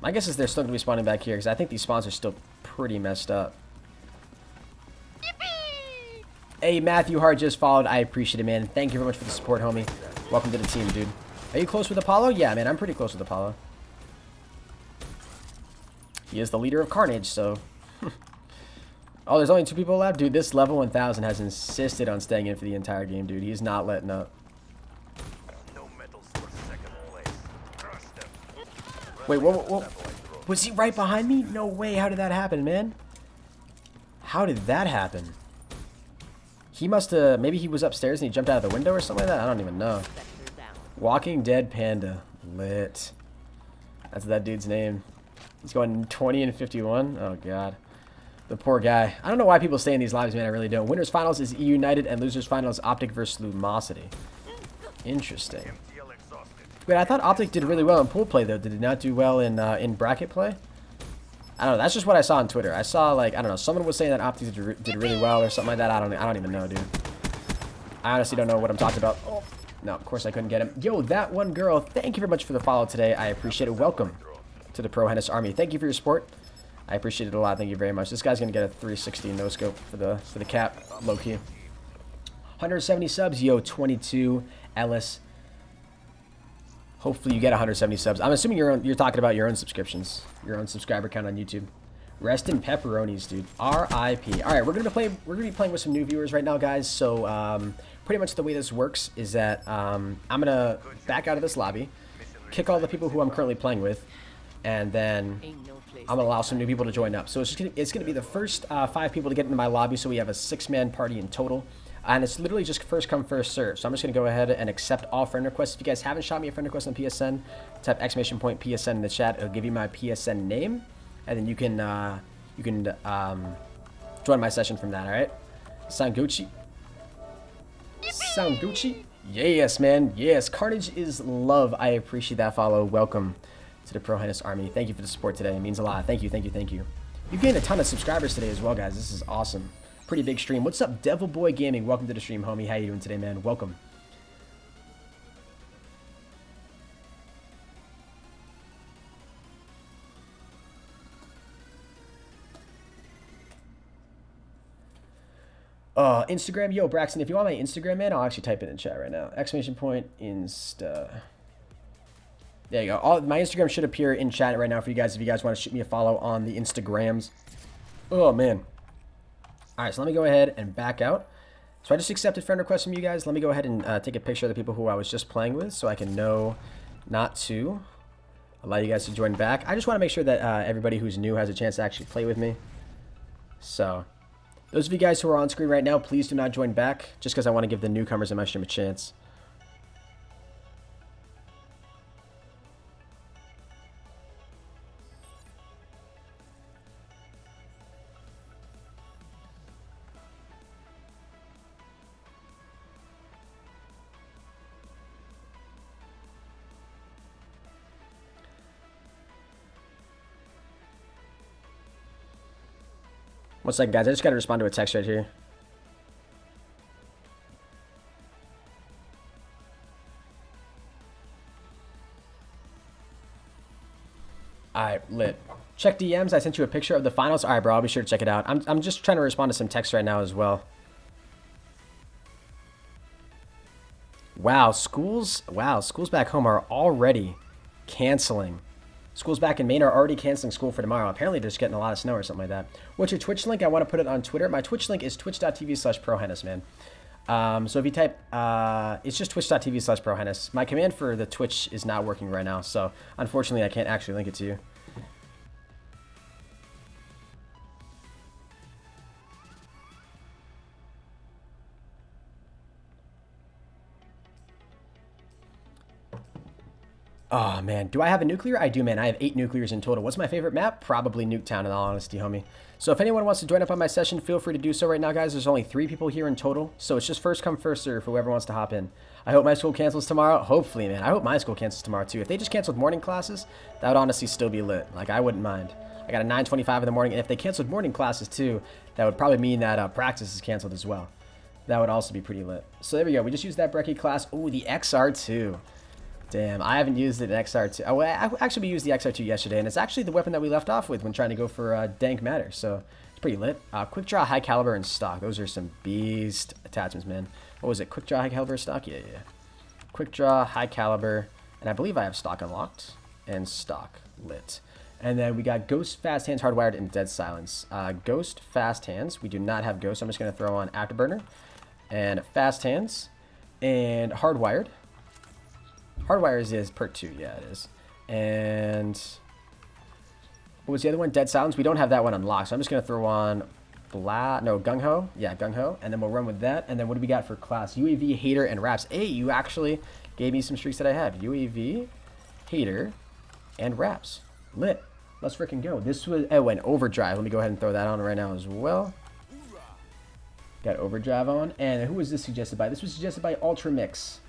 My guess is they're still going to be spawning back here, because I think these spawns are still pretty messed up. Hey, Matthew Hart just followed. I appreciate it, man. Thank you very much for the support, homie. Welcome to the team, dude. Are you close with Apollo? Yeah, man, I'm pretty close with Apollo. He is the leader of Carnage, so... Oh, there's only 2 people left? Dude, this level 1000 has insisted on staying in for the entire game, dude. He's not letting up. Wait, whoa. Was he right behind me? No way. How did that happen, man? How did that happen? He must have... Maybe he was upstairs and he jumped out of the window or something like that? I don't even know. Walking Dead Panda. Lit. That's that dude's name. He's going 20 and 51. Oh, God. The poor guy. I don't know why people stay in these lives, man. I really don't. Winners Finals is United and Losers Finals Optic versus Lumosity. Interesting. Wait, I thought Optic did really well in pool play, though. Did it not do well in bracket play? I don't know. That's just what I saw on Twitter. I saw, like, I don't know. Someone was saying that Optic did really well or something like that. I don't even know, dude. I honestly don't know what I'm talking about. Oh. No, of course I couldn't get him. Yo, that one girl. Thank you very much for the follow today. I appreciate it. Welcome to the Pro Henis Army. Thank you for your support. I appreciate it a lot. Thank you very much. This guy's going to get a 360 no-scope for the cap. Low-key. 170 subs. Yo, 22. Ellis. Hopefully you get 170 subs. I'm assuming you're talking about your own subscriptions, your own subscriber count on YouTube. Rest in pepperonis, dude. R.I.P. All right, we're gonna be playing with some new viewers right now, guys. So pretty much the way this works is that I'm gonna back out of this lobby, kick all the people who I'm currently playing with, and then I'm gonna allow some new people to join up. So it's gonna be the first 5 people to get into my lobby. So we have a 6-man party in total. And it's literally just first come, first serve. So I'm just going to go ahead and accept all friend requests. If you guys haven't shot me a friend request on PSN, type ! PSN in the chat. It'll give you my PSN name. And then you can join my session from that, all right? Sound Gucci? Sound Gucci? Yes, man. Yes. Carnage is love. I appreciate that follow. Welcome to the Pro Henis Army. Thank you for the support today. It means a lot. Thank you, thank you, thank you. You've gained a ton of subscribers today as well, guys. This is awesome. Pretty big stream. What's up, Devil Boy Gaming? Welcome to the stream, homie. How you doing today, man? Welcome. Instagram. Yo, Braxton, if you want my Instagram, man, I'll actually type it in chat right now. ! Insta. There you go. My Instagram should appear in chat right now for you guys if you guys want to shoot me a follow on the Instagrams. Oh, man. All right, so let me go ahead and back out. So I just accepted friend requests from you guys. Let me go ahead and take a picture of the people who I was just playing with so I can know not to allow you guys to join back. I just want to make sure that everybody who's new has a chance to actually play with me. So those of you guys who are on screen right now, please do not join back just because I want to give the newcomers in my stream a chance. One second, guys. I just got to respond to a text right here. Alright, lit. Check DMs. I sent you a picture of the finals. Alright, bro. I'll be sure to check it out. I'm just trying to respond to some text right now as well. Wow, schools back home are already canceling. Schools back in Maine are already canceling school for tomorrow. Apparently, they're just getting a lot of snow or something like that. What's your Twitch link? I want to put it on Twitter. My Twitch link is twitch.tv/prohenis, man. So if you type, it's just twitch.tv/prohenis. My command for the Twitch is not working right now, so unfortunately, I can't actually link it to you. Oh, man. Do I have a nuclear? I do, man. I have 8 nuclears in total. What's my favorite map? Probably Nuketown, in all honesty, homie. So if anyone wants to join up on my session, feel free to do so right now, guys. There's only 3 people here in total, so it's just first come, first serve for whoever wants to hop in. I hope my school cancels tomorrow. Hopefully, man. I hope my school cancels tomorrow, too. If they just canceled morning classes, that would honestly still be lit. Like, I wouldn't mind. I got a 9:25 in the morning, and if they canceled morning classes, too, that would probably mean that practice is canceled as well. That would also be pretty lit. So there we go. We just used that Brecci class. Ooh, the XR2. Damn, I haven't used it in XR2. Oh, we used the XR2 yesterday, and it's actually the weapon that we left off with when trying to go for Dank Matter, so it's pretty lit. Quick Draw, High Caliber, and Stock. Those are some beast attachments, man. What was it? Quick Draw, High Caliber, Stock? Yeah. Quick Draw, High Caliber, and I believe I have Stock unlocked, and Stock lit. And then we got Ghost, Fast Hands, Hardwired, and Dead Silence. Ghost, Fast Hands. We do not have Ghost, so I'm just going to throw on Afterburner, and Fast Hands, and Hardwired. Hardwire is perk 2, yeah it is. And what was the other one? Dead Silence. We don't have that one unlocked, so I'm just gonna throw on Gung Ho. Yeah, Gung Ho, and then we'll run with that. And then what do we got for class? UAV, Hater, and Raps. Hey, you actually gave me some streaks that I have. UAV, Hater, and Raps. Lit. Let's freaking go. This was and Overdrive. Let me go ahead and throw that on right now as well. Got Overdrive on. And who was this suggested by? This was suggested by Ultra Mix.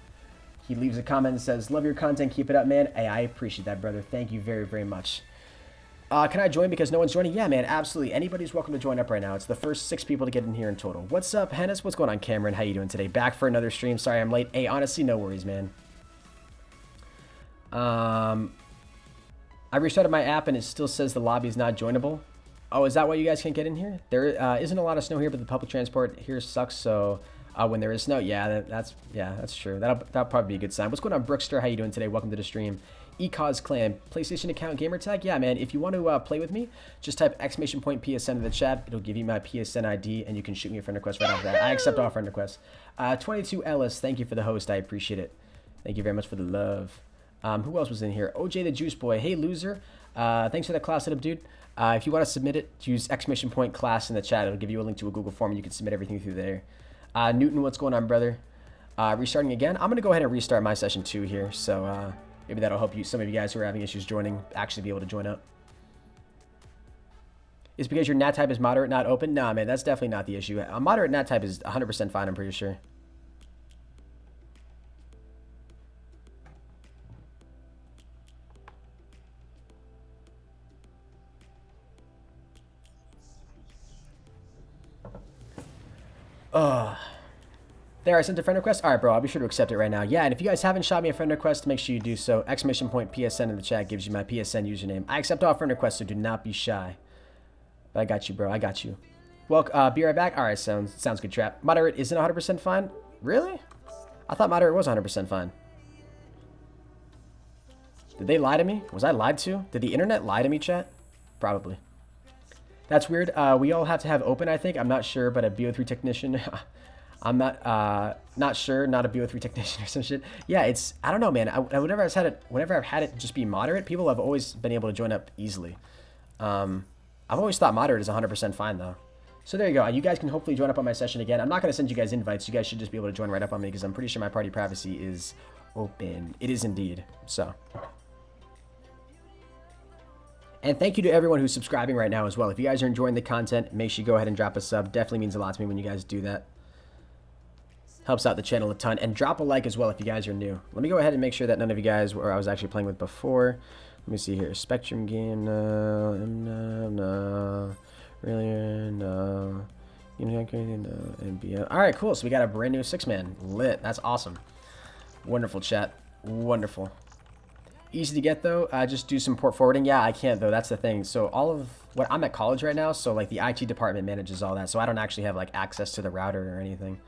He leaves a comment and says, love your content, keep it up, man. Hey, I appreciate that, brother. Thank you very, very much. Can I join because no one's joining? Yeah, man, absolutely. Anybody's welcome to join up right now. It's the first 6 people to get in here in total. What's up, Hennis? What's going on, Cameron? How you doing today? Back for another stream. Sorry I'm late. Hey, honestly, no worries, man. I restarted my app and it still says the lobby is not joinable. Oh, is that why you guys can't get in here? There isn't a lot of snow here, but the public transport here sucks, so... when there is snow, yeah, that's true. That'll probably be a good sign. What's going on, Brookster? How you doing today? Welcome to the stream. Ecause Clan, PlayStation account, gamertag. Yeah, man. If you want to play with me, just type !PSN in the chat. It'll give you my PSN ID, and you can shoot me a friend request right after that. I accept all friend requests. 22 Ellis, thank you for the host. I appreciate it. Thank you very much for the love. Who else was in here? OJ the Juice Boy. Hey, loser. Thanks for that class setup, dude. If you want to submit it, use !class in the chat. It'll give you a link to a Google form, and you can submit everything through there. Newton, what's going on, brother? Restarting again. I'm going to go ahead and restart my session 2 here, so maybe that'll help you. Some of you guys who are having issues joining actually be able to join up. It's because your NAT type is moderate, not open? Nah, man, that's definitely not the issue. A moderate NAT type is 100% fine, I'm pretty sure. There, I sent a friend request. All right, bro, I'll be sure to accept it right now. Yeah, and if you guys haven't shot me a friend request, make sure you do so. !PSN in the chat gives you my PSN username. I accept all friend requests, so do not be shy. But I got you, bro. I got you. Well, be right back. All right, sounds good, Trap. Moderate isn't 100% fine? Really? I thought moderate was 100% fine. Did they lie to me? Was I lied to? Did the internet lie to me, chat? Probably. That's weird. We all have to have open, I think. I'm not sure, but a BO3 technician... I'm not sure, not a BO3 technician or some shit. Yeah, it's, I don't know, man. Whenever I've had it just be moderate, people have always been able to join up easily. I've always thought moderate is 100% fine though. So there you go. You guys can hopefully join up on my session again. I'm not going to send you guys invites. You guys should just be able to join right up on me because I'm pretty sure my party privacy is open. It is indeed. So. And thank you to everyone who's subscribing right now as well. If you guys are enjoying the content, make sure you go ahead and drop a sub. Definitely means a lot to me when you guys do that. Helps out the channel a ton. And drop a like as well if you guys are new. Let me go ahead and make sure that none of you guys were I was actually playing with before. Let me see here. Spectrum game, no. Really, no. NBA. All right, cool. So we got a brand new 6-man. Lit. That's awesome. Wonderful, chat. Wonderful. Easy to get, though. Just do some port forwarding. Yeah, I can't, though. That's the thing. So all of what I'm at college right now, so like the IT department manages all that. So I don't actually have like access to the router or anything.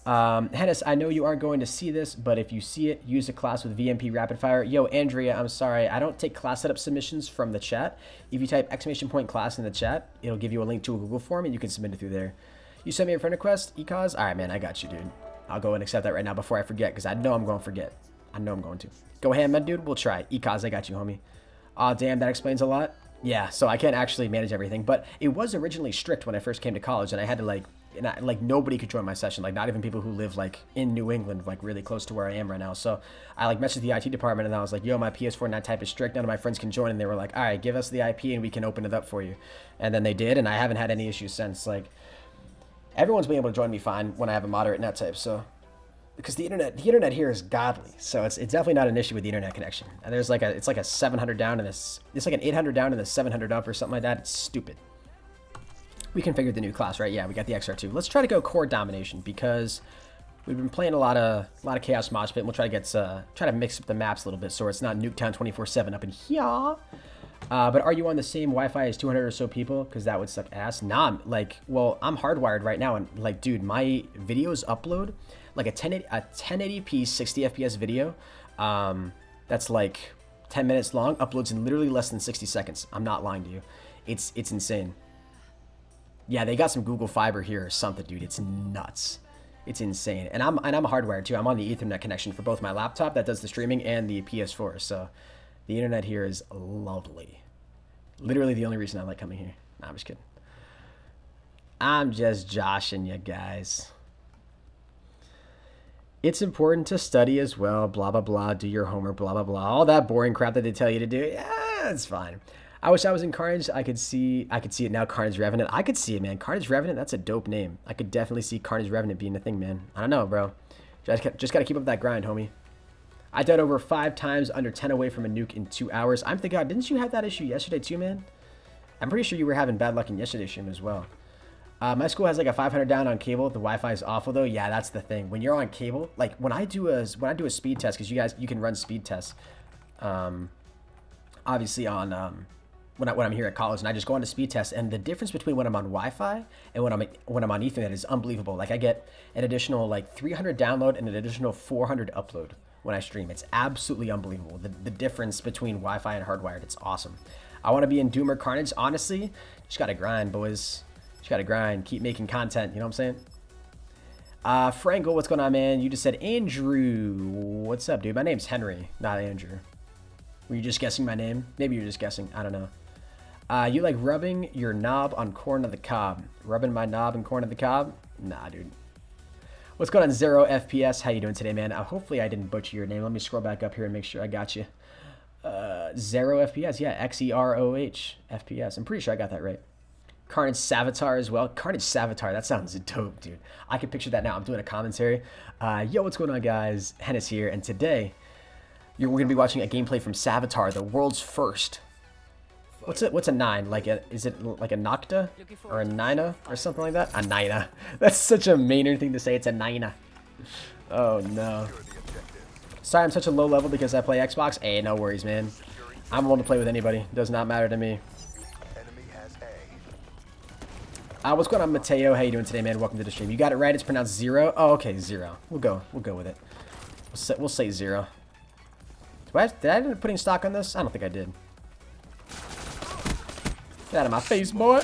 Hennis, I know you aren't going to see this, but if you see it, use a class with VMP rapid fire. Yo, Andrea, I'm sorry. I don't take class setup submissions from the chat. If you type !class in the chat, it'll give you a link to a Google form and you can submit it through there. You sent me a friend request, Ecause? All right, man, I got you, dude. I'll go and accept that right now before I forget because I know I'm going to forget. I know I'm going to. Go ahead, man, dude. We'll try. Ecause, I got you, homie. Aw, damn, that explains a lot. Yeah, so I can't actually manage everything, but it was originally strict when I first came to college and I had to like nobody could join my session, like not even people who live like in New England, like really close to where I am right now. So I like messaged the IT department and I was like, yo, my PS4 NAT type is strict. None of my friends can join. And they were like, all right, give us the IP and we can open it up for you. And then they did. And I haven't had any issues since. Like everyone's been able to join me fine when I have a moderate NAT type. So because the internet here is godly. So it's definitely not an issue with the internet connection. And there's like it's like a 700 down and it's like an 800 down and a 700 up or something like that. It's stupid. We configured the new class, right? Yeah, we got the XR2. Let's try to go core domination because we've been playing a lot of chaos mosh pit. And we'll try to mix up the maps a little bit so it's not Nuketown 24/7 up in here. But are you on the same Wi-Fi as 200 or so people? Because that would suck ass. Nah, well, I'm hardwired right now, and like, dude, my videos upload like a 1080p 60 FPS video. That's like 10 minutes long. Uploads in literally less than 60 seconds. I'm not lying to you. It's insane. Yeah, they got some Google Fiber here or something, dude. It's nuts. It's insane. And I'm hardwired too. I'm on the Ethernet connection for both my laptop that does the streaming and the PS4. So the internet here is lovely. Literally the only reason I like coming here. Nah, I'm just kidding. I'm just joshing you guys. It's important to study as well. Blah, blah, blah. Do your homework. Blah, blah, blah. All that boring crap that they tell you to do. Yeah, it's fine. I wish I was in Carnage. I could see it now. Carnage Revenant. I could see it, man. Carnage Revenant. That's a dope name. I could definitely see Carnage Revenant being a thing, man. I don't know, bro. Just gotta keep up that grind, homie. I died over 5 times under 10 away from a nuke in 2 hours. I'm thinking, didn't you have that issue yesterday too, man? I'm pretty sure you were having bad luck in yesterday's stream as well. My school has like a 500 down on cable. The Wi-Fi is awful though. Yeah, that's the thing. When you're on cable, like when I do a speed test, because you can run speed tests. Obviously on when I'm here at college, and I just go on to speed test, and the difference between when I'm on Wi-Fi and when I'm on Ethernet is unbelievable. Like I get an additional like 300 download and an additional 400 upload when I stream. It's absolutely unbelievable. The difference between Wi-Fi and hardwired, it's awesome. I want to be in Doom or Carnage. Honestly, just gotta grind, boys. Just gotta grind. Keep making content. You know what I'm saying? Frankel, what's going on, man? You just said Andrew. What's up, dude? My name's Henry, not Andrew. Were you just guessing my name? Maybe you're just guessing. I don't know. You like rubbing your knob on corn of the cob? Rubbing my knob and corn of the cob? Nah, dude. What's going on, 0 FPS? How you doing today, man? Hopefully I didn't butcher your name. Let me scroll back up here and make sure I got you. 0 FPS, yeah, XEROH FPS. I'm pretty sure I got that right. Carnage Savitar as well. Carnage Savitar, that sounds dope, dude. I can picture that now. I'm doing a commentary. Yo, what's going on, guys? Henis here, and today we're going to be watching a gameplay from Savitar, the world's first. What's a 9? Is it like a Nocta or a Nina or something like that? A Nina. That's such a Maynard thing to say. It's a Nina. Oh no. Sorry, I'm such a low level because I play Xbox. Hey, no worries, man. I'm willing to play with anybody. Does not matter to me. What's going on, Mateo? How you doing today, man? Welcome to the stream. You got it right. It's pronounced 0. Oh, okay, 0. We'll go with it. We'll say 0. Did I end up putting stock on this? I don't think I did. Get out of my face, boy.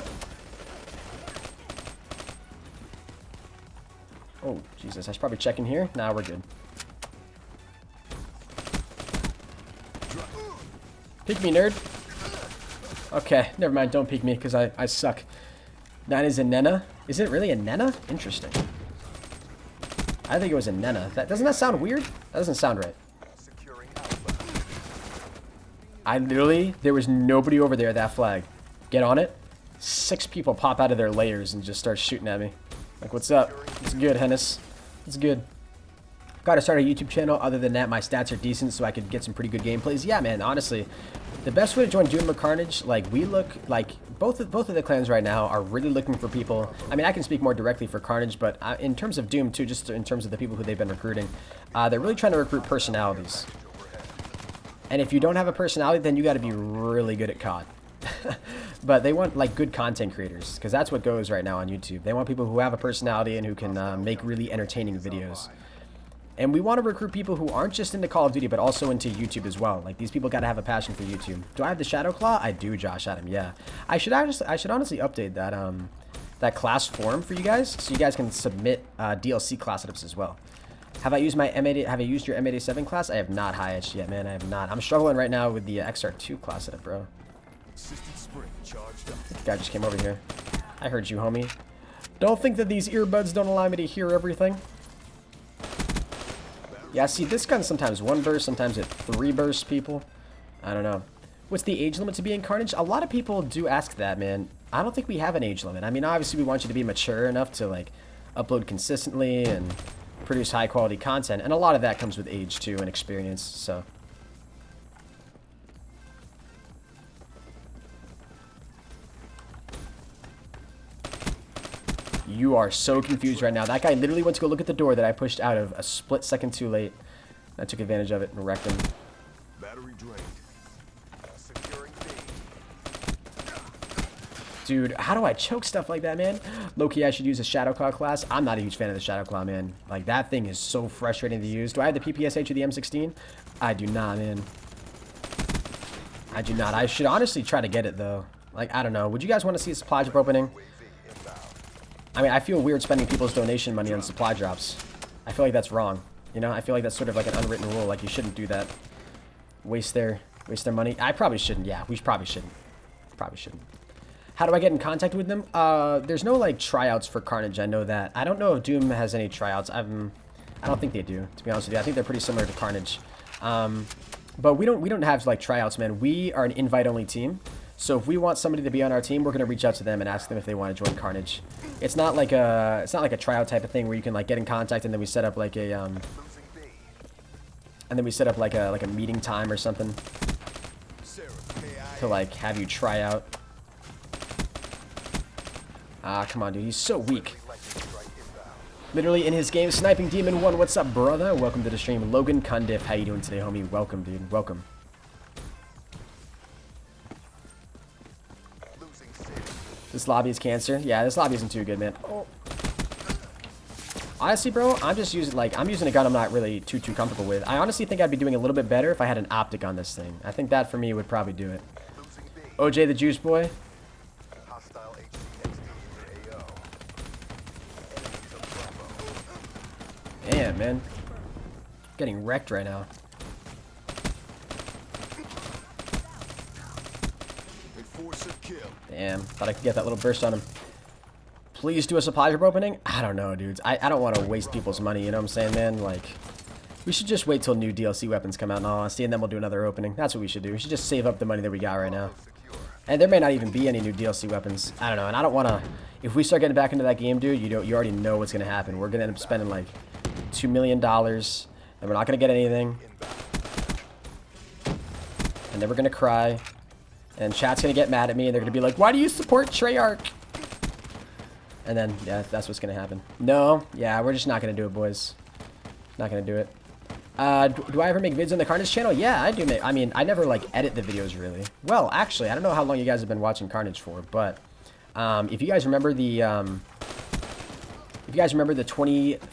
Oh, Jesus. I should probably check in here. Nah, we're good. Peek me, nerd. Okay, never mind. Don't peek me, because I suck. That is a Nena. Is it really a Nena? Interesting. I think it was a Nena. Doesn't that sound weird? That doesn't sound right. I literally, there was nobody over there at that flag. Get on it. 6 people pop out of their layers and just start shooting at me. Like, what's up? It's good, Henis. It's good. Gotta start a YouTube channel. Other than that, my stats are decent, so I could get some pretty good gameplays. Yeah, man, honestly, the best way to join Doom or Carnage, like, we look, like, both of the clans right now are really looking for people. I mean, I can speak more directly for Carnage, but in terms of Doom, too, just in terms of the people who they've been recruiting, they're really trying to recruit personalities. And if you don't have a personality, then you got to be really good at COD. But they want, like, good content creators, because that's what goes right now on YouTube. They want people who have a personality and who can make really entertaining videos. And we want to recruit people who aren't just into Call of Duty, but also into YouTube as well. Like, these people got to have a passion for YouTube. Do I have the Shadow Claw? I do, Josh Adam, yeah. I should honestly update that that class form for you guys, so you guys can submit DLC class setups as well. Have I used my M80? Have I used your M87 class? I have not high edged yet, man. I have not. I'm struggling right now with the XR2 class setup, bro. The guy just came over here. I heard you, homie. Don't think that these earbuds don't allow me to hear everything. Yeah, see, this gun sometimes 1 burst, sometimes it 3 bursts people. I don't know. What's the age limit to be in Carnage? A lot of people do ask that, man. I don't think we have an age limit. I mean, obviously, we want you to be mature enough to, like, upload consistently and produce high-quality content. And a lot of that comes with age, too, and experience, so... You are so confused right now. That guy literally went to go look at the door that I pushed out of a split second too late. I took advantage of it and wrecked him. Battery drained. Securing Dude, how do I choke stuff like that, man? Low-key, I should use a Shadow Claw class. I'm not a huge fan of the Shadow Claw, man. Like, that thing is so frustrating to use. Do I have the PPSH or the M16? I do not, man. I do not. I should honestly try to get it, though. Like, I don't know. Would you guys want to see a supply drop opening? I mean, I feel weird spending people's donation money on supply drops. I feel like that's wrong. You know, I feel like that's sort of like an unwritten rule. Like, you shouldn't do that. Waste their money. I probably shouldn't. Yeah, we probably shouldn't. Probably shouldn't. How do I get in contact with them? There's no, like, tryouts for Carnage. I know that. I don't know if Doom has any tryouts. I don't think they do, to be honest with you. I think they're pretty similar to Carnage. But we don't have, like, tryouts, man. We are an invite-only team. So if we want somebody to be on our team, we're gonna reach out to them and ask them if they want to join Carnage. It's not like a tryout type of thing where you can, like, get in contact and then we set up like a like a meeting time or something to, like, have you try out. Ah, come on, dude, he's so weak. Literally in his game, Sniping Demon 1. What's up, brother? Welcome to the stream. Logan Cundiff, how you doing today, homie? Welcome, dude. Welcome. This lobby is cancer. Yeah, this lobby isn't too good, man. Oh. Honestly, bro, I'm using a gun I'm not really too comfortable with. I honestly think I'd be doing a little bit better if I had an optic on this thing. I think that for me would probably do it. OJ the Juice Boy. Damn, man. Getting wrecked right now. Damn, thought I could get that little burst on him. Please do a supply drop opening? I don't know, dudes. I don't want to waste people's money, you know what I'm saying, man? Like, we should just wait till new DLC weapons come out in all honesty, and then we'll do another opening. That's what we should do. We should just save up the money that we got right now. And there may not even be any new DLC weapons. I don't know, and I don't want to... If we start getting back into that game, dude, you already know what's going to happen. We're going to end up spending, like, $2 million, and we're not going to get anything. And then we're going to cry. And chat's going to get mad at me, and they're going to be like, why do you support Treyarch? And then, yeah, that's what's going to happen. No, yeah, we're just not going to do it, boys. Not going to do it. Do I ever make vids on the Carnage channel? Yeah, I do make... I mean, I never, like, edit the videos, really. Well, actually, I don't know how long you guys have been watching Carnage for, but... if you guys remember the... if you guys remember the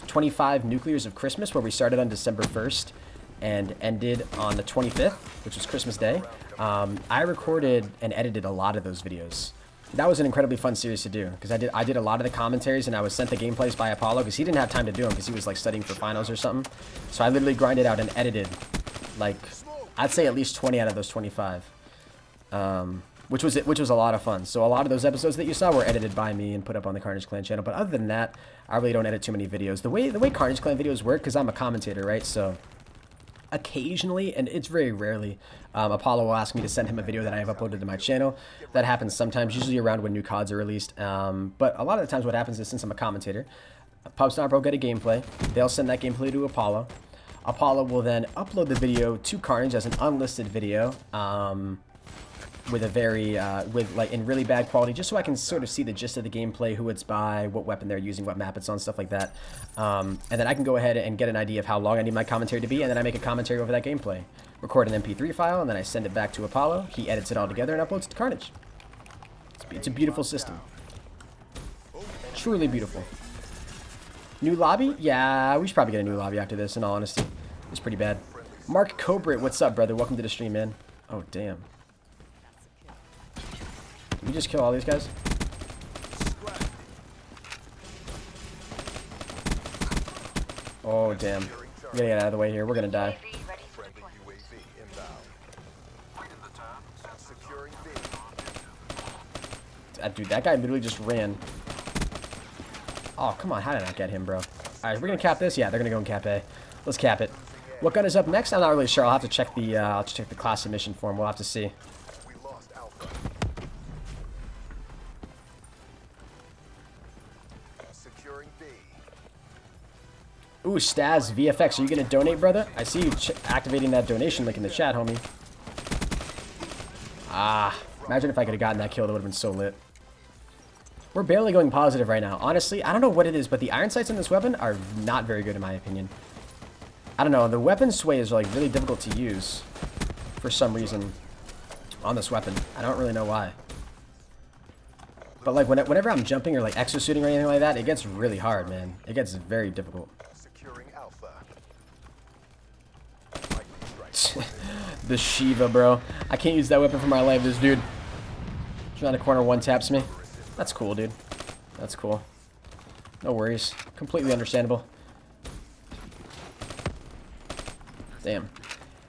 25 Nuclears of Christmas, where we started on December 1st and ended on the 25th, which was Christmas Day, I recorded and edited a lot of those videos. that was an incredibly fun series to do because I did a lot of the commentaries and I was sent the gameplays by Apollo because he didn't have time to do them because he was like studying for finals or something. So I literally grinded out and edited like I'd say at least 20 out of those 25, which was a lot of fun. So a lot of those episodes that you saw were edited by me and put up on the Carnage Clan channel. But other than that, I really don't edit too many videos. The way Carnage Clan videos work, because I'm a commentator, right? So occasionally, and it's very rarely, Apollo will ask me to send him a video that I have uploaded to my channel. That happens sometimes, usually around when new CODs are released. But a lot of the times what happens is, since I'm a commentator, Pubs Not Bro get a gameplay. They'll send that gameplay to Apollo. Apollo will then upload the video to Carnage as an unlisted video, with a very, in really bad quality, just so I can sort of see the gist of the gameplay, who it's by, what weapon they're using, what map it's on, stuff like that. And then I can go ahead and get an idea of how long I need my commentary to be, and then I make a commentary over that gameplay. Record an MP3 file, and then I send it back to Apollo. He edits it all together and uploads it to Carnage. It's a beautiful system. Truly beautiful. New lobby? Yeah, we should probably get a new lobby after this, in all honesty. It's pretty bad. Mark Cobrit, what's up, brother? Welcome to the stream, man. Oh, damn. Did we just kill all these guys? Oh, damn. We gotta get out of the way here. We're gonna die. Dude, that guy literally just ran. Oh, come on. How did I not get him, bro? Alright, we're gonna cap this? Yeah, they're gonna go and cap A. Let's cap it. What gun is up next? I'm not really sure. I'll have to check the class submission form. We'll have to see. Ooh, Staz VFX, are you gonna donate, brother? I see you activating that donation link in the chat, homie. Ah, imagine if I could have gotten that kill. That would have been so lit. We're barely going positive right now. Honestly, I don't know what it is, but the iron sights in this weapon are not very good in my opinion. I don't know. The weapon sway is like really difficult to use for some reason on this weapon. I don't really know why. But like whenever I'm jumping or like exosuiting or anything like that, it gets really hard, man. It gets very difficult. The Shiva, bro. I can't use that weapon for my life. This dude trying to corner one taps me. That's cool, dude. That's cool. No worries. Completely understandable. Damn.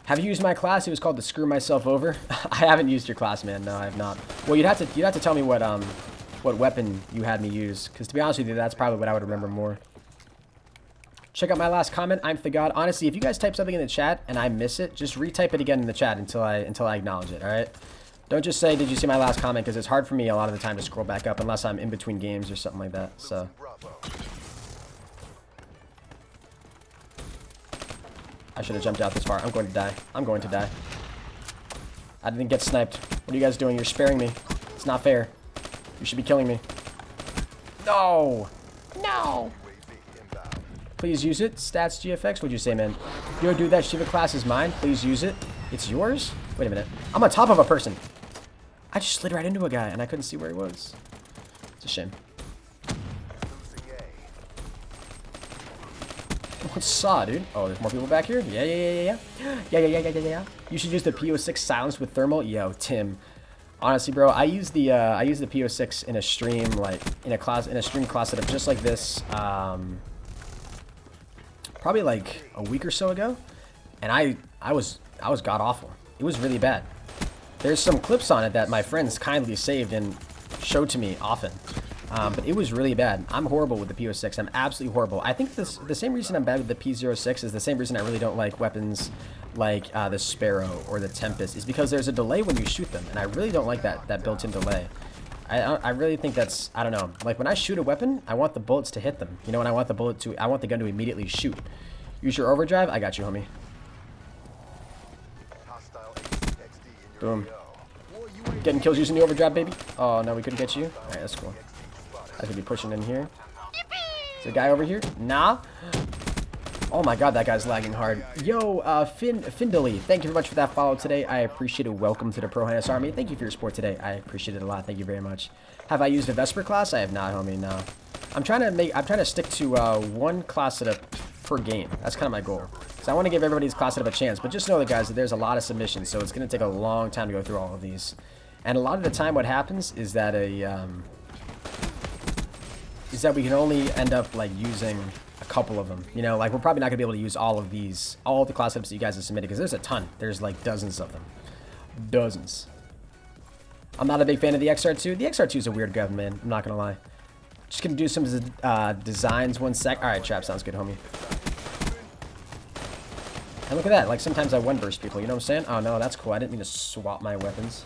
Have you used my class? It was called the Screw Myself Over. I haven't used your class, man. No, I have not. Well, you'd have to tell me what weapon you had me use, because to be honest with you, that's probably what I would remember more. Check out my last comment. I'm the God. Honestly, if you guys type something in the chat and I miss it, just retype it again in the chat until I acknowledge it. All right. Don't just say, "Did you see my last comment?" Because it's hard for me a lot of the time to scroll back up unless I'm in between games or something like that. So. I should have jumped out this far. I'm going to die. I'm going to die. I didn't get sniped. What are you guys doing? You're sparing me. It's not fair. You should be killing me. No. No. Please use it. Stats GFX. What'd you say, man? Yo, dude, that Shiva class is mine. Please use it. It's yours? Wait a minute. I'm on top of a person. I just slid right into a guy and I couldn't see where he was. It's a shame. What's saw, dude? Oh, there's more people back here? Yeah. You should use the PO6 silence with thermal. Yo, Tim. Honestly, bro, I use the PO6 in a stream, like in a stream class setup just like this. Probably like a week or so ago, and I was god awful. It was really bad. There's some clips on it that my friends kindly saved and showed to me often, but it was really bad. I'm horrible with the PO6. I'm absolutely horrible. I think the same reason I'm bad with the P06 is the same reason I really don't like weapons like the Sparrow or the Tempest, is because there's a delay when you shoot them, and I really don't like that built-in delay. I really think that's, I don't know, like when I shoot a weapon, I want the bullets to hit them, you know, and I want the gun to immediately shoot. Use your overdrive. I got you, homie. Boom. Getting kills using the overdrive, baby. Oh no, we couldn't get you. All right, that's cool. I could be pushing in here. Is there a guy over here? Nah. Oh my god, that guy's lagging hard. Yo, Findley, thank you very much for that follow today. I appreciate it. Welcome to the Pro HENIS Army. Thank you for your support today. I appreciate it a lot. Thank you very much. Have I used a Vesper class? I have not, homie. No. I'm trying to stick to one class setup per game. That's kind of my goal. Because I want to give everybody's class setup a chance. But just know that, guys, that there's a lot of submissions, so it's going to take a long time to go through all of these. And a lot of the time what happens is that we can only end up like using a couple of them. You know, like we're probably not gonna be able to use all of these, all of the class setups that you guys have submitted, because there's a ton. There's like dozens of them. Dozens. I'm not a big fan of the XR2. The XR2 is a weird gun, man. I'm not gonna lie. Just gonna do some designs 1 sec. All right, trap sounds good, homie. And look at that. Like sometimes I one burst people. You know what I'm saying? Oh no, that's cool. I didn't mean to swap my weapons.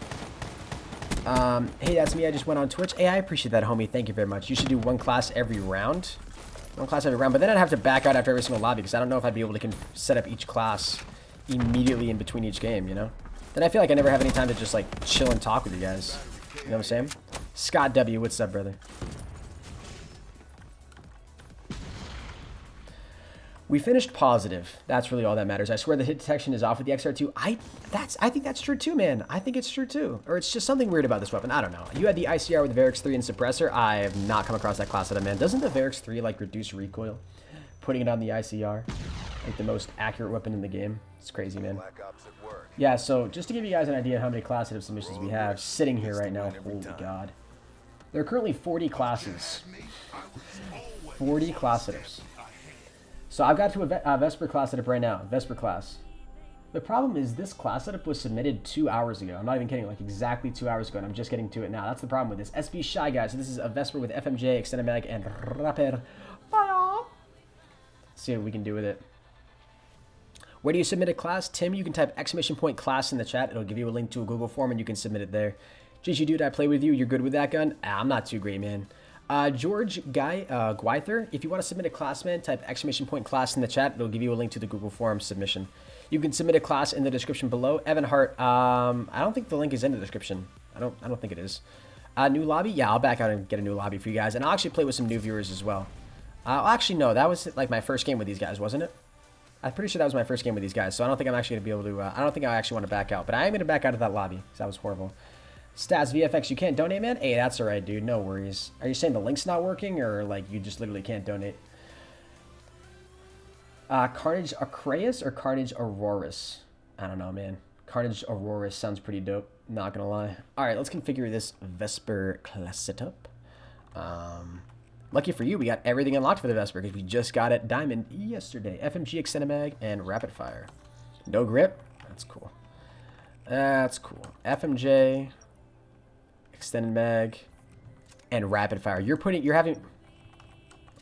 Hey, that's me. I just went on Twitch. Hey, I appreciate that, homie. Thank you very much. You should do one class every round. One class every round. But then I'd have to back out after every single lobby because I don't know if I'd be able to set up each class immediately in between each game, you know? Then I feel like I never have any time to just like chill and talk with you guys. You know what I'm saying? Scott W, what's up, brother? We finished positive. That's really all that matters. I swear the hit detection is off with the XR2. I think that's true too, man. I think it's true too. Or it's just something weird about this weapon. I don't know. You had the ICR with the Varix 3 and suppressor. I have not come across that class setup, man. Doesn't the Varix 3 like reduce recoil? Putting it on the ICR, like the most accurate weapon in the game. It's crazy, man. Yeah, so just to give you guys an idea of how many class setup submissions we have sitting here right now. Holy God. There are currently 40 classes. 40 class setups. So I've got to a Vesper class setup right now. Vesper class. The problem is this class setup was submitted 2 hours ago. I'm not even kidding, like exactly 2 hours ago, and I'm just getting to it now. That's the problem with this. SB Shy Guy. So this is a Vesper with FMJ, Extended Mag, and Referral. See what we can do with it. Where do you submit a class? Tim, you can type !class in the chat. It'll give you a link to a Google form, and you can submit it there. GG Dude, I play with you. You're good with that gun? I'm not too great, man. George Guy Gwyther, if you want to submit a class, man, type !class in the chat. It'll give you a link to the Google Form submission. You can submit a class in the description below. Evan Hart, I don't think the link is in the description. I don't think it is. New lobby? Yeah, I'll back out and get a new lobby for you guys. And I'll actually play with some new viewers as well. Actually, no, that was like my first game with these guys, wasn't it? I'm pretty sure that was my first game with these guys, so I don't think I'm actually going to be able to, I don't think I actually want to back out. But I am going to back out of that lobby, because that was horrible. Stats VFX, you can't donate, man? Hey, that's alright, dude. No worries. Are you saying the link's not working, or like you just literally can't donate? Carnage Acreus or Carnage Auroras? I don't know, man. Carnage Auroras sounds pretty dope. Not gonna lie. Alright, let's configure this Vesper class setup. Lucky for you, we got everything unlocked for the Vesper because we just got it Diamond yesterday. FMG, Extended Mag, and Rapid Fire. No grip? That's cool. That's cool. FMJ, Extended Mag, and Rapid Fire. You're having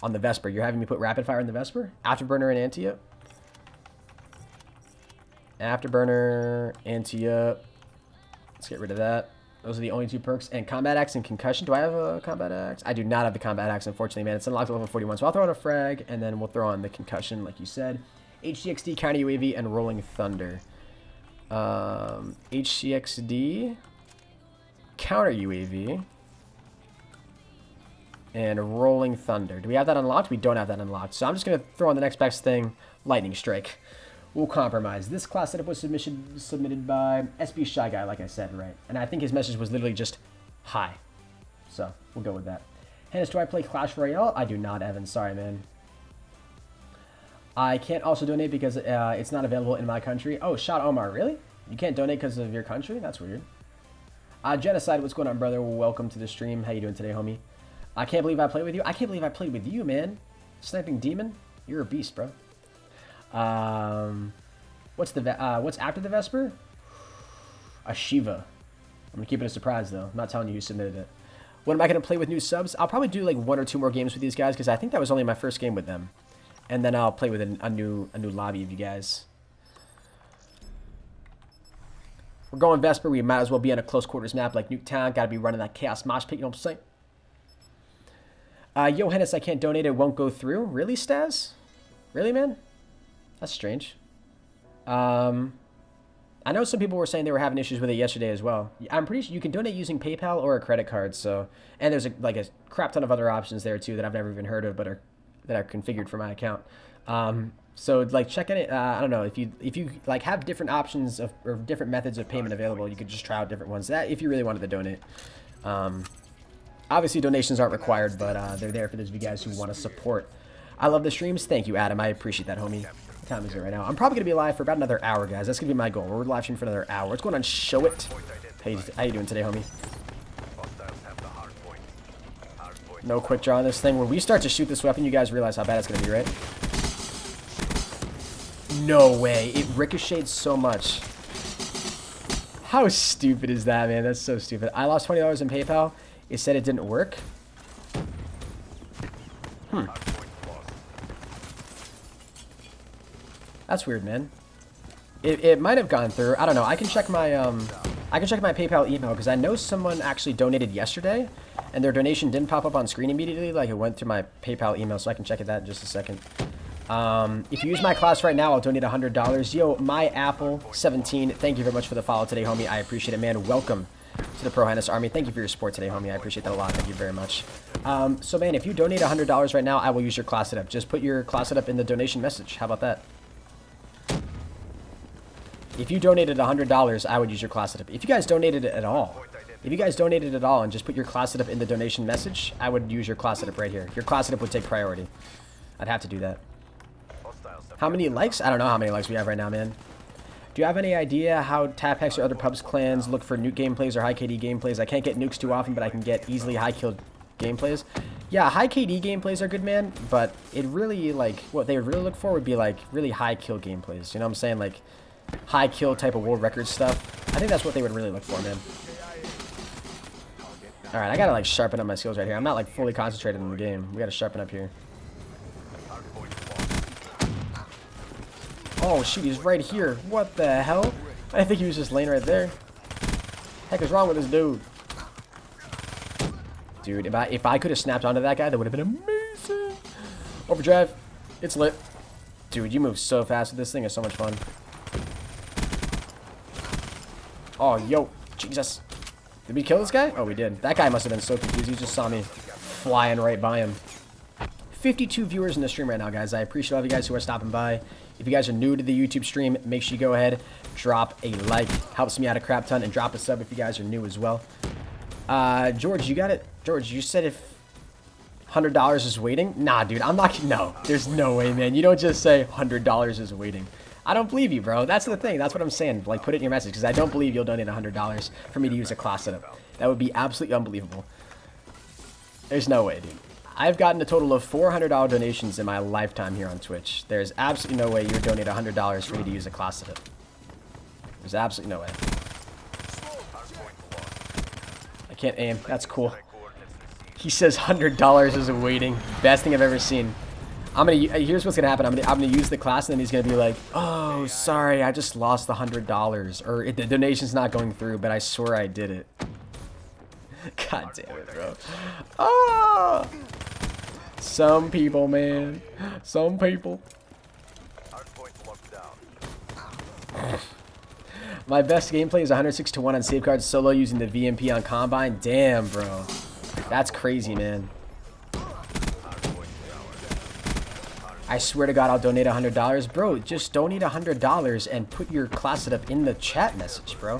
on the Vesper. You're having me put Rapid Fire in the Vesper? Afterburner and Anti-Up. Afterburner, Anti-Up. Let's get rid of that. Those are the only two perks. And Combat Axe and Concussion. Do I have a Combat Axe? I do not have the Combat Axe, unfortunately, man. It's unlocked at level 41. So I'll throw on a Frag, and then we'll throw on the Concussion, like you said. HCXD, Counter UAV, and Rolling Thunder. HCXD, Counter UAV, and Rolling Thunder. Do we have that unlocked? We don't have that unlocked. So I'm just going to throw on the next best thing, Lightning Strike. We'll compromise. This class setup was submitted by SB Shy Guy, like I said, right? And I think his message was literally just, hi. So we'll go with that. Hennis, do I play Clash Royale? I do not, Evan. Sorry, man. I can't also donate because it's not available in my country. Oh, Shot Omar, really? You can't donate because of your country? That's weird. Genocide, what's going on, brother? Welcome to the stream. How you doing today, homie? I can't believe I played with you. I can't believe I played with you, man. Sniping Demon? You're a beast, bro. What's after the Vesper? A Shiva. I'm gonna keep it a surprise, though. I'm not telling you who submitted it. When am I gonna play with new subs? I'll probably do like 1 or 2 more games with these guys because I think that was only my first game with them. And then I'll play with a new lobby of you guys. We're going Vesper. We might as well be on a close quarters map like Nuketown. Gotta be running that Chaos Mosh Pit, you know what I'm saying? Yo, Hennis, I can't donate. It won't go through. Really, Staz? Really, man? That's strange. I know some people were saying they were having issues with it yesterday as well. I'm pretty sure you can donate using PayPal or a credit card. So, and there's like a crap ton of other options there too that I've never even heard of, but that are configured for my account. So like checking it. I don't know if you like have different options or different methods of payment available. You could just try out different ones. That if you really wanted to donate. Obviously donations aren't required, but they're there for those of you guys who want to support. I love the streams. Thank you, Adam. I appreciate that, homie. What time is it right now? I'm probably going to be live for about another hour, guys. That's going to be my goal. We're live streaming for another hour. What's going on? Show it. How you doing today, homie? Hostiles have the hard point. Hard point. No quick draw on this thing. When we start to shoot this weapon, you guys realize how bad it's going to be, right? No way. It ricocheted so much. How stupid is that, man? That's so stupid. I lost $20 in PayPal. It said it didn't work. That's weird, man. It might have gone through. I don't know. I can check my PayPal email because I know someone actually donated yesterday, and their donation didn't pop up on screen immediately. Like, it went through my PayPal email, so I can check that in just a second. If you use my class right now, I'll donate $100. Yo, MyApple17, thank you very much for the follow today, homie. I appreciate it, man. Welcome to the ProHenis Army. Thank you for your support today, homie. I appreciate that a lot. Thank you very much. So, man, if you donate $100 right now, I will use your class setup. Just put your class setup in the donation message. How about that? If you donated $100, I would use your class setup. If you guys donated it at all, and just put your class setup in the donation message, I would use your class setup right here. Your class setup would take priority. I'd have to do that. How many likes? I don't know how many likes we have right now, man. Do you have any idea how Tapex or other pubs clans look for nuke gameplays or high KD gameplays? I can't get nukes too often, but I can get easily high kill gameplays. Yeah, high KD gameplays are good, man, but it really, like, what they would really look for would be, like, really high kill gameplays. You know what I'm saying? Like, high kill type of world record stuff. I think that's what they would really look for, man. Alright, I gotta, like, sharpen up my skills right here. I'm not, like, fully concentrated in the game. We gotta sharpen up here. Oh, shoot, he's right here. What the hell? I think he was just laying right there. Heck is wrong with this dude? Dude, if I could have snapped onto that guy, that would have been amazing. Overdrive. It's lit. Dude, you move so fast with this thing. It's so much fun. Oh, yo. Jesus. Did we kill this guy? Oh, we did. That guy must have been so confused. He just saw me flying right by him. 52 viewers in the stream right now, guys. I appreciate all of you guys who are stopping by. If you guys are new to the YouTube stream, make sure you go ahead, drop a like. Helps me out a crap ton. And drop a sub if you guys are new as well. George, you got it. George, you said if $100 is waiting? Nah, dude, I'm not. No, there's no way, man. You don't just say $100 is waiting. I don't believe you, bro. That's the thing. That's what I'm saying. Like, put it in your message because I don't believe you'll donate $100 for me to use a class setup. That would be absolutely unbelievable. There's no way, dude. I've gotten a total of $400 donations in my lifetime here on Twitch. There's absolutely no way you would donate $100 for me to use a class setup. There's absolutely no way. I can't aim. That's cool. He says $100 is waiting. Best thing I've ever seen. Here's what's gonna happen. I'm gonna use the class, and then he's gonna be like, "Oh, sorry, I just lost the $100, or the donation's not going through, but I swear I did it." God damn it, bro. Ah! Some people, man. Some people. My best gameplay is 106-1 on safeguards solo using the VMP on Combine. Damn, bro. That's crazy, man. I swear to God, I'll donate $100. Bro, just donate $100 and put your class setup in the chat message, bro.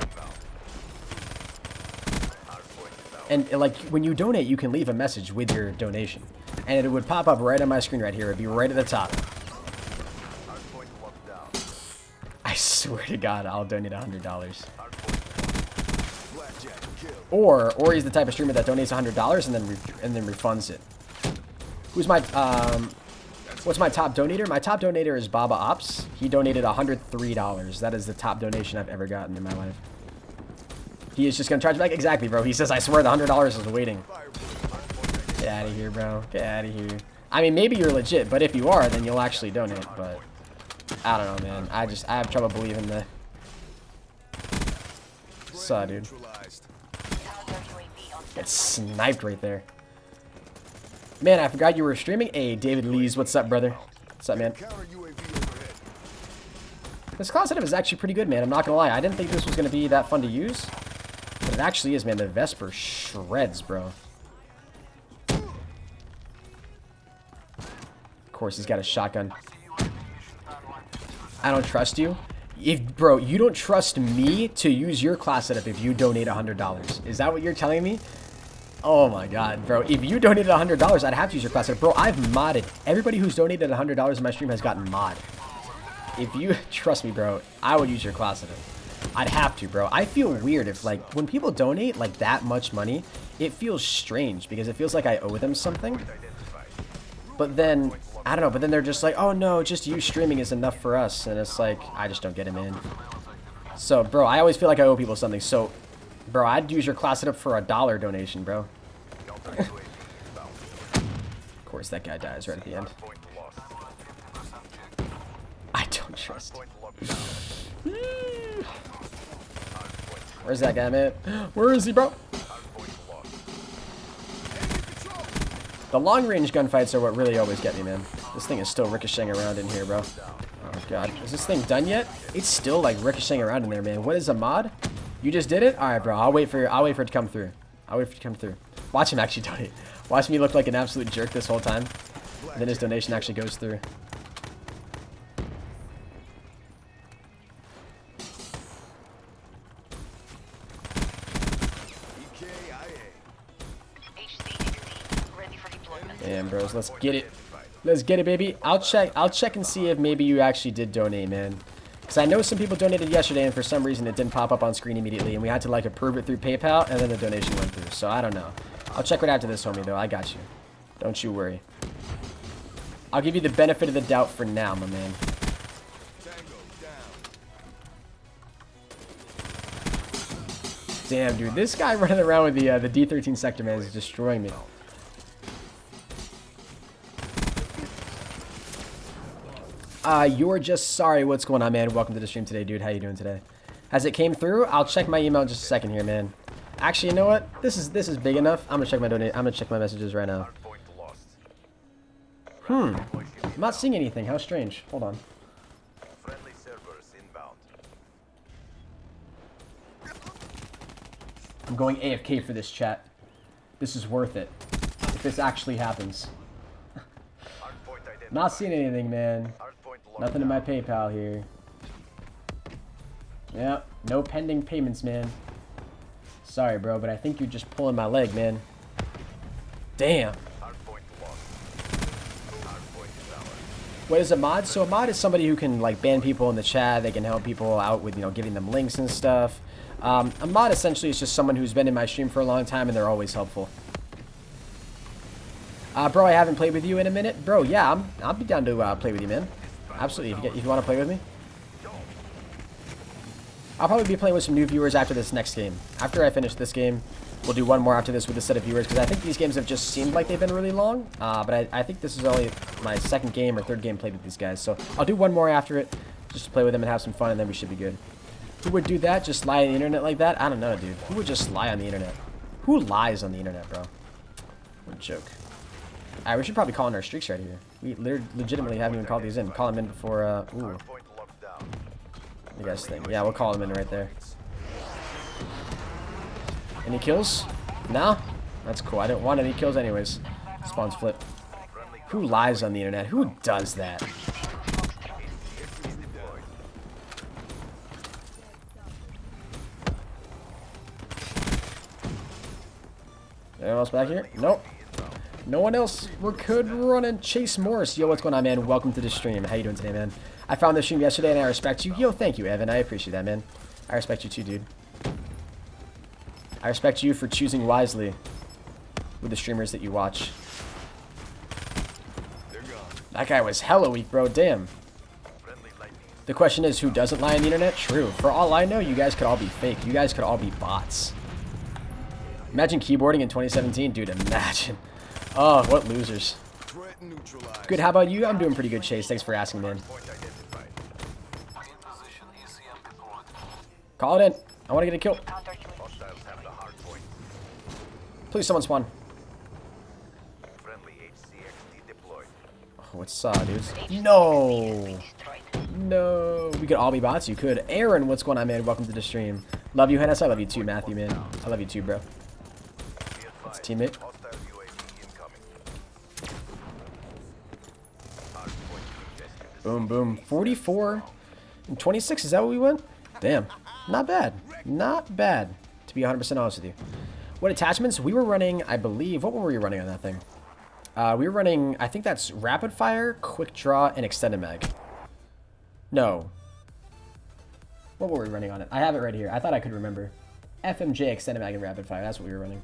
And, like, when you donate, you can leave a message with your donation. And it would pop up right on my screen right here. It would be right at the top. I swear to God, I'll donate $100. Or he's the type of streamer that donates $100 and then refunds it. Who's my what's my top donator? My top donator is Baba Ops. He donated $103. That is the top donation I've ever gotten in my life. He is just gonna charge me back. Exactly, bro. He says, I swear the $100 is waiting. Get out of here, bro. Get out of here. I mean, maybe you're legit, but if you are, then you'll actually donate. But I don't know, man. I have trouble believing that. Saw, dude. Get sniped right there. Man, I forgot you were streaming. Hey, David Lees, what's up, brother? What's up, man? This class setup is actually pretty good, man. I'm not gonna lie. I didn't think this was gonna be that fun to use. But it actually is, man. The Vesper shreds, bro. Of course, he's got a shotgun. I don't trust you. Bro, you don't trust me to use your class setup if you donate $100. Is that what you're telling me? Oh my God, bro. If you donated $100, I'd have to use your class setup. Bro, I've modded. Everybody who's donated $100 in my stream has gotten mod. If you trust me, bro, I would use your class setup. I'd have to, bro. I feel weird if, like, when people donate, like, that much money, it feels strange because it feels like I owe them something. But then, I don't know, but then they're just like, oh, no, just you streaming is enough for us. And it's like, I just don't get it, man. So, bro, I always feel like I owe people something. So, bro, I'd use your class setup for a $1 donation, bro. Of course, that guy dies right at the end. I don't trust. Where's that guy, man? Where is he, bro? The long-range gunfights are what really always get me, man. This thing is still ricocheting around in here, bro. Oh, God. Is this thing done yet? It's still, like, ricocheting around in there, man. What is a mod? You just did it? All right, bro. I'll wait for it to come through. I'll wait for it to come through. Watch him actually donate. Watch me look like an absolute jerk this whole time. And then his donation actually goes through. Damn, bros, let's get it. Let's get it, baby. I'll check and see if maybe you actually did donate, man. Because I know some people donated yesterday, and for some reason it didn't pop up on screen immediately, and we had to, like, approve it through PayPal, and then the donation went through. So I don't know. I'll check right after this, homie, though. I got you. Don't you worry. I'll give you the benefit of the doubt for now, my man. Damn, dude. This guy running around with the D13 sector, man, is destroying me. You're just sorry. What's going on, man? Welcome to the stream today, dude. How you doing today? Has it came through? I'll check my email in just a second here, man. Actually, you know what? This is big enough. I'm gonna check my I'm gonna check my messages right now. I'm not seeing anything. How strange. Hold on. Friendly servers inbound. I'm going AFK for this chat. This is worth it. If this actually happens. Not seeing anything, man. Nothing in my PayPal here. Yep, no pending payments, man. Sorry, bro, but I think you're just pulling my leg, man. Damn. What is a mod? So a mod is somebody who can, like, ban people in the chat. They can help people out with, you know, giving them links and stuff. A mod essentially is just someone who's been in my stream for a long time and they're always helpful. Bro, I haven't played with you in a minute. Bro, yeah, I'll be down to play with you, man. Absolutely, if you want to play with me. I'll probably be playing with some new viewers after this next game. After I finish this game, we'll do one more after this with a set of viewers, because I think these games have just seemed like they've been really long. But I think this is only my second game or third game played with these guys. So I'll do one more after it, just to play with them and have some fun, and then we should be good. Who would do that? Just lie on the internet like that? I don't know, dude. Who would just lie on the internet? Who lies on the internet, bro? What a joke. Alright, we should probably call in our streaks right here. We legitimately haven't even called these in. Call them in before, ooh. What do you guys think? Yeah, we'll call them in right there. Any kills? No? That's cool. I didn't want any kills anyways. Spawns flip. Who lies on the internet? Who does that? Anyone else back here? Nope. No one else. We're good running. Chase Morris. Yo, what's going on, man? Welcome to the stream. How you doing today, man? I found this stream yesterday and I respect you. Yo, thank you, Evan. I appreciate that, man. I respect you too, dude. I respect you for choosing wisely with the streamers that you watch. That guy was hella weak, bro. Damn. The question is, who doesn't lie on the internet? True. For all I know, you guys could all be fake. You guys could all be bots. Imagine keyboarding in 2017. Dude, imagine. Oh, what losers. Good, how about you? I'm doing pretty good, Chase. Thanks for asking, man. Call it in. I want to get a kill. Please, someone spawn. Oh, what's up, dudes? No! No! We could all be bots? You could. Aaron, what's going on, man? Welcome to the stream. Love you, Hennis. I love you too, Matthew, man. I love you too, bro. That's teammate. Boom, boom. 44 and 26. Is that what we went? Damn. Not bad. Not bad, to be 100% honest with you. What attachments? We were running, I believe, what were we running on that thing? We were running, I think that's rapid fire, quick draw, and extended mag. No. What were we running on it? I have it right here. I thought I could remember. FMJ, Extended Mag, and Rapid Fire. That's what we were running.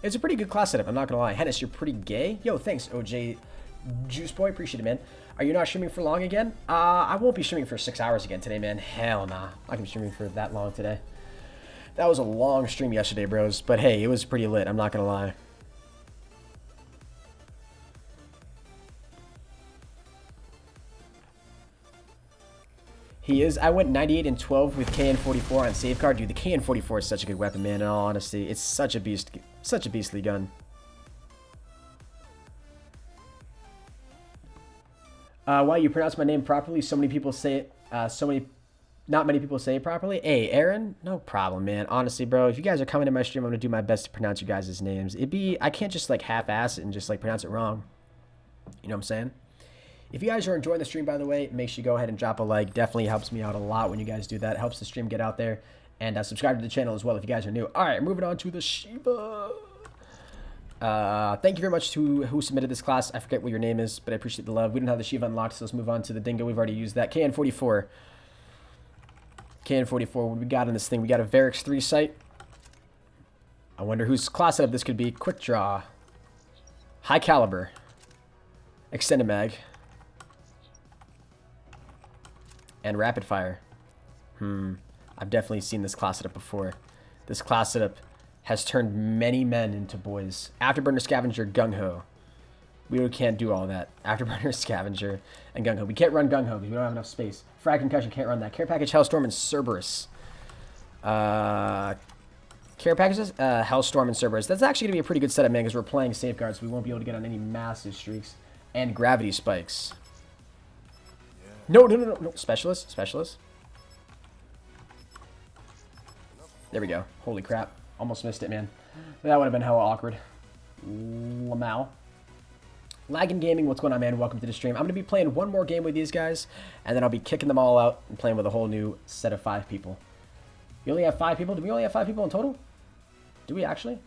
It's a pretty good class setup. I'm not going to lie. Hennis, you're pretty gay. Yo, thanks, OJ Juice Boy. Appreciate it, man. Are you not streaming for long again? I won't be streaming for 6 hours again today, man. Hell nah. I can be streaming for that long today. That was a long stream yesterday, bros. But hey, it was pretty lit. I'm not going to lie. He is. I went 98 and 12 with KN44 on Safeguard. Dude, the KN44 is such a good weapon, man. In all honesty, it's such a beast, such a beastly gun. Why you pronounce my name properly? So many people say it. Not many people say it properly. Hey, Aaron, no problem, man. Honestly, bro, if you guys are coming to my stream, I'm gonna do my best to pronounce you guys' names. I can't just like half-ass it and just like pronounce it wrong. You know what I'm saying? If you guys are enjoying the stream, by the way, make sure you go ahead and drop a like. Definitely helps me out a lot when you guys do that. It helps the stream get out there. And subscribe to the channel as well if you guys are new. All right, moving on to the Shiba. Thank you very much to who submitted this class. I forget what your name is, but I appreciate the love. We don't have the Shiva unlocked, so let's move on to the Dingo. We've already used that. KN44. KN44, what we got in this thing? We got a Varix 3 sight. I wonder whose class setup this could be. Quick Draw. High Caliber. Extended Mag. And Rapid Fire. I've definitely seen this class setup before. This class setup has turned many men into boys. Afterburner, Scavenger, Gung-Ho. We can't do all that. Afterburner, Scavenger, and Gung-Ho. We can't run Gung-Ho because we don't have enough space. Frag Concussion, can't run that. Care Package, Hellstorm, and Cerberus. Care Packages, Hellstorm, and Cerberus. That's actually going to be a pretty good setup, man, because we're playing Safeguard, so we won't be able to get on any massive streaks. And Gravity Spikes. No. Specialist. There we go. Holy crap. Almost missed it, man. That would have been hella awkward. Lamau. Lagging Gaming, what's going on, man? Welcome to the stream. I'm going to be playing one more game with these guys, and then I'll be kicking them all out and playing with a whole new set of 5 people. You only have 5 people? Do we only have 5 people in total? Do we actually?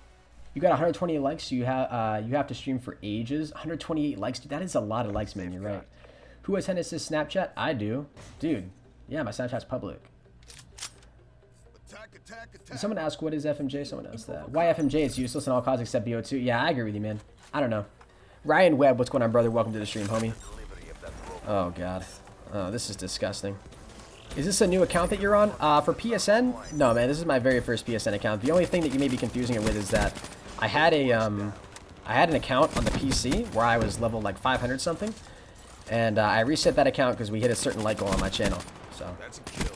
You got 128 likes, so you have to stream for ages. 128 likes, dude. That is a lot of likes, man. You're right. Who has Hennis' Snapchat? I do. Dude, yeah, my Snapchat's public. Did someone ask what is FMJ? Someone asked that. Why FMJ? It's useless in all causes except BO2. Yeah, I agree with you, man. I don't know. Ryan Webb, what's going on, brother? Welcome to the stream, homie. Oh, God. Oh, this is disgusting. Is this a new account that you're on? For PSN? No, man, this is my very first PSN account. The only thing that you may be confusing it with is that I had an account on the PC where I was level like 500 something. And I reset that account because we hit a certain like goal on my channel. So. That's a kill.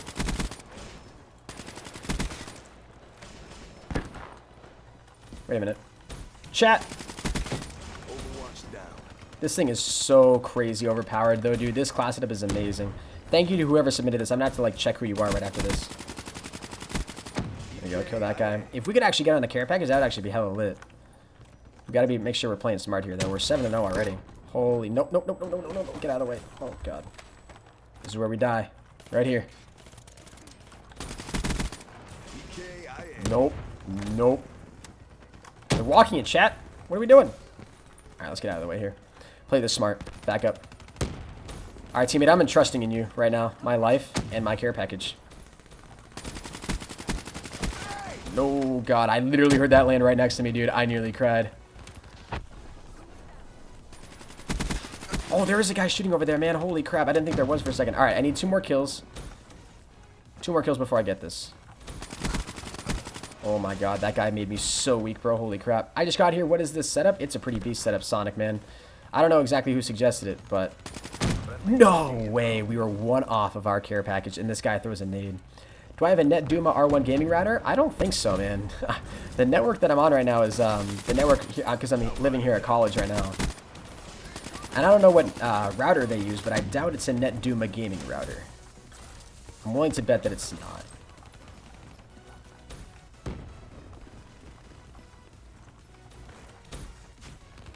Wait a minute. Chat! This thing is so crazy overpowered though, dude. This class setup is amazing. Thank you to whoever submitted this. I'm gonna have to like check who you are right after this. There you go, kill that guy. If we could actually get on the care package, that would actually be hella lit. We gotta make sure we're playing smart here though. We're 7-0 already. Holy, nope. Get out of the way. Oh god. This is where we die. Right here. Nope. They're walking in, chat. What are we doing? Alright, let's get out of the way here. Play this smart. Back up. Alright, teammate, I'm entrusting in you right now. My life and my care package. No, God. I literally heard that land right next to me, dude. I nearly cried. Oh, there is a guy shooting over there, man. Holy crap. I didn't think there was for a second. Alright, I need 2 more kills. 2 more kills before I get this. Oh my god, that guy made me so weak, bro. Holy crap. I just got here. What is this setup? It's a pretty beast setup, Sonic, man. I don't know exactly who suggested it, but... No way. We were 1 off of our care package, and this guy throws a nade. Do I have a Net Duma R1 gaming router? I don't think so, man. The network that I'm on right now is the network... Because I'm living here at college right now. And I don't know what router they use, but I doubt it's a Net Duma gaming router. I'm willing to bet that it's not.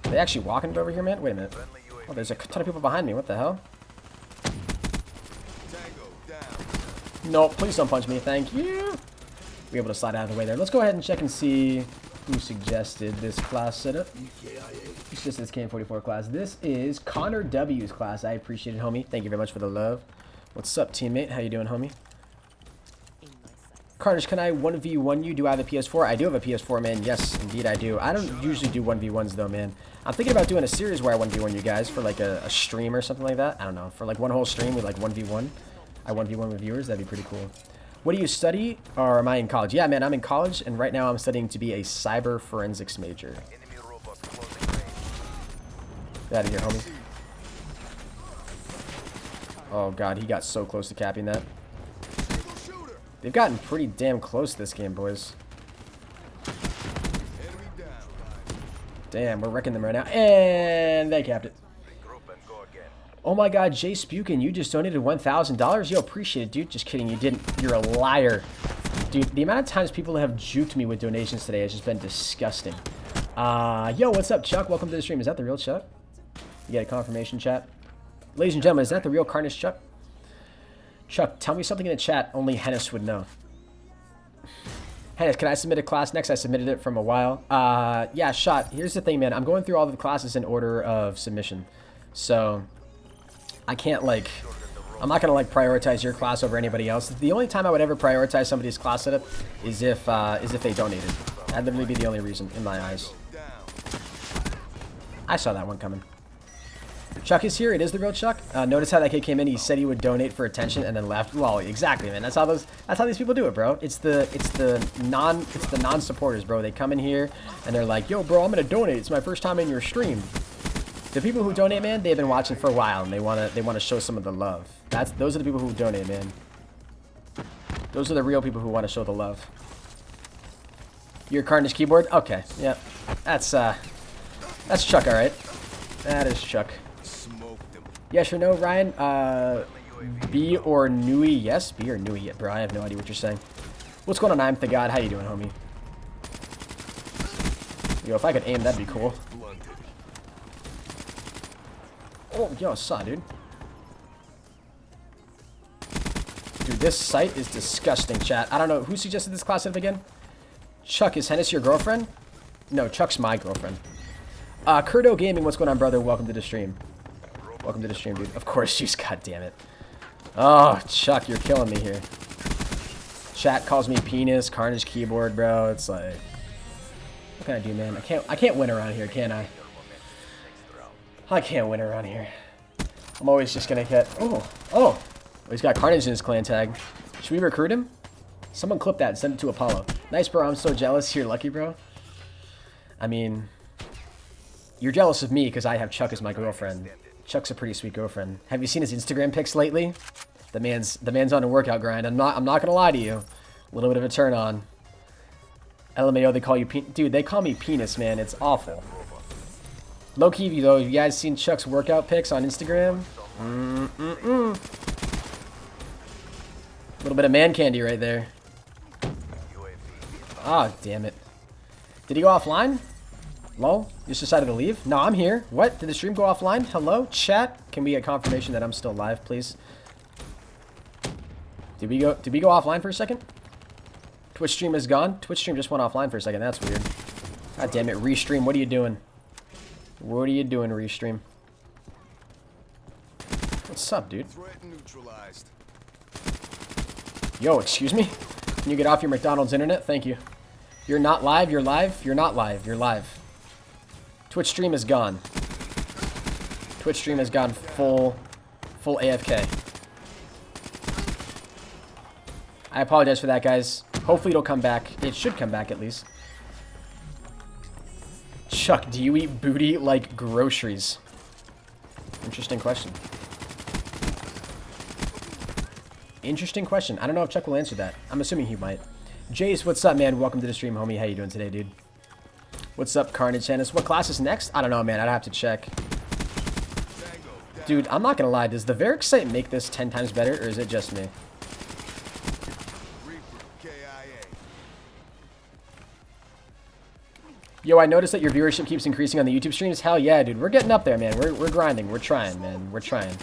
Are they actually walking over here, man? Wait a minute. Oh, there's a ton of people behind me. What the hell? No, please don't punch me. Thank you. Be able to slide out of the way there. Let's go ahead and check and see who suggested this class setup. It's just this KN44 class. This is Connor W's class. I appreciate it, homie. Thank you very much for the love. What's up, teammate? How you doing, homie? Carnage, can I 1v1 you? Do I have a PS4? I do have a PS4, man. Yes, indeed I do. I don't usually do 1v1s, though, man. I'm thinking about doing a series where I 1v1 you guys for, like, a stream or something like that. I don't know. For, like, one whole stream with, like, 1v1. I 1v1 with viewers. That'd be pretty cool. What do you study? Or am I in college? Yeah, man, I'm in college, and right now I'm studying to be a cyber forensics major. Get out of here, homie. Oh, God, he got so close to capping that. They've gotten pretty damn close this game, boys. Damn, we're wrecking them right now. And they capped it. Oh my god, Jay Spukin, you just donated $1,000? Yo, appreciate it, dude. Just kidding, you didn't. You're a liar. Dude, the amount of times people have juked me with donations today has just been disgusting. Yo, what's up, Chuck? Welcome to the stream. Is that the real Chuck? You got a confirmation, chat? Ladies and gentlemen, is that the real Carnage Chuck? Chuck, tell me something in the chat only Henis would know. Henis, can I submit a class next? I submitted it from a while. Yeah, shot. Here's the thing, man. I'm going through all the classes in order of submission. So, I can't, like... I'm not going to, like, prioritize your class over anybody else. The only time I would ever prioritize somebody's class setup is if they donated. That'd literally be the only reason, in my eyes. I saw that one coming. Chuck is here. It is the real Chuck. Notice how that kid came in. He said he would donate for attention and then left. Lol, exactly, man. That's how these people do it, bro. It's the non-supporters, bro. They come in here and they're like, "Yo, bro, I'm gonna donate. It's my first time in your stream." The people who donate, man, they've been watching for a while and they wanna show some of the love. Those are the people who donate, man. Those are the real people who want to show the love. Your Carnage keyboard? Okay, yeah. That's Chuck, all right. That is Chuck. Yes or no, Ryan? B or Nui? Yes, B or Nui. Bro, I have no idea what you're saying. What's going on, I'm the God? How you doing, homie? Yo, if I could aim, that'd be cool. Oh, yo, saw, dude. Dude, this site is disgusting, chat. I don't know. Who suggested this class setup again? Chuck, is Henis your girlfriend? No, Chuck's my girlfriend. Kurdo Gaming, what's going on, brother? Welcome to the stream. Welcome to the stream, dude. Of course, jeez, god damn it. Oh, Chuck, you're killing me here. Chat calls me penis, Carnage keyboard, bro. It's like, what can I do, man? I can't win around here, can I? I can't win around here. I'm always just gonna get. Oh, he's got Carnage in his clan tag. Should we recruit him? Someone clip that and send it to Apollo. Nice, bro. I'm so jealous. You're lucky, bro. I mean, you're jealous of me because I have Chuck as my girlfriend. Chuck's a pretty sweet girlfriend. Have you seen his Instagram pics lately? The man's on a workout grind. I'm not gonna lie to you. A little bit of a turn on. LMAO, they call you dude. They call me penis, man. It's awful. Low key, though. You guys seen Chuck's workout pics on Instagram? A little bit of man candy right there. Ah, damn it. Did he go offline? Lol, you just decided to leave? No, I'm here. What? Did the stream go offline? Hello? Chat? Can we get confirmation that I'm still live, please? Did we go offline for a second? Twitch stream is gone? Twitch stream just went offline for a second. That's weird. God damn it. Restream. What are you doing? What are you doing, Restream? What's up, dude? Yo, excuse me? Can you get off your McDonald's internet? Thank you. You're not live? You're live? You're not live. You're live. Twitch stream is gone. Twitch stream has gone full AFK. I apologize for that, guys. Hopefully it'll come back. It should come back at least. Chuck, do you eat booty like groceries? Interesting question. Interesting question. I don't know if Chuck will answer that. I'm assuming he might. Jace, what's up, man? Welcome to the stream, homie. How you doing today, dude? What's up, KRNGHenis? What class is next? I don't know, man. I'd have to check. Dude, I'm not gonna lie. Does the Varric site make this 10 times better, or is it just me? Yo, I noticed that your viewership keeps increasing on the YouTube streams. Hell yeah, dude. We're getting up there, man. We're grinding. We're trying, man. We're trying.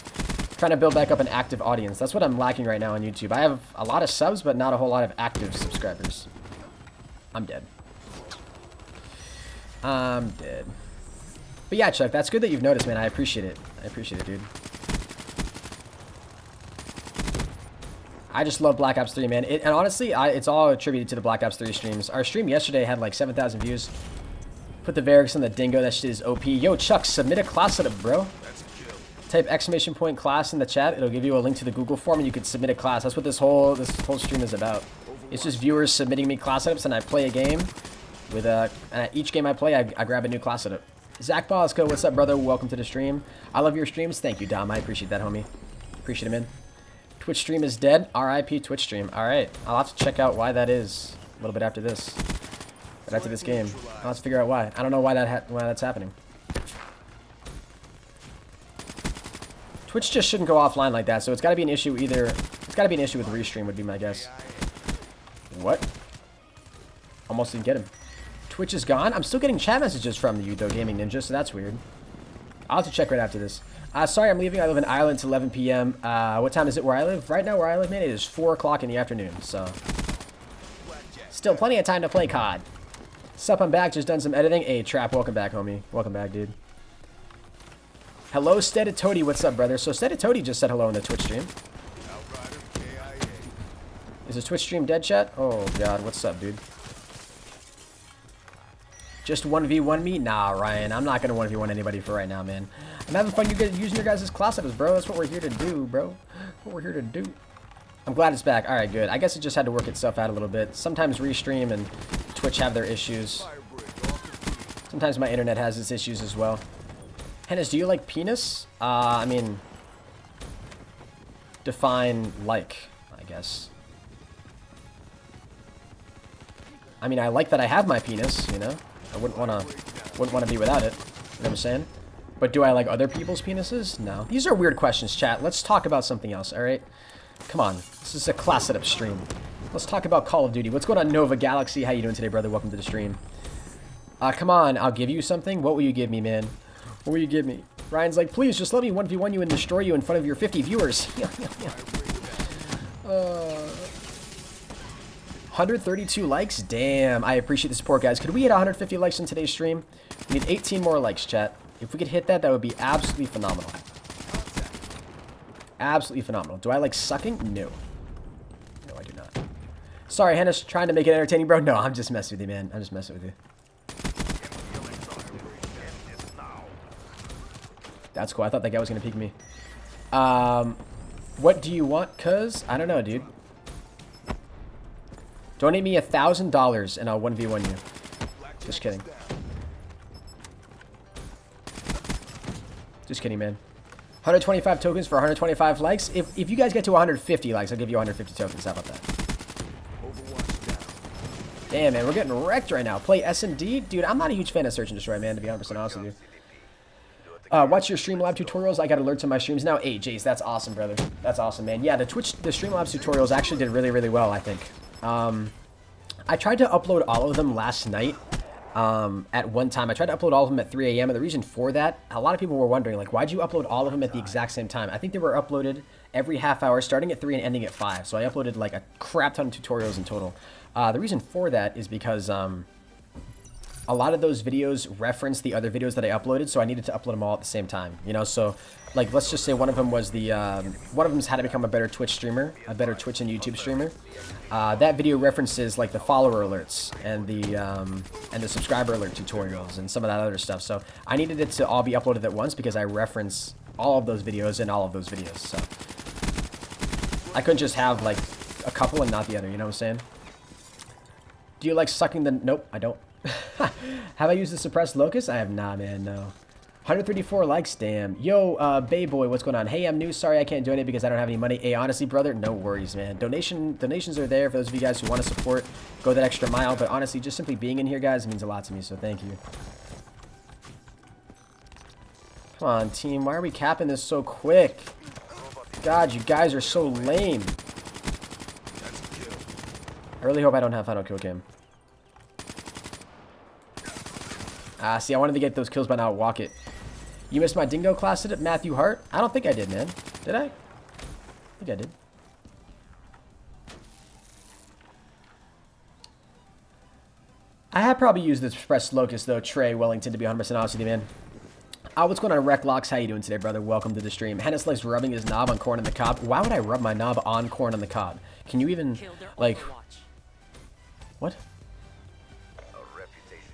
Trying to build back up an active audience. That's what I'm lacking right now on YouTube. I have a lot of subs, but not a whole lot of active subscribers. I'm dead. I'm dead. But yeah, Chuck, that's good that you've noticed, man. I appreciate it. I appreciate it, dude. I just love Black Ops 3, man. And honestly, it's all attributed to the Black Ops 3 streams. Our stream yesterday had like 7,000 views. Put the Varix on the Dingo. That shit is OP. Yo, Chuck, submit a class setup, bro. Type exclamation point class in the chat. It'll give you a link to the Google form, and you can submit a class. That's what this whole stream is about. It's just viewers submitting me class setups, and I play a game. With and each game I play, I grab a new class setup. Zach Bosco, what's up, brother? Welcome to the stream. I love your streams. Thank you, Dom. I appreciate that, homie. Appreciate it, man. Twitch stream is dead. RIP Twitch stream. All right. I'll have to check out why that is a little bit after this. Right after this game. I'll have to figure out why. I don't know why that's happening. Twitch just shouldn't go offline like that, so it's got to be an issue either. It's got to be an issue with Restream would be my guess. What? Almost didn't get him. Twitch is gone? I'm still getting chat messages from you, though, Gaming Ninja, so that's weird. I'll have to check right after this. Sorry, I'm leaving. I live in Ireland. It's 11 p.m. What time is it where I live? Right now where I live, man, it is 4 o'clock in the afternoon, so... Still plenty of time to play COD. Sup, I'm back. Just done some editing. Hey, Trap, welcome back, homie. Welcome back, dude. Hello, Steaditody. What's up, brother? So Steaditody just said hello in the Twitch stream. Is the Twitch stream dead, chat? Oh, God. What's up, dude? Just 1v1 me? Nah, Ryan. I'm not going to 1v1 anybody for right now, man. I'm having fun using your guys' class setups, bro. That's what we're here to do, bro. What we're here to do. I'm glad it's back. All right, good. I guess it just had to work itself out a little bit. Sometimes Restream and Twitch have their issues. Sometimes my internet has its issues as well. Hennis, do you like penis? I mean... Define like, I guess. I mean, I like that I have my penis, you know? I wouldn't wanna be without it. You know what I'm saying? But do I like other people's penises? No. These are weird questions, chat. Let's talk about something else, alright? Come on. This is a class setup stream. Let's talk about Call of Duty. What's going on, Nova Galaxy? How you doing today, brother? Welcome to the stream. Come on. I'll give you something. What will you give me, man? What will you give me? Ryan's like, please, just let me 1v1 you and destroy you in front of your 50 viewers. 132 likes? Damn. I appreciate the support, guys. Could we hit 150 likes in today's stream? We need 18 more likes, chat. If we could hit that, that would be absolutely phenomenal. Absolutely phenomenal. Do I like sucking? No. No, I do not. Sorry, Hennis, trying to make it entertaining, bro. No, I'm just messing with you, man. I'm just messing with you. That's cool. I thought that guy was going to peek me. What do you want? Cuz? I don't know, dude. Donate me $1,000 and I'll 1v1 you. Just kidding. Just kidding, man. 125 tokens for 125 likes. If you guys get to 150 likes, I'll give you 150 tokens. How about that? Damn, man. We're getting wrecked right now. Play SMD? Dude, I'm not a huge fan of Search and Destroy, man, to be 100% honest with you. Watch your Streamlabs tutorials. I got alerts on my streams now. Hey, Jace, that's awesome, brother. That's awesome, man. Yeah, the Streamlabs tutorials actually did really, really well, I think. I tried to upload all of them last night. At one time. I tried to upload all of them at 3 a.m. and the reason for that, a lot of people were wondering, like, why'd you upload all of them at the exact same time? I think they were uploaded every half hour, starting at 3 and ending at 5. So I uploaded, like, a crap ton of tutorials in total. The reason for that is because, a lot of those videos reference the other videos that I uploaded, so I needed to upload them all at the same time, you know? So, like, let's just say one of them was the, one of them is how to become a better Twitch streamer, a better Twitch and YouTube streamer. That video references, like, the follower alerts and the subscriber alert tutorials and some of that other stuff. So, I needed it to all be uploaded at once because I reference all of those videos in all of those videos, so. I couldn't just have, like, a couple and not the other, you know what I'm saying? Do you like sucking the... Nope, I don't. Have I used the suppressed locust? I have not, man, no. 134 likes, damn. Yo, Bayboy, what's going on? Hey, I'm new. Sorry I can't donate because I don't have any money. Hey, honestly, brother, no worries, man. Donations are there for those of you guys who want to support. Go that extra mile. But honestly, just simply being in here, guys, means a lot to me, so thank you. Come on, team. Why are we capping this so quick? God, you guys are so lame. I really hope I don't have final kill cam. See, I wanted to get those kills, but now walk it. You missed my dingo class, did it? Matthew Hart? I don't think I did, man. Did I? I think I did. I have probably used the suppressed locust, though, Trey Wellington, to be 100% honest with you, man. What's going on, Reclocks? How you doing today, brother? Welcome to the stream. Hennis likes rubbing his knob on corn on the cob. Why would I rub my knob on corn on the cob? Can you even, like... What?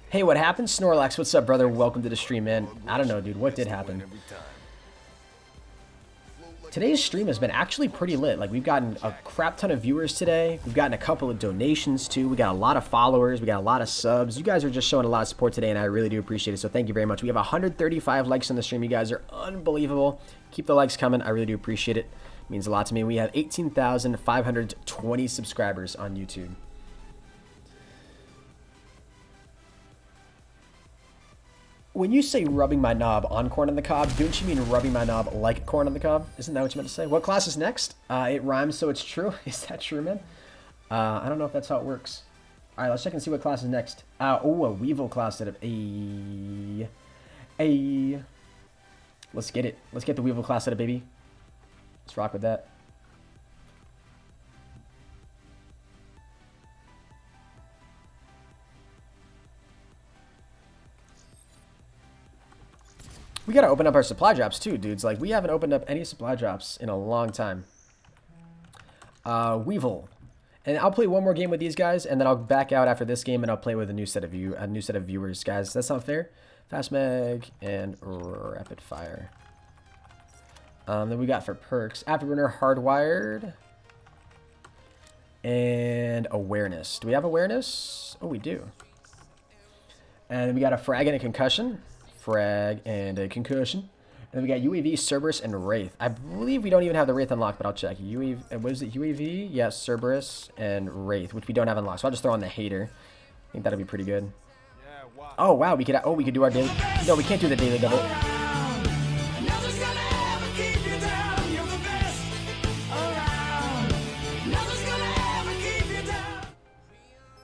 Hey, what happened? Snorlax, what's up, brother? Welcome to the stream, man. I don't know, dude. What did happen? Today's stream has been actually pretty lit. Like, we've gotten a crap ton of viewers today. We've gotten a couple of donations, too. We got a lot of followers. We got a lot of subs. You guys are just showing a lot of support today, and I really do appreciate it. So thank you very much. We have 135 likes on the stream. You guys are unbelievable. Keep the likes coming. I really do appreciate it. It means a lot to me. We have 18,520 subscribers on YouTube. When you say rubbing my knob on corn on the cob, don't you mean rubbing my knob like corn on the cob? Isn't that what you meant to say? What class is next? It rhymes, so it's true. Is that true, man? I don't know if that's how it works. All right, let's check and see what class is next. Oh, a Weevil class setup. Let's get it. Let's get the Weevil class setup, baby. Let's rock with that. We gotta open up our supply drops too, dudes. Like, we haven't opened up any supply drops in a long time. Weevil. And I'll play one more game with these guys, and then I'll back out after this game, and I'll play with a new set of viewers, guys. Does that sound fair? Fast mag and rapid fire. Then we got for perks, Afterburner, Hardwired, and Awareness. Do we have Awareness? Oh, we do. And then we got a Frag and a Concussion. Frag and a Concussion. And then we got UAV, Cerberus, and Wraith. I believe we don't even have the Wraith unlocked, but I'll check. UAV, what is it? UAV? Yes, Cerberus and Wraith, which we don't have unlocked. So I'll just throw on the Hater. I think that'll be pretty good. Oh wow, we could do our daily. No, we can't do the daily double.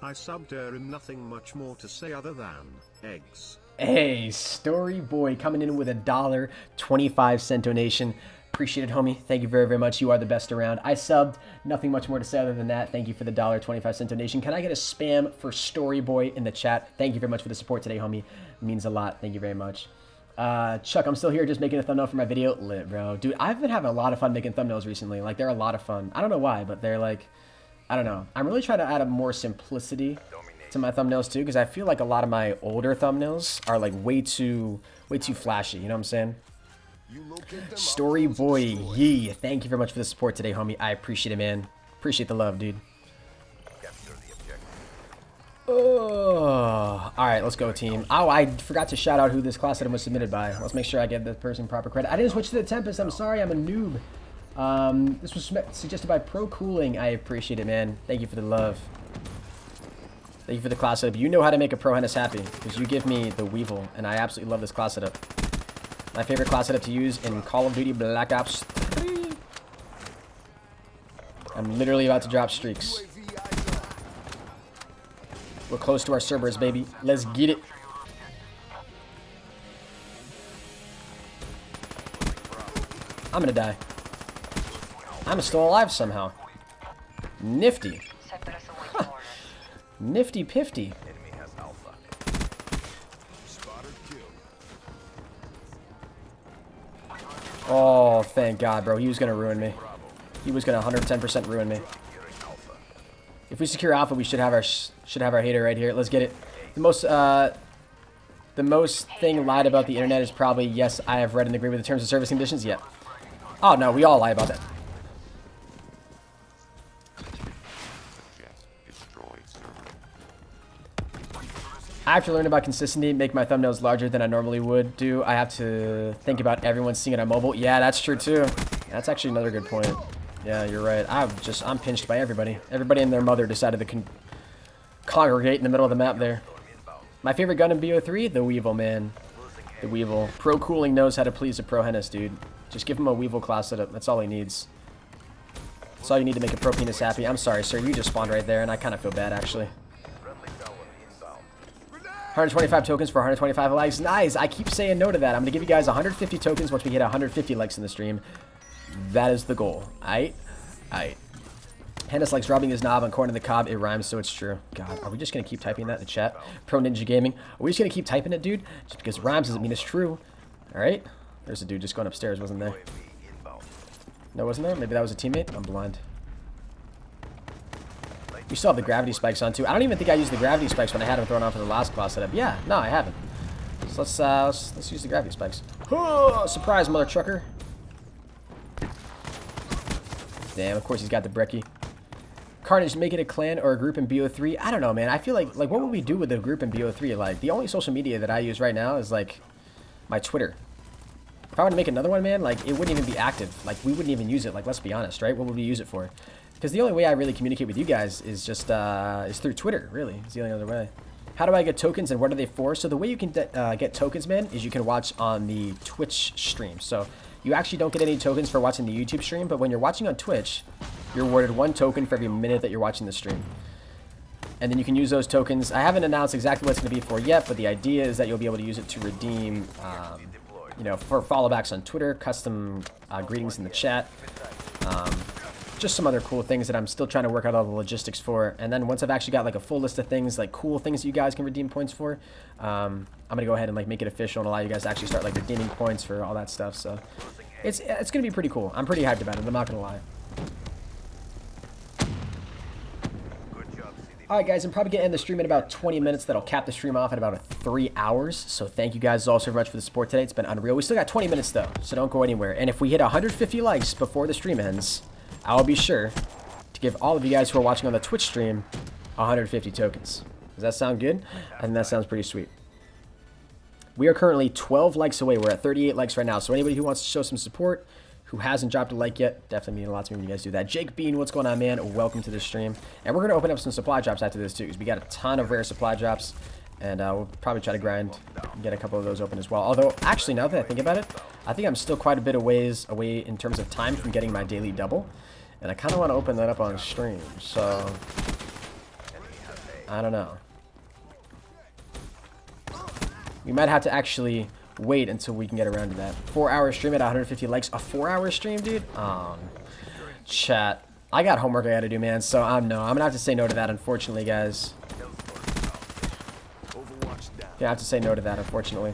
I subbed her and nothing much more to say other than eggs. Hey, Story Boy coming in with $1.25 donation. Appreciate it, homie. Thank you very, very much. You are the best around. I subbed. Nothing much more to say other than that. Thank you for the $1.25 donation. Can I get a spam for Story Boy in the chat? Thank you very much for the support today, homie. It means a lot. Thank you very much. Chuck, I'm still here just making a thumbnail for my video. Lit, bro. Dude, I've been having a lot of fun making thumbnails recently. Like, they're a lot of fun. I don't know why, but they're like, I don't know. I'm really trying to add a more simplicity to my thumbnails too, because I feel like a lot of my older thumbnails are like way too flashy. You know what I'm saying? Story Boy Yee, thank you very much for the support today, homie. I appreciate it, man. Appreciate the love, dude. Oh, all right, let's go, team. Oh, I forgot to shout out who this class item was submitted by. Let's make sure I give the person proper credit. I didn't switch to the Tempest. I'm sorry, I'm a noob. This was suggested by Pro Cooling. I appreciate it, man. Thank you for the love. Thank you for the class setup. You know how to make a Pro Hennis happy, because you give me the Weevil, and I absolutely love this class setup. My favorite class setup to use in Call of Duty Black Ops 3. I'm literally about to drop streaks. We're close to our Cerberus, baby. Let's get it. I'm gonna die. I'm still alive somehow. Nifty. Huh. Nifty pifty. Oh, thank God, bro. He was going to ruin me. He was going to 110% ruin me. If we secure Alpha, we should have our Hater right here. Let's get it. The most thing lied about the internet is probably, yes, I have read and agree with the terms of service conditions. Yeah. Oh, no, we all lie about that. I have to learn about consistency, make my thumbnails larger than I normally would do. I have to think about everyone seeing it on mobile. Yeah, that's true too. That's actually another good point. Yeah, you're right. I'm pinched by everybody. Everybody and their mother decided to congregate in the middle of the map there. My favorite gun in BO3? The Weevil, man. The Weevil. Pro Cooling knows how to please a Pro Hennis, dude. Just give him a Weevil class setup. That's all he needs. That's all you need to make a Pro Penis happy. I'm sorry, sir. You just spawned right there, and I kind of feel bad, actually. 125 tokens for 125 likes. Nice. I keep saying no to that. I'm going to give you guys 150 tokens once we hit 150 likes in the stream. That is the goal. Aight? Aight. Hennis likes rubbing his knob on corn on the cob. It rhymes, so it's true. God, are we just going to keep typing that in the chat? Pro Ninja Gaming. Are we just going to keep typing it, dude? Just because it rhymes doesn't mean it's true. Alright. There's a dude just going upstairs, wasn't there? No, wasn't there? Maybe that was a teammate? I'm blind. We still have the gravity spikes on too. I don't even think I used the gravity spikes when I had them thrown on for the last class setup. Yeah, no, I haven't. So let's use the gravity spikes. Oh, surprise, mother trucker. Damn, of course he's got the brekkie. Carnage, make it a clan or a group in BO3. I don't know, man. I feel like what would we do with a group in BO3? Like, the only social media that I use right now is like my Twitter. If I were to make another one, man, like it wouldn't even be active. Like we wouldn't even use it. Like, let's be honest, right? What would we use it for? Because the only way I really communicate with you guys is just is through Twitter. Really, it's the only other way. How do I get tokens and what are they for? So the way you can get tokens, man, is you can watch on the Twitch stream. So you actually don't get any tokens for watching the YouTube stream, but when you're watching on Twitch, you're awarded 1 token for every minute that you're watching the stream. And then you can use those tokens. I haven't announced exactly what it's going to be for yet, but the idea is that you'll be able to use it to redeem, you know, for followbacks on Twitter, custom greetings in the chat, just some other cool things that I'm still trying to work out all the logistics for. And then once I've actually got like a full list of things, like cool things that you guys can redeem points for, I'm gonna go ahead and like make it official and allow you guys to actually start like redeeming points for all that stuff. So it's gonna be pretty cool. I'm pretty hyped about it. I'm not gonna lie. Alright guys, I'm probably going to end the stream in about 20 minutes. That'll cap the stream off at about 3 hours. So thank you guys all so much for the support today. It's been unreal. We still got 20 minutes though, so don't go anywhere. And if we hit 150 likes before the stream ends, I'll be sure to give all of you guys who are watching on the Twitch stream 150 tokens. Does that sound good? I think that sounds pretty sweet. We are currently 12 likes away. We're at 38 likes right now. So anybody who wants to show some support, who hasn't dropped a like yet, definitely mean a lot to me when you guys do that. Jake Bean, what's going on, man? Welcome to the stream. And we're going to open up some supply drops after this, too, because we got a ton of rare supply drops. And we'll probably try to grind and get a couple of those open as well. Although, actually, now that I think about it, I think I'm still quite a bit of ways away in terms of time from getting my daily double. And I kind of want to open that up on stream. So, I don't know. We might have to actually wait until we can get around to that. 4-hour stream at 150 likes. A 4-hour stream, dude? Chat. I got homework I gotta do, man. So I'm gonna have to say no to that, unfortunately, guys. Gonna have to say no to that, unfortunately.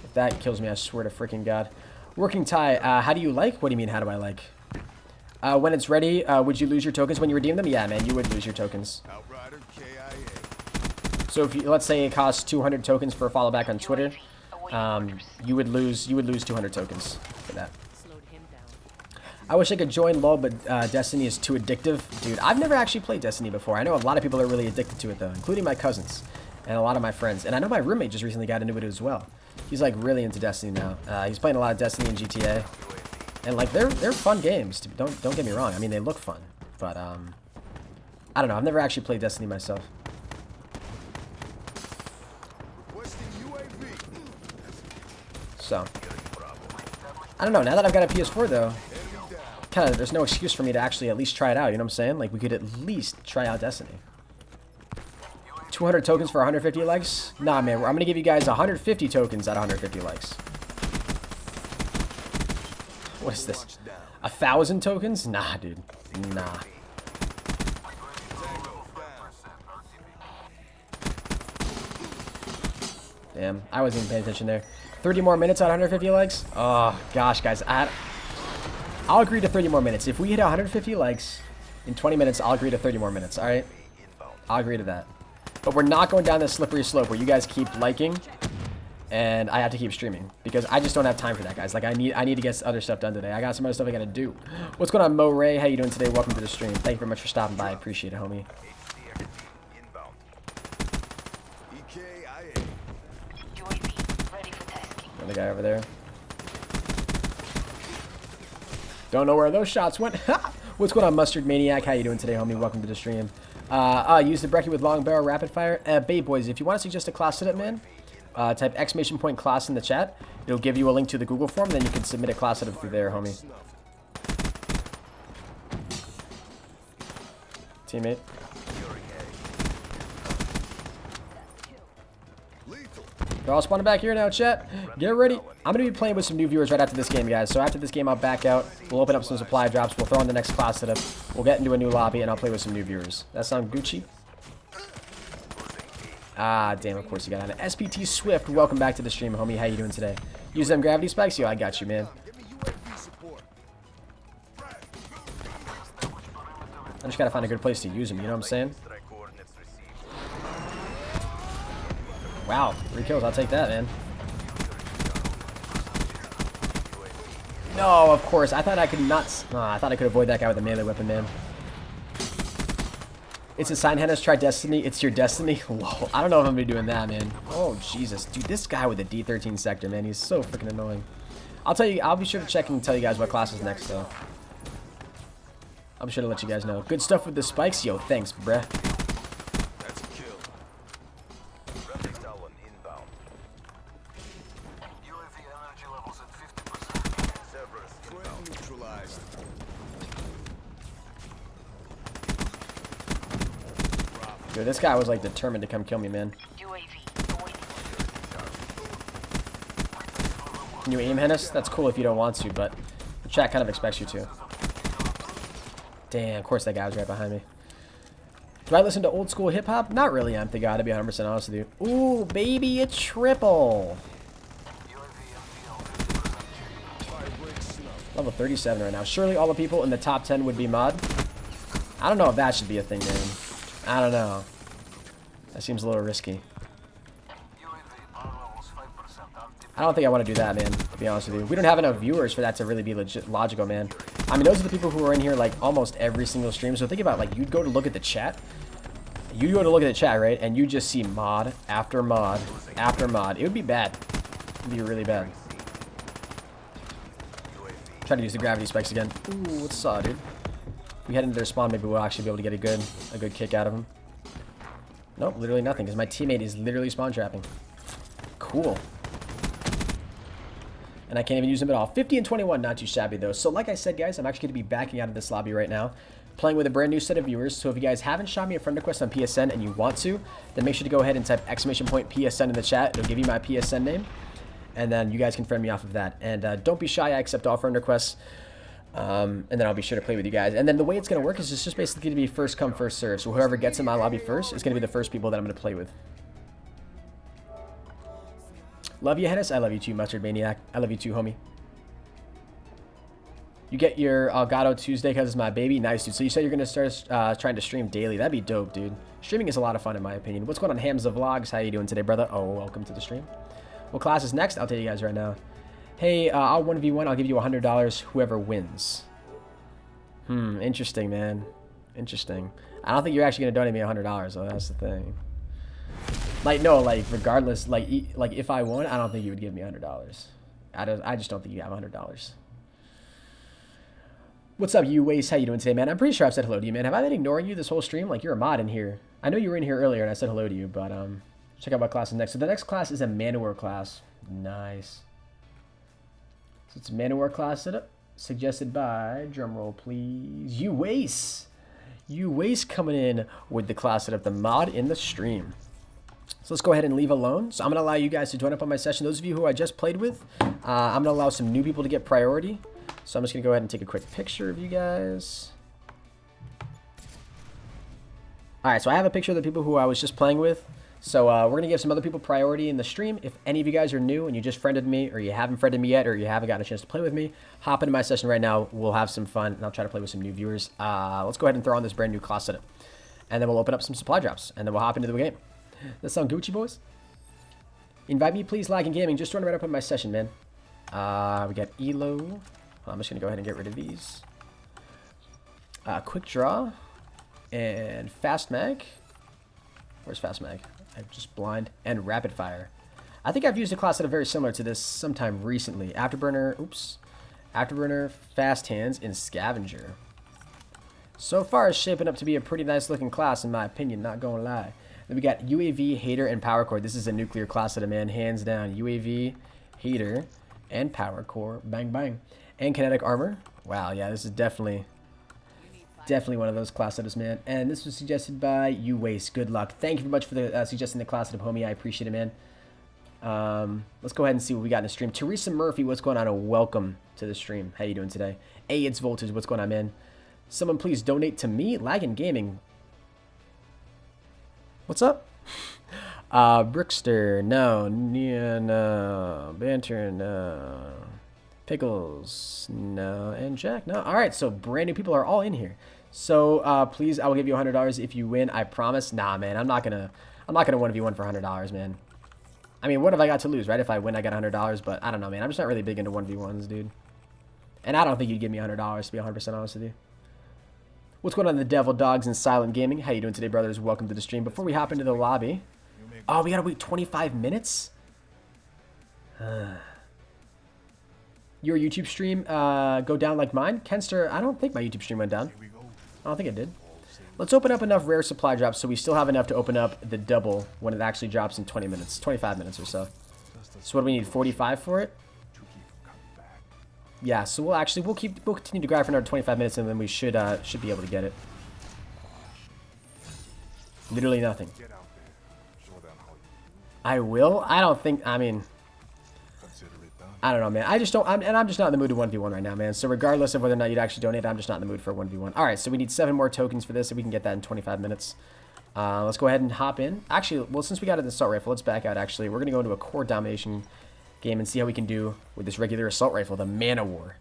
If that kills me, I swear to freaking God. Working tie. How do you like? What do you mean? How do I like? When it's ready, would you lose your tokens when you redeem them? Yeah, man, you would lose your tokens. So if you, let's say it costs 200 tokens for a follow back on Twitter, you would lose 200 tokens for that. I wish I could join LoL, but Destiny is too addictive. Dude, I've never actually played Destiny before. I know a lot of people are really addicted to it though, including my cousins and a lot of my friends. And I know my roommate just recently got into it as well. He's like really into Destiny now. He's playing a lot of Destiny and GTA. And like they're fun games. Don't get me wrong. I mean, they look fun, but I don't know. I've never actually played Destiny myself. So I don't know. Now that I've got a PS4 though, kind of there's no excuse for me to actually at least try it out. You know what I'm saying? Like we could at least try out Destiny. 200 tokens for 150 likes? Nah, man. I'm gonna give you guys 150 tokens at 150 likes. What is this? 1,000 tokens? Nah, dude. Nah. Damn, I wasn't even paying attention there. 30 more minutes at 150 likes? Oh, gosh, guys. I'll agree to 30 more minutes. If we hit 150 likes in 20 minutes, I'll agree to 30 more minutes, all right? I'll agree to that. But we're not going down this slippery slope where you guys keep liking and I have to keep streaming because I just don't have time for that, guys. Like I need to get other stuff done today. I got some other stuff I gotta do. What's going on, Mo Ray? How you doing today? Welcome to the stream. Thank you very much for stopping by. I appreciate it, homie. Another guy over there. Don't know where those shots went. What's going on, Mustard Maniac? How you doing today, homie? Welcome to the stream. Use the brekkie with long barrel rapid fire. Babe boys, if you want to suggest a class setup, man, type ! class in the chat. It'll give you a link to the Google form, then you can submit a class setup through there, homie. Teammate. They're all spawning back here now, chat. Get ready. I'm going to be playing with some new viewers right after this game, guys. So after this game, I'll back out. We'll open up some supply drops. We'll throw in the next class setup. We'll get into a new lobby, and I'll play with some new viewers. That sound Gucci? Ah, damn, of course you got on it. SPT Swift, welcome back to the stream, homie. How you doing today? Use them gravity spikes? Yo, I got you, man. I just gotta find a good place to use them, you know what I'm saying? Strike coordinates received. Wow, 3 kills, I'll take that, man. No, of course. I thought I could not. I thought I could avoid that guy with a melee weapon, man. It's a sign, HENIS. Try Destiny. It's your destiny. Whoa, I don't know if I'm gonna be doing that, man. Oh Jesus, dude, this guy with the D13 sector, man, he's so freaking annoying. I'll tell you. I'll be sure to check and tell you guys what class is next, though. I'm sure to let you guys know. Good stuff with the spikes, yo. Thanks, bruh. That's a kill. Friendly Talon inbound. UAV energy levels at 50%. Cerberus inbound. Neutralized. Dude, this guy was like determined to come kill me, man. Can you aim, HENIS? That's cool if you don't want to, but the chat kind of expects you to. Damn, of course that guy was right behind me. Do I listen to old school hip hop? Not really, I'm thinking, to be 100% honest with you. Ooh, baby, a triple. Level 37 right now. Surely all the people in the top 10 would be mod. I don't know if that should be a thing, man. I don't know. That seems a little risky. I don't think I want to do that, man, to be honest with you. We don't have enough viewers for that to really be logical, man. I mean, those are the people who are in here, like, almost every single stream. So think about, like, you'd go to look at the chat. You'd go to look at the chat, right? And you just see mod after mod after mod. It would be bad. It would be really bad. Trying to use the gravity spikes again. Ooh, what's up, dude? If we head into their spawn, maybe we'll actually be able to get a good kick out of them. Nope, literally nothing, because my teammate is literally spawn trapping. Cool. And I can't even use them at all. 50 and 21, not too shabby though. So like I said, guys, I'm actually going to be backing out of this lobby right now, playing with a brand new set of viewers. So if you guys haven't shot me a friend request on PSN and you want to, then make sure to go ahead and type !PSN in the chat. It'll give you my PSN name, and then you guys can friend me off of that. And don't be shy, I accept all friend requests. And then I'll be sure to play with you guys. And then the way it's going to work is it's just basically going to be first come, first serve. So whoever gets in my lobby first is going to be the first people that I'm going to play with. Love you, HENIS. I love you too, Mustard Maniac. I love you too, homie. You get your Elgato Tuesday because it's my baby. Nice, dude. So you said you're going to start trying to stream daily. That'd be dope, dude. Streaming is a lot of fun in my opinion. What's going on, Hamza Vlogs? How you doing today, brother? Oh, welcome to the stream. What class is next? I'll tell you guys right now. Hey, I'll 1v1. I'll give you $100 whoever wins. Interesting, man. Interesting. I don't think you're actually going to donate me $100, though. That's the thing. Like, no, like, regardless, like if I won, I don't think you would give me $100. I just don't think you have $100. What's up, you Waste? How you doing today, man? I'm pretty sure I've said hello to you, man. Have I been ignoring you this whole stream? Like, you're a mod in here. I know you were in here earlier and I said hello to you, but check out what class is next. So the next class is a Manowar class. Nice. So it's a Manowar class setup, suggested by, drumroll please, you Waste. You Waste coming in with the class setup, the mod in the stream. So let's go ahead and leave alone. So I'm going to allow you guys to join up on my session. Those of you who I just played with, I'm going to allow some new people to get priority. So I'm just going to go ahead and take a quick picture of you guys. All right, so I have a picture of the people who I was just playing with. So we're going to give some other people priority in the stream. If any of you guys are new and you just friended me, or you haven't friended me yet, or you haven't gotten a chance to play with me, hop into my session right now. We'll have some fun, and I'll try to play with some new viewers. Let's go ahead and throw on this brand new class setup. And then we'll open up some supply drops, and then we'll hop into the game. That sound Gucci, boys? Invite me, please, Lag and Gaming. Just join right up in my session, man. We got Elo. I'm just going to go ahead and get rid of these. Quick Draw. And Fast Mag. Where's Fast Mag? I'm just blind. And Rapid Fire. I think I've used a class that are very similar to this sometime recently. Afterburner. Oops. Afterburner, Fast Hands, and Scavenger. So far, it's shaping up to be a pretty nice looking class, in my opinion. Not going to lie. Then we got UAV, Hater, and Power Core. This is a nuclear class setup, man. Hands down. UAV, Hater, and Power Core. Bang, bang. And Kinetic Armor. Wow, yeah, this is definitely one of those class setups, man. And this was suggested by You Waste. Good luck. Thank you very much for the suggesting the class setup, homie. I appreciate it, man. Let's go ahead and see what we got in the stream. Teresa Murphy, what's going on? And welcome to the stream. How you doing today? Hey, it's Voltage. What's going on, man? Someone please donate to me. Lag and Gaming. What's up? Brickster, no. Nia, no. Banter, no. Pickles, no. And Jack, no. All right, so brand new people are all in here. So please, I will give you $100 if you win. I promise. Nah, man, I'm not gonna 1v1 for $100, man. I mean, what have I got to lose, right? If I win, I got $100, but I don't know, man. I'm just not really big into 1v1s, dude. And I don't think you'd give me $100, to be 100% honest with you. What's going on, the Devil Dogs and Silent Gaming? How you doing today, brothers? Welcome to the stream. Before we hop into the lobby... Oh, we gotta wait 25 minutes? Your YouTube stream go down like mine? Kenster, I don't think my YouTube stream went down. I don't think it did. Let's open up enough rare supply drops so we still have enough to open up the double when it actually drops in 20 minutes. 25 minutes or so. So what do we need, 45 for it? Yeah, so we'll continue to grind for another 25 minutes and then we should be able to get it. Literally nothing. I will? I don't think, I mean, I don't know, man. I'm just not in the mood to 1v1 right now, man. So regardless of whether or not you'd actually donate, I'm just not in the mood for a 1v1. All right, so we need 7 more tokens for this, if we can get that in 25 minutes. Let's go ahead and hop in. Actually, well, since we got an assault rifle, let's back out, actually. We're going to go into a core domination game and see how we can do with this regular assault rifle, the Mana War.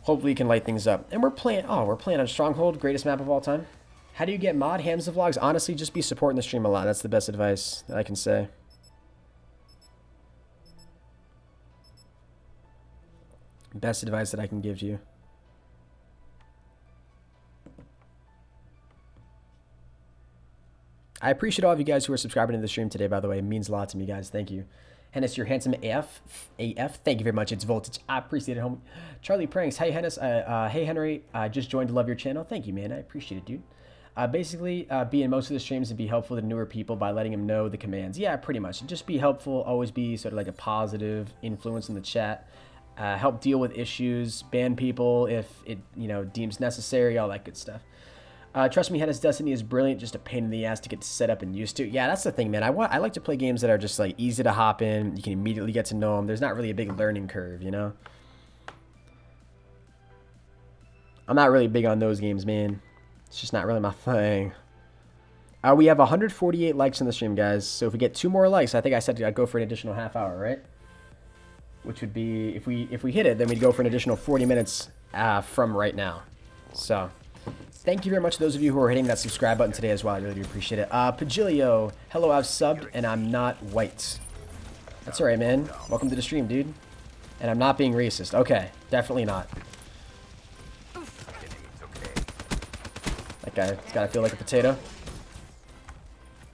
Hopefully, you can light things up. And we're playing on Stronghold, greatest map of all time. How do you get mod Hamza Vlogs? Honestly, just be supporting the stream a lot. That's the best advice that I can say. Best advice that I can give to you. I appreciate all of you guys who are subscribing to the stream today, by the way. It means a lot to me, guys. Thank you. Hennis, you're handsome AF. Thank you very much. It's Voltage. I appreciate it, homie. Charlie Pranks. Hey, Hennis. Hey, Henry. I just joined to love your channel. Thank you, man. I appreciate it, dude. Basically, be in most of the streams and be helpful to newer people by letting them know the commands. Yeah, pretty much. Just be helpful. Always be sort of like a positive influence in the chat. Help deal with issues. Ban people if it, deems necessary. All that good stuff. Trust me, Hennis, Destiny is brilliant. Just a pain in the ass to get set up and used to. Yeah, that's the thing, man. I like to play games that are just like easy to hop in. You can immediately get to know them. There's not really a big learning curve, you know? I'm not really big on those games, man. It's just not really my thing. We have 148 likes in the stream, guys. So if we get 2 more likes, I think I said I'd go for an additional half hour, right? Which would be, if we hit it, then we'd go for an additional 40 minutes from right now. So, thank you very much to those of you who are hitting that subscribe button today as well. I really do appreciate it. Pagilio, hello, I've subbed and I'm not white. That's alright, man. Welcome to the stream, dude. And I'm not being racist. Okay, definitely not. That guy's gotta feel like a potato.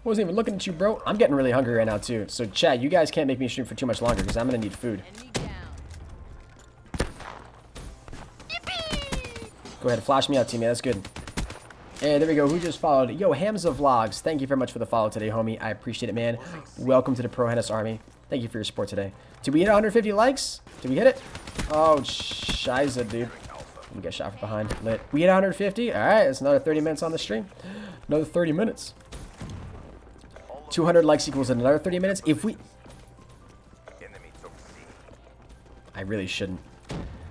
Wasn't even looking at you, bro. I'm getting really hungry right now, too. So, chat, you guys can't make me stream for too much longer because I'm gonna need food. Go ahead, flash me out, teammate. That's good. Hey, there we go. Who just followed? Yo, Hamza Vlogs. Thank you very much for the follow today, homie. I appreciate it, man. Welcome to the Pro Hennis Army. Thank you for your support today. Did we hit 150 likes? Did we hit it? Oh, shiza, dude. We get shot from behind. Lit. We hit 150? Alright, that's another 30 minutes on the stream. Another 30 minutes. 200 likes equals another 30 minutes. If we... I really shouldn't.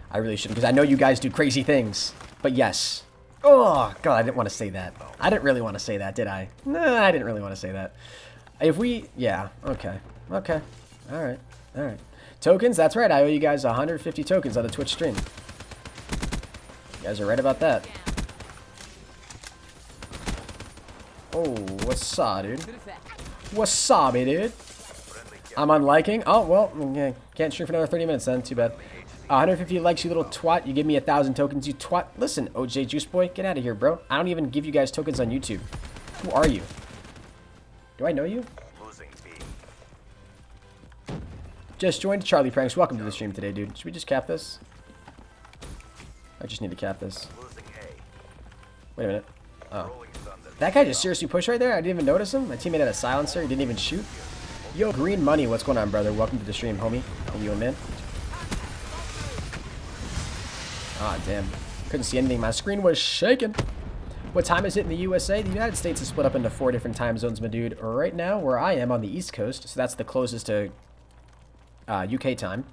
I really shouldn't, because I know you guys do crazy things. But yes. Oh, God, I didn't want to say that. I didn't really want to say that, did I? No, I didn't really want to say that. If we... Yeah, okay. Okay. Alright. Alright. Tokens? That's right. I owe you guys 150 tokens on the Twitch stream. You guys are right about that. Oh, what's up, dude? What's up, dude? I'm unliking. Oh, well, can't stream for another 30 minutes then. Too bad. 150 likes, you little twat. You give me 1,000 tokens, you twat. Listen, OJ Juice Boy, get out of here, bro. I don't even give you guys tokens on YouTube. Who are you? Do I know you? Just joined Charlie Pranks. Welcome to the stream today, dude. Should we just cap this? I just need to cap this. Wait a minute. Oh. That guy just seriously pushed right there? I didn't even notice him. My teammate had a silencer. He didn't even shoot. Yo, Green Money. What's going on, brother? Welcome to the stream, homie. How you doing, man? Ah, damn. Couldn't see anything. My screen was shaking. What time is it in the USA? The United States is split up into 4 different time zones, my dude. Right now, where I am on the East Coast, so that's the closest to UK time.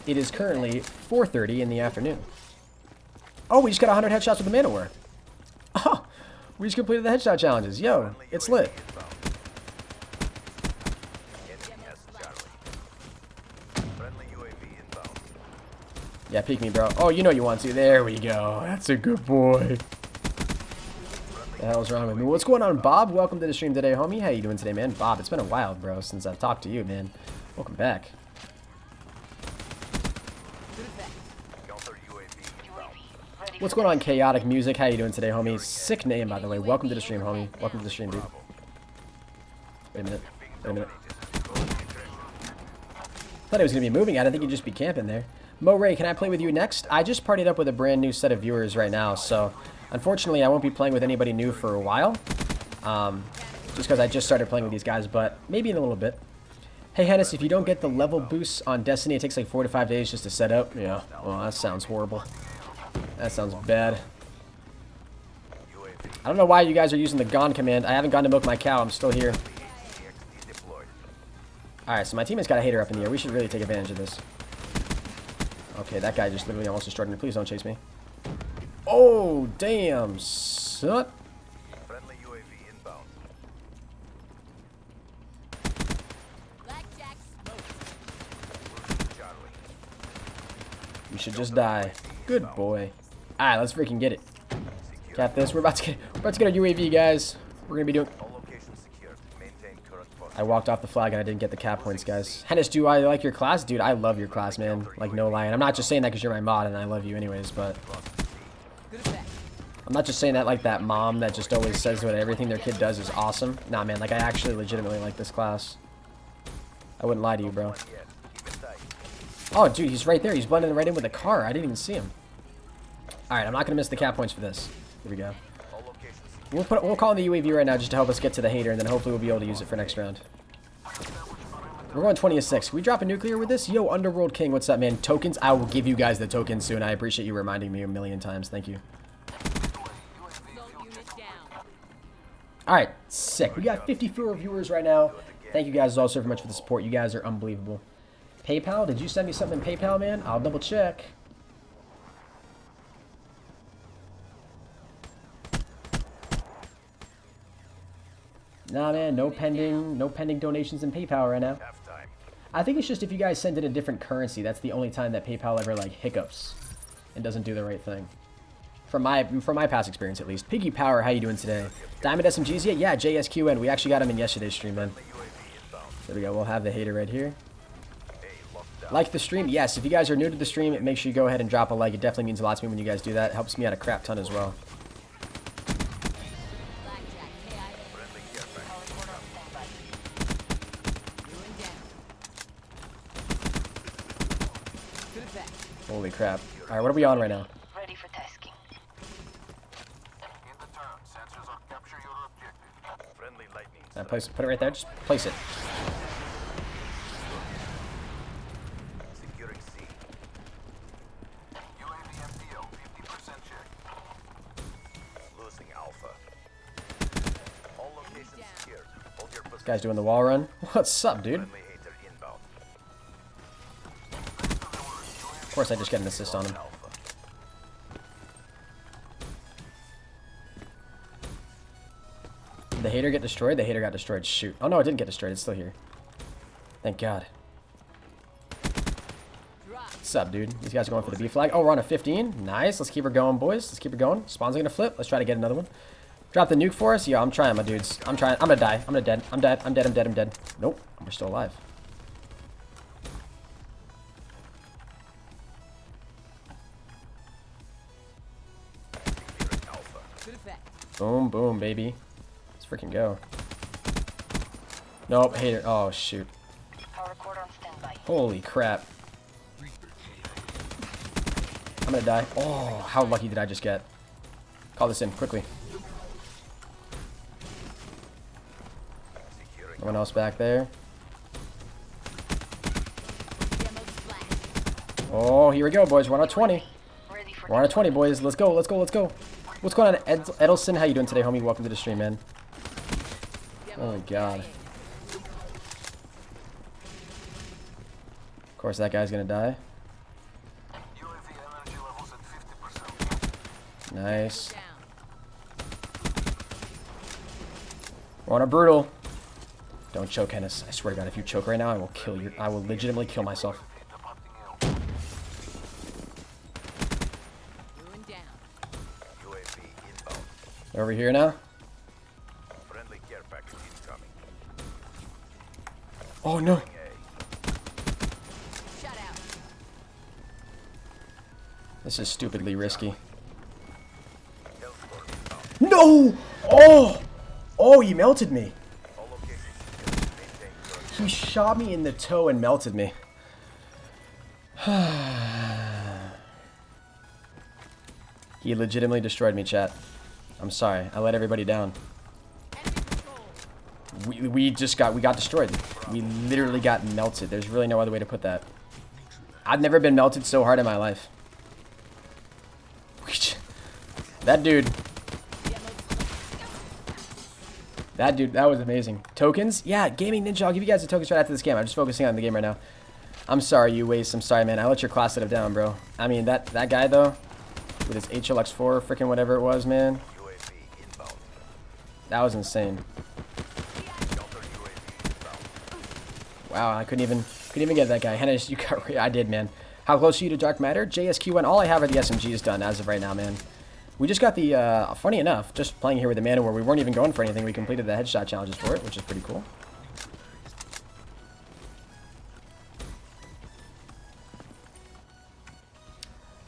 It is currently 4:30 in the afternoon. Oh, we just got 100 headshots with the Man of War. Oh, We just completed the headshot challenges. Yo, it's lit. Yeah, peek me, bro. Oh, you know you want to. There we go. That's a good boy. The hell's wrong with me? What's going on, Bob? Welcome to the stream today, homie. How you doing today, man? Bob, it's been a while, bro, since I've talked to you, man. Welcome back. What's going on, Chaotic Music? How you doing today, homie? Sick name, by the way. Welcome to the stream, homie. Welcome to the stream, dude. Wait a minute. Wait a minute. Thought he was going to be moving. I didn't think he'd just be camping there. Mo Ray, can I play with you next? I just partied up with a brand new set of viewers right now, so unfortunately I won't be playing with anybody new for a while. Just because I just started playing with these guys, but maybe in a little bit. Hey, Henis, if you don't get the level boosts on Destiny, it takes like 4 to 5 days just to set up. Yeah, well, that sounds horrible. That sounds bad. I don't know why you guys are using the gone command. I haven't gone to milk my cow. I'm still here. Alright, so my teammate's got a hater up in the air. We should really take advantage of this. Okay, that guy just literally almost destroyed me. Please don't chase me. Oh, damn, son. Friendly UAV inbound. You should just die. Good boy. Alright, let's freaking get it. Cap this. We're about to get a UAV, guys. We're gonna be doing. I walked off the flag and I didn't get the cap points, guys. Henis, do I like your class? Dude, I love your class, man. Like, no lying. I'm not just saying that because you're my mod and I love you anyways, but I'm not just saying that like that mom that just always says that everything their kid does is awesome. Nah, man, like I actually legitimately like this class. I wouldn't lie to you, bro. Oh, dude, he's right there. He's blending right in with the car. I didn't even see him. Alright, I'm not going to miss the cap points for this. Here we go. We'll call in the UAV right now just to help us get to the hater, and then hopefully we'll be able to use it for next round. We're going 20-6. Can we drop a nuclear with this? Yo, Underworld King, what's up, man? Tokens? I will give you guys the tokens soon. I appreciate you reminding me a million times. Thank you. Alright, sick. We got 54 viewers right now. Thank you guys all so very much for the support. You guys are unbelievable. PayPal? Did you send me something in PayPal, man? I'll double check. Nah, man, no pending donations in PayPal right now. I think it's just if you guys send in a different currency, that's the only time that PayPal ever like hiccups and doesn't do the right thing. From my past experience, at least. Piggy Power, how you doing today? Diamond SMGs yet? Yeah, JSQN. We actually got him in yesterday's stream, man. There we go. We'll have the hater right here. Like the stream? Yes. If you guys are new to the stream, make sure you go ahead and drop a like. It definitely means a lot to me when you guys do that. It helps me out a crap ton as well. Holy crap. Alright, what are we on right now? Ready for tasking. Put it right there. Just place it. Securing C. UAV MPO 50% check. Losing Alpha. All locations secured. Hold your position. This guy's doing the wall run. What's up, dude? Friendly hater inbound. Of course, I just get an assist on him. Did the hater get destroyed? The hater got destroyed. Shoot. Oh, no, it didn't get destroyed. It's still here. Thank God. What's up, dude? These guys are going for the B flag. Oh, we're on a 15. Nice. Let's keep her going, boys. Let's keep her going. Spawn's going to flip. Let's try to get another one. Drop the nuke for us. Yo, I'm trying, my dudes. I'm trying. I'm going to die. I'm going to dead. I'm dead. I'm dead. I'm dead. I'm dead. Nope. We're still alive. Boom, boom, baby. Let's freaking go. Nope, hater. Oh, shoot. Holy crap. I'm gonna die. Oh, how lucky did I just get? Call this in, quickly. No one else back there. Oh, here we go, boys. We're on a 20. We're on a 20, boys. Let's go, let's go, let's go. What's going on, Edelson? How you doing today, homie? Welcome to the stream, man. Oh my God. Of course, that guy's gonna die. Nice. Going to brutal. Don't choke, Hennis. I swear to God, if you choke right now, I will kill you. I will legitimately kill myself. Over here now. Friendly care package incoming. Oh no. Shut out. This is stupidly risky. No! Oh! Oh, he melted me. He shot me in the toe and melted me. He legitimately destroyed me, chat. I'm sorry. I let everybody down. We got destroyed. We literally got melted. There's really no other way to put that. I've never been melted so hard in my life. That dude. That was amazing. Tokens? Yeah, Gaming Ninja. I'll give you guys the tokens right after this game. I'm just focusing on the game right now. I'm sorry, you waste. I'm sorry, man. I let your class setup down, bro. I mean, that guy, though, with his HLX4, freaking whatever it was, man. That was insane. Wow, I couldn't even get that guy. Henis, you got... I did, man. How close are you to Dark Matter? JSQ1. All I have are the SMGs done as of right now, man. We just got the, funny enough, just playing here with the Manowar, we weren't even going for anything. We completed the headshot challenges for it, which is pretty cool.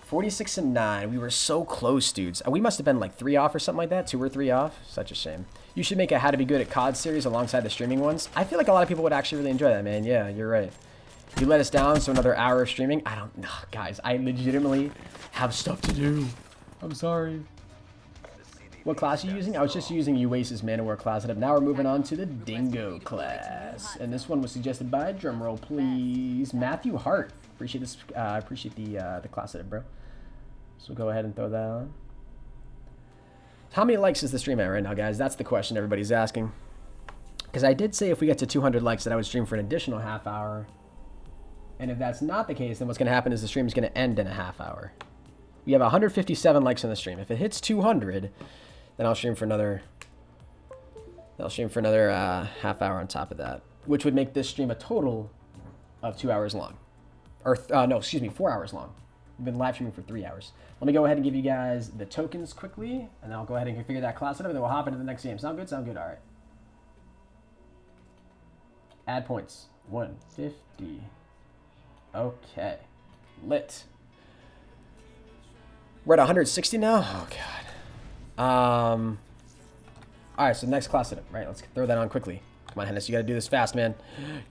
$46-9. We were so close, dudes. We must have been like 3 off or something like that. 2 or 3 off. Such a shame. You should make a How to Be Good at COD series alongside the streaming ones. I feel like a lot of people would actually really enjoy that, man. Yeah, you're right. You let us down, so another hour of streaming. I don't know, guys. I legitimately have stuff to do. I'm sorry. What class are you using? I was just using Uasis Manowar class setup. Now we're moving on to the Dingo class. And this one was suggested by, drumroll please, Matthew Hart. Appreciate this. I appreciate the class setup, bro. So we'll go ahead and throw that on. How many likes is the stream at right now, guys? That's the question everybody's asking. Because I did say if we get to 200 likes that I would stream for an additional half hour. And if that's not the case, then what's going to happen is the stream is going to end in a half hour. We have 157 likes on the stream. If it hits 200, then I'll stream for another. Half hour on top of that, which would make this stream a total of 2 hours long, or no, excuse me, 4 hours long. We've been live streaming for 3 hours. Let me go ahead and give you guys the tokens quickly, and then I'll go ahead and configure that class setup, and then we'll hop into the next game. Sound good? Sound good. All right. Add points. 150. Okay. Lit. We're at 160 now? Oh, God. Alright, so next class setup. Right, let's throw that on quickly. Come on, Hennis, you gotta do this fast, man.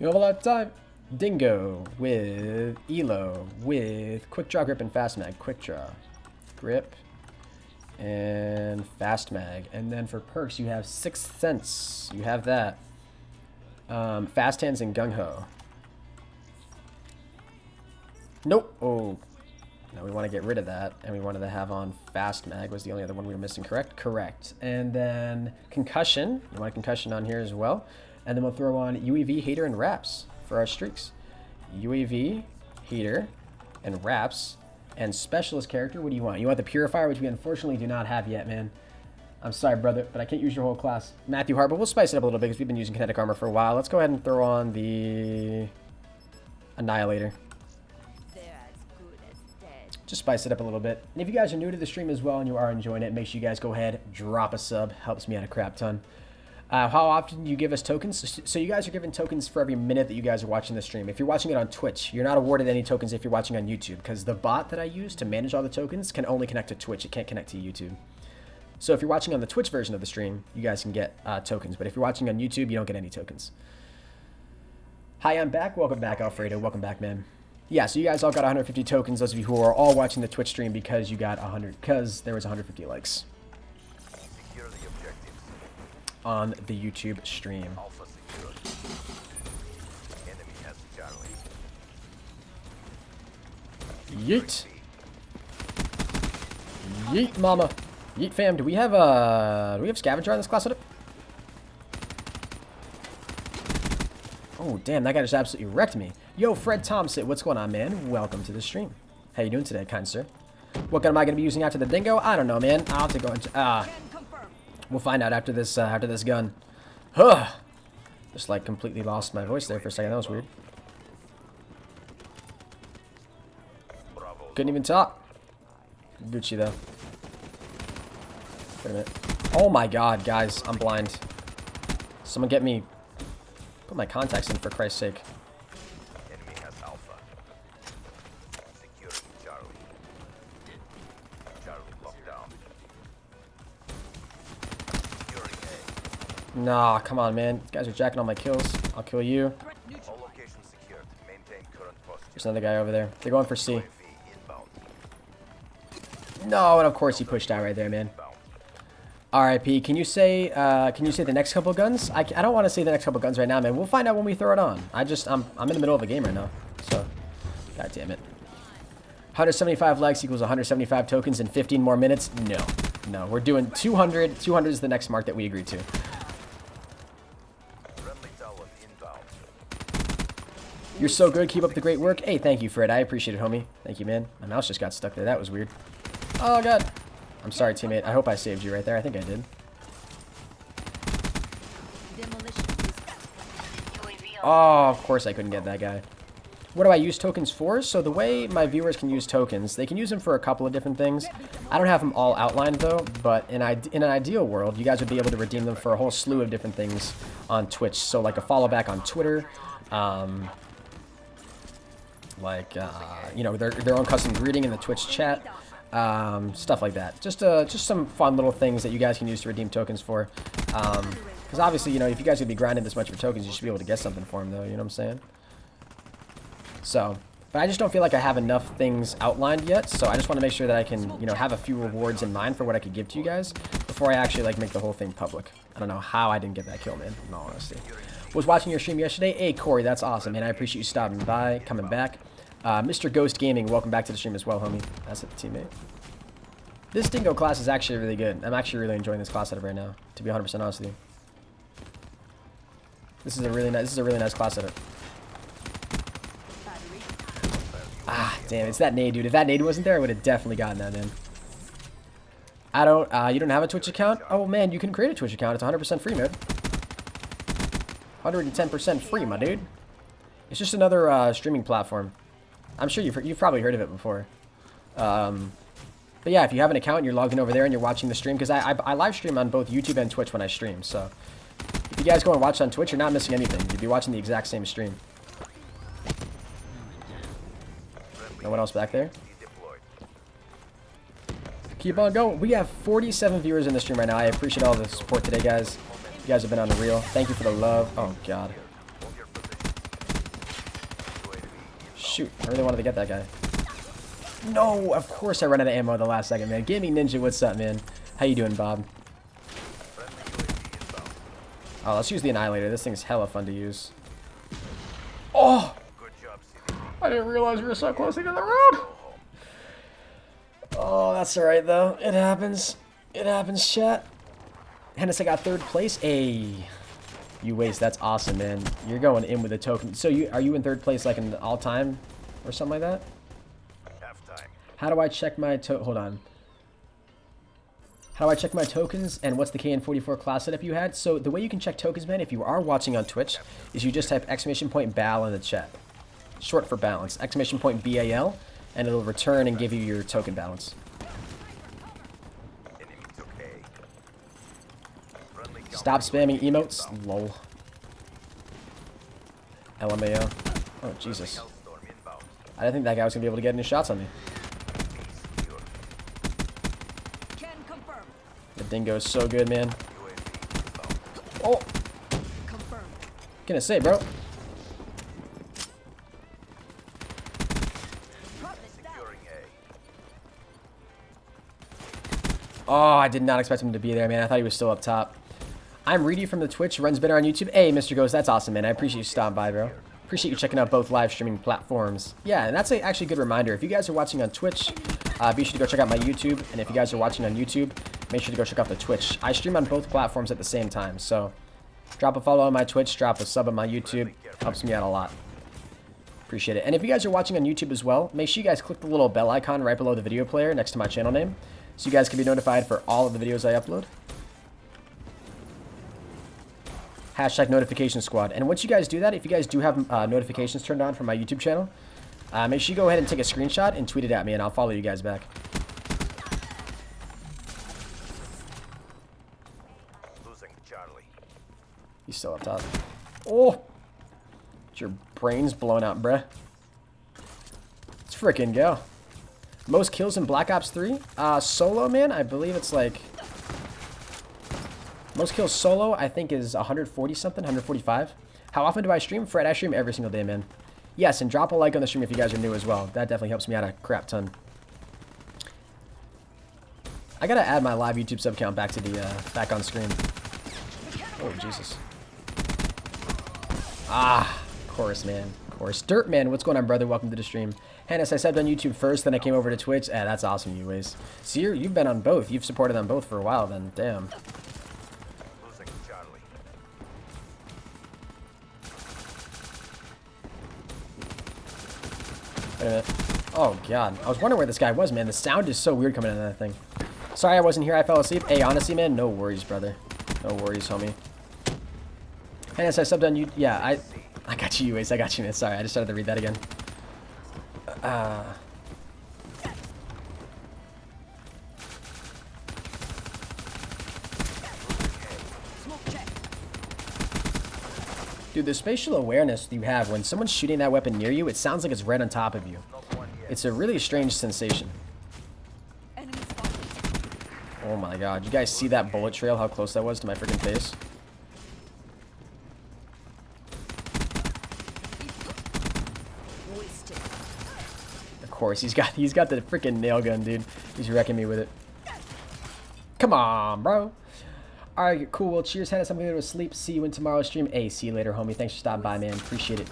You have a lot of time. Dingo with Elo with Quick Draw Grip and Fast Mag. Quick Draw Grip and Fast Mag. And then for perks, you have Sixth Sense. You have that. Fast Hands and Gung Ho. Nope. Oh. No, we want to get rid of that, and we wanted to have on Fast Mag was the only other one we were missing, correct? Correct. And then Concussion. You want a Concussion on here as well. And then we'll throw on UAV, Hater, and Wraps for our streaks. UAV, Hater, and Wraps. And Specialist character, what do you want? You want the Purifier, which we unfortunately do not have yet, man. I'm sorry, brother, but I can't use your whole class. Matthew Hart, but we'll spice it up a little bit because we've been using Kinetic Armor for a while. Let's go ahead and throw on the Annihilator. Just spice it up a little bit. And if you guys are new to the stream as well and you are enjoying it, make sure you guys go ahead, drop a sub. Helps me out a crap ton. How often do you give us tokens? So you guys are given tokens for every minute that you guys are watching the stream. If you're watching it on Twitch, you're not awarded any tokens if you're watching on YouTube, because the bot that I use to manage all the tokens can only connect to Twitch. It can't connect to YouTube. So if you're watching on the Twitch version of the stream, you guys can get tokens. But if you're watching on YouTube, you don't get any tokens. Hi, I'm back. Welcome back, Alfredo. Welcome back, man. Yeah, so you guys all got 150 tokens, those of you who are all watching the Twitch stream because you got 100, because there was 150 likes on the YouTube stream. Yeet. Yeet, mama. Yeet, fam. Do we have scavenger on this class setup? Oh, damn, that guy just absolutely wrecked me. Yo, Fred Thompson, what's going on, man? Welcome to the stream. How you doing today, kind sir? What gun am I going to be using after the Dingo? I don't know, man. I'll have to go into... we'll find out after this gun. Huh. Just like completely lost my voice there for a second. That was weird. Bravo. Couldn't even talk. Gucci though. Wait a minute. Oh my god, guys. I'm blind. Someone get me. Put my contacts in for Christ's sake. Enemy has Alpha. Securing Charlie. Charlie locked down. Securing A. Nah, come on, man. These guys are jacking all my kills. I'll kill you. All locations secured. Maintain current posture. There's another guy over there. They're going for C. UAV inbound. No, and of course he pushed out right there, man. RIP. Can you say the next couple guns? I don't want to say the next couple guns right now, man. We'll find out when we throw it on. I'm in the middle of a game right now, so god damn it. 175 likes equals 175 tokens in 15 more minutes. No, we're doing 200. 200 is the next mark that we agreed to. Friendly Talon inbound. You're so good. Keep up the great work. Hey, thank you, Fred. I appreciate it, homie. Thank you, man. My mouse just got stuck there. That was weird. Oh god. I'm sorry, teammate. I hope I saved you right there. I think I did. Oh, of course I couldn't get that guy. What do I use tokens for? So the way my viewers can use tokens, they can use them for a couple of different things. I don't have them all outlined though, but in an ideal world, you guys would be able to redeem them for a whole slew of different things on Twitch. So like a follow back on Twitter, you know, their own custom greeting in the Twitch chat. Stuff like that. Just some fun little things that you guys can use to redeem tokens for. Because obviously, you know, if you guys would be grinding this much for tokens, you should be able to get something for them, though. You know what I'm saying? So, but I just don't feel like I have enough things outlined yet. So I just want to make sure that I can, you know, have a few rewards in mind for what I could give to you guys before I actually like make the whole thing public. I don't know how I didn't get that kill, man. In all honesty, was watching your stream yesterday. Hey, Corey, that's awesome, man. I appreciate you stopping by, coming back. Mr. Ghost Gaming, welcome back to the stream as well, homie. That's a teammate. This Dingo class is actually really good. I'm actually really enjoying this class setup right now, to be 100% honest with you. This is a really nice class setup. Ah, damn, it's that nade, dude. If that nade wasn't there, I would have definitely gotten that, man. You don't have a Twitch account? Oh, man, you can create a Twitch account. It's 100% free, man. 110% free, my dude. It's just another streaming platform. I'm sure you've probably heard of it before. But yeah, if you have an account and you're logged in over there and you're watching the stream, because I live stream on both YouTube and Twitch when I stream, so if you guys go and watch on Twitch, you're not missing anything. You'd be watching the exact same stream. No one else back there? Keep on going. We have 47 viewers in the stream right now. I appreciate all the support today, guys. You guys have been unreal. Thank you for the love. Oh, God. Shoot, I really wanted to get that guy. No, of course I ran out of ammo at the last second, man. Gaming Ninja, what's up, man? How you doing, Bob? Oh, let's use the Annihilator. This thing's hella fun to use. Oh! I didn't realize we were so close to the road. Oh, that's alright, though. It happens. It happens, chat. Hennis, I got 3rd place. Hey. You waste. That's awesome, man. You're going in with a token. So are you in 3rd place, like in all-time or something like that? How do I check my hold on. How do I check my tokens and what's the KN44 class setup you had? So the way you can check tokens, man, if you are watching on Twitch, is you just type !BAL in the chat. Short for balance. !BAL, and it'll return and give you your token balance. Stop spamming emotes. Lol. LMAO. Oh, Jesus. I didn't think that guy was going to be able to get any shots on me. The Dingo is so good, man. Oh! Gonna say, bro. Oh, I did not expect him to be there, man. I thought he was still up top. I'm Reedy from the Twitch. Runs better on YouTube. Hey, Mr. Ghost, that's awesome, man. I appreciate you stopping by, bro. Appreciate you checking out both live streaming platforms. Yeah, and that's actually a good reminder. If you guys are watching on Twitch, be sure to go check out my YouTube. And if you guys are watching on YouTube, make sure to go check out the Twitch. I stream on both platforms at the same time. So drop a follow on my Twitch, drop a sub on my YouTube. Helps me out a lot. Appreciate it. And if you guys are watching on YouTube as well, make sure you guys click the little bell icon right below the video player next to my channel name, so you guys can be notified for all of the videos I upload. Hashtag notification squad. And once you guys do that, if you guys do have notifications turned on for my YouTube channel, make sure you go ahead and take a screenshot and tweet it at me, and I'll follow you guys back. Losing Charlie. He's still up top. Oh! Get your brains blown out, bruh. Let's frickin' go. Most kills in Black Ops 3? Solo, man, I believe it's like... Most kills solo, I think, is 140 something, 145. How often do I stream? Fred, I stream every single day, man. Yes, and drop a like on the stream if you guys are new as well. That definitely helps me out a crap ton. I gotta add my live YouTube sub count back to the back on screen. Oh Jesus! Ah, of course, man. Of course. Dirt man, what's going on, brother? Welcome to the stream. Hennis, I subbed on YouTube first, then I came over to Twitch. That's awesome, you ways. So you've been on both. You've supported on both for a while, then. Damn. Losing Charlie. Wait a minute. Oh god, I was wondering where this guy was, man. The sound is so weird coming out of that thing. Sorry I wasn't here. I fell asleep. Hey, honestly, man, no worries, brother. No worries, homie. Hennis, I subbed on you. Yeah, I got you, Ace. I got you, man. Sorry, I just started to read that again. Dude, the spatial awareness you have when someone's shooting that weapon near you, it sounds like it's right on top of you. It's a really strange sensation. Oh my god, you guys see that bullet trail, how close that was to my freaking face? Of course, he's got the freaking nail gun, dude. He's wrecking me with it. Come on, bro. Alright, cool. Well, cheers, Hennis. I'm gonna go to sleep. See you in tomorrow's stream. Hey, see you later, homie. Thanks for stopping by, man. Appreciate it.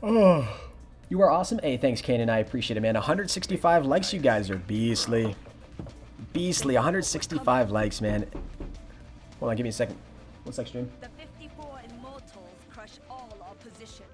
Oh, you are awesome. Hey, thanks, Kanan. I appreciate it, man. 165 likes. You guys are beastly. Beastly. 165 likes, man. Hold on, give me a second. 1 sec, stream. The 54 immortals crush all opposition.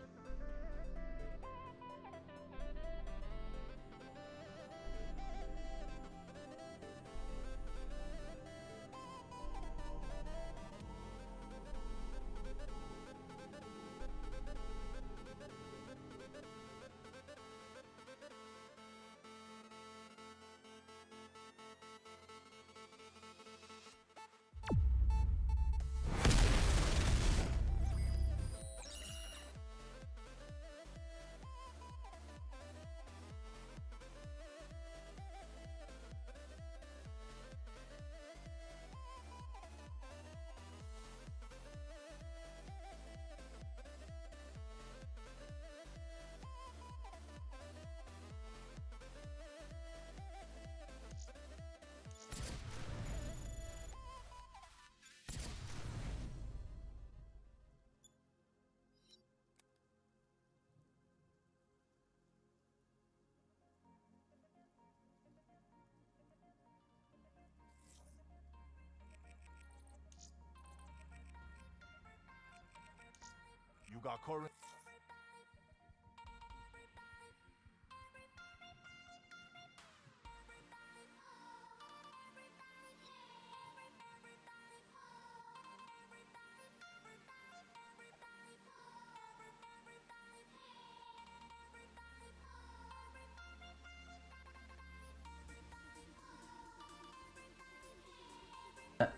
You got current.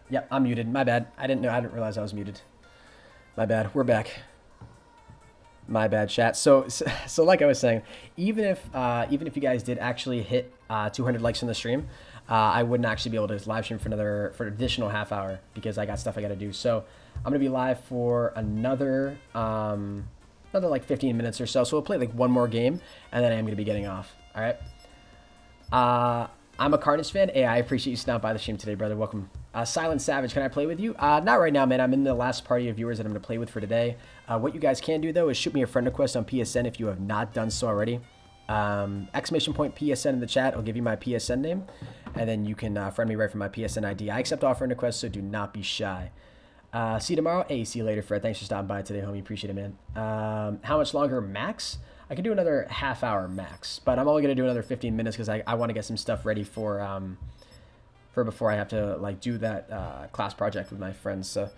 Yep, I'm muted. My bad. I didn't realize I was muted. My bad. We're back. My bad, chat. So like I was saying, even if you guys did actually hit 200 likes on the stream, I wouldn't actually be able to live stream for an additional half hour because I got stuff I got to do. So I'm gonna be live for another like 15 minutes or so. So we'll play like one more game, and then I'm gonna be getting off. All right. I'm a Cardinals fan. Hey, I appreciate you stopping by the stream today, brother. Welcome. Silent Savage, can I play with you? Not right now, man. I'm in the last party of viewers that I'm going to play with for today. What you guys can do, though, is shoot me a friend request on PSN if you have not done so already. Exclamation point PSN in the chat. I'll give you my PSN name, and then you can friend me right from my PSN ID. I accept all friend requests, so do not be shy. See you tomorrow. Hey, see you later, Fred. Thanks for stopping by today, homie. Appreciate it, man. How much longer, max? I could do another half hour max, but I'm only gonna do another 15 minutes because I want to get some stuff ready for before I have to like do that class project with my friends, so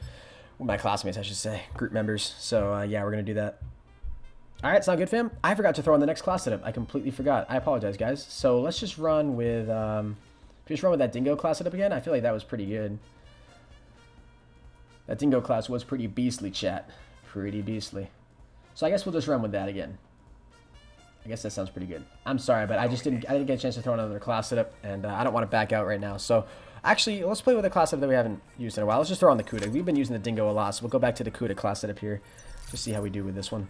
with my classmates, I should say, group members. So yeah, we're gonna do that. All right, sound good, fam? I forgot to throw on the next class setup. I completely forgot. I apologize, guys. So let's just run with that Dingo class setup again. I feel like that was pretty good. That Dingo class was pretty beastly, chat. Pretty beastly. So I guess we'll just run with that again. I guess that sounds pretty good. I'm sorry, but I didn't get a chance to throw another class setup, and I don't want to back out right now. So actually, let's play with a class setup that we haven't used in a while. Let's just throw on the CUDA. We've been using the Dingo a lot, so we'll go back to the CUDA class setup here. Just see how we do with this one.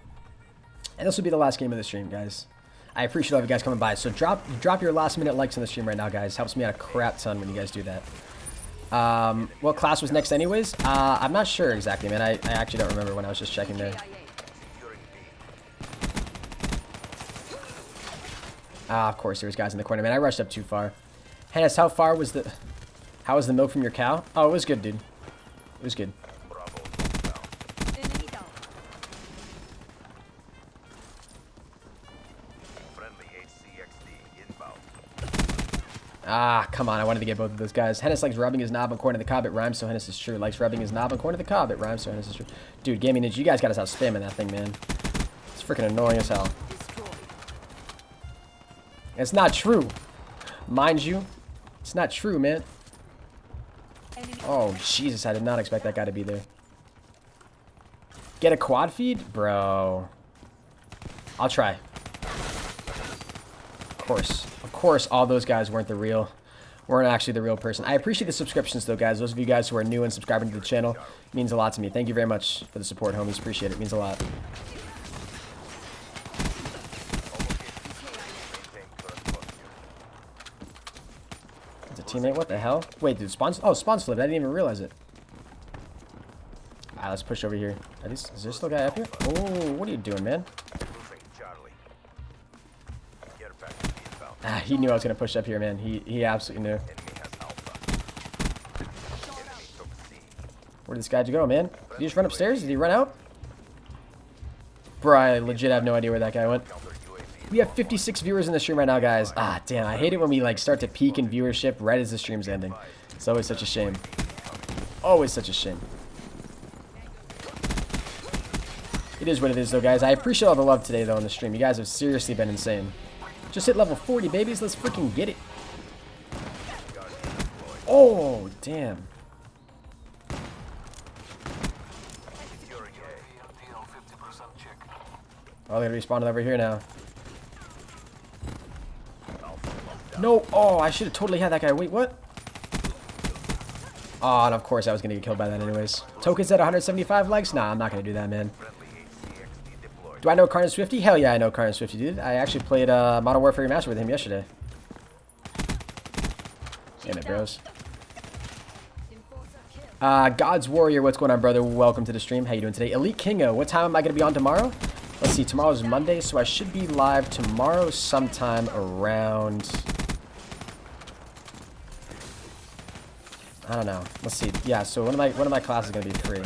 And this will be the last game of the stream, guys. I appreciate all of you guys coming by. So drop your last minute likes on the stream right now, guys. Helps me out a crap ton when you guys do that. What class was next anyways? I'm not sure exactly, man. I actually don't remember when I was just checking there. Of course, there was guys in the corner, man. I rushed up too far. Hennis, how was the milk from your cow? Oh, it was good, dude. It was good. Ah, come on. I wanted to get both of those guys. Hennis likes rubbing his knob on corn of the cob. It rhymes, so Hennis is true. Likes rubbing his knob on corn of the cob. It rhymes, so Hennis is true. Dude, Gaming Ninja, you guys got us out spamming that thing, man. It's freaking annoying as hell. It's not true. Mind you, it's not true, man. Oh, Jesus. I did not expect that guy to be there. Get a quad feed? Bro. I'll try. Of course, all those guys weren't actually the real person. I appreciate the subscriptions, though, guys. Those of you guys who are new and subscribing to the channel, it means a lot to me. Thank you very much for the support, homies. Appreciate it. It means a lot. It's a teammate. What the hell? Wait, dude, spawns flipped. I didn't even realize it. Alright, let's push over here. Is there still a guy up here? Oh, what are you doing, man? He knew I was going to push up here, man. He absolutely knew. Where did this guy go, man? Did he just run upstairs? Did he run out? Bro, I legit have no idea where that guy went. We have 56 viewers in the stream right now, guys. Ah, damn. I hate it when we like start to peak in viewership right as the stream's ending. It's always such a shame. Always such a shame. It is what it is, though, guys. I appreciate all the love today, though, on the stream. You guys have seriously been insane. Just hit level 40, babies. Let's freaking get it. Oh, damn. Oh, they respawned over here now. No. Oh, I should have totally had that guy. Wait, what? Oh, and of course I was going to get killed by that anyways. Tokens at 175 likes? Nah, I'm not going to do that, man. Do I know KRNGHenis? Hell yeah, I know KRNGHenis, dude. I actually played Modern Warfare Remastered with him yesterday. Damn it, bros. God's Warrior, what's going on, brother? Welcome to the stream. How you doing today? Elite Kingo, what time am I going to be on tomorrow? Let's see, tomorrow's Monday, so I should be live tomorrow sometime around... I don't know. Let's see. Yeah, so one of my classes is going to be free.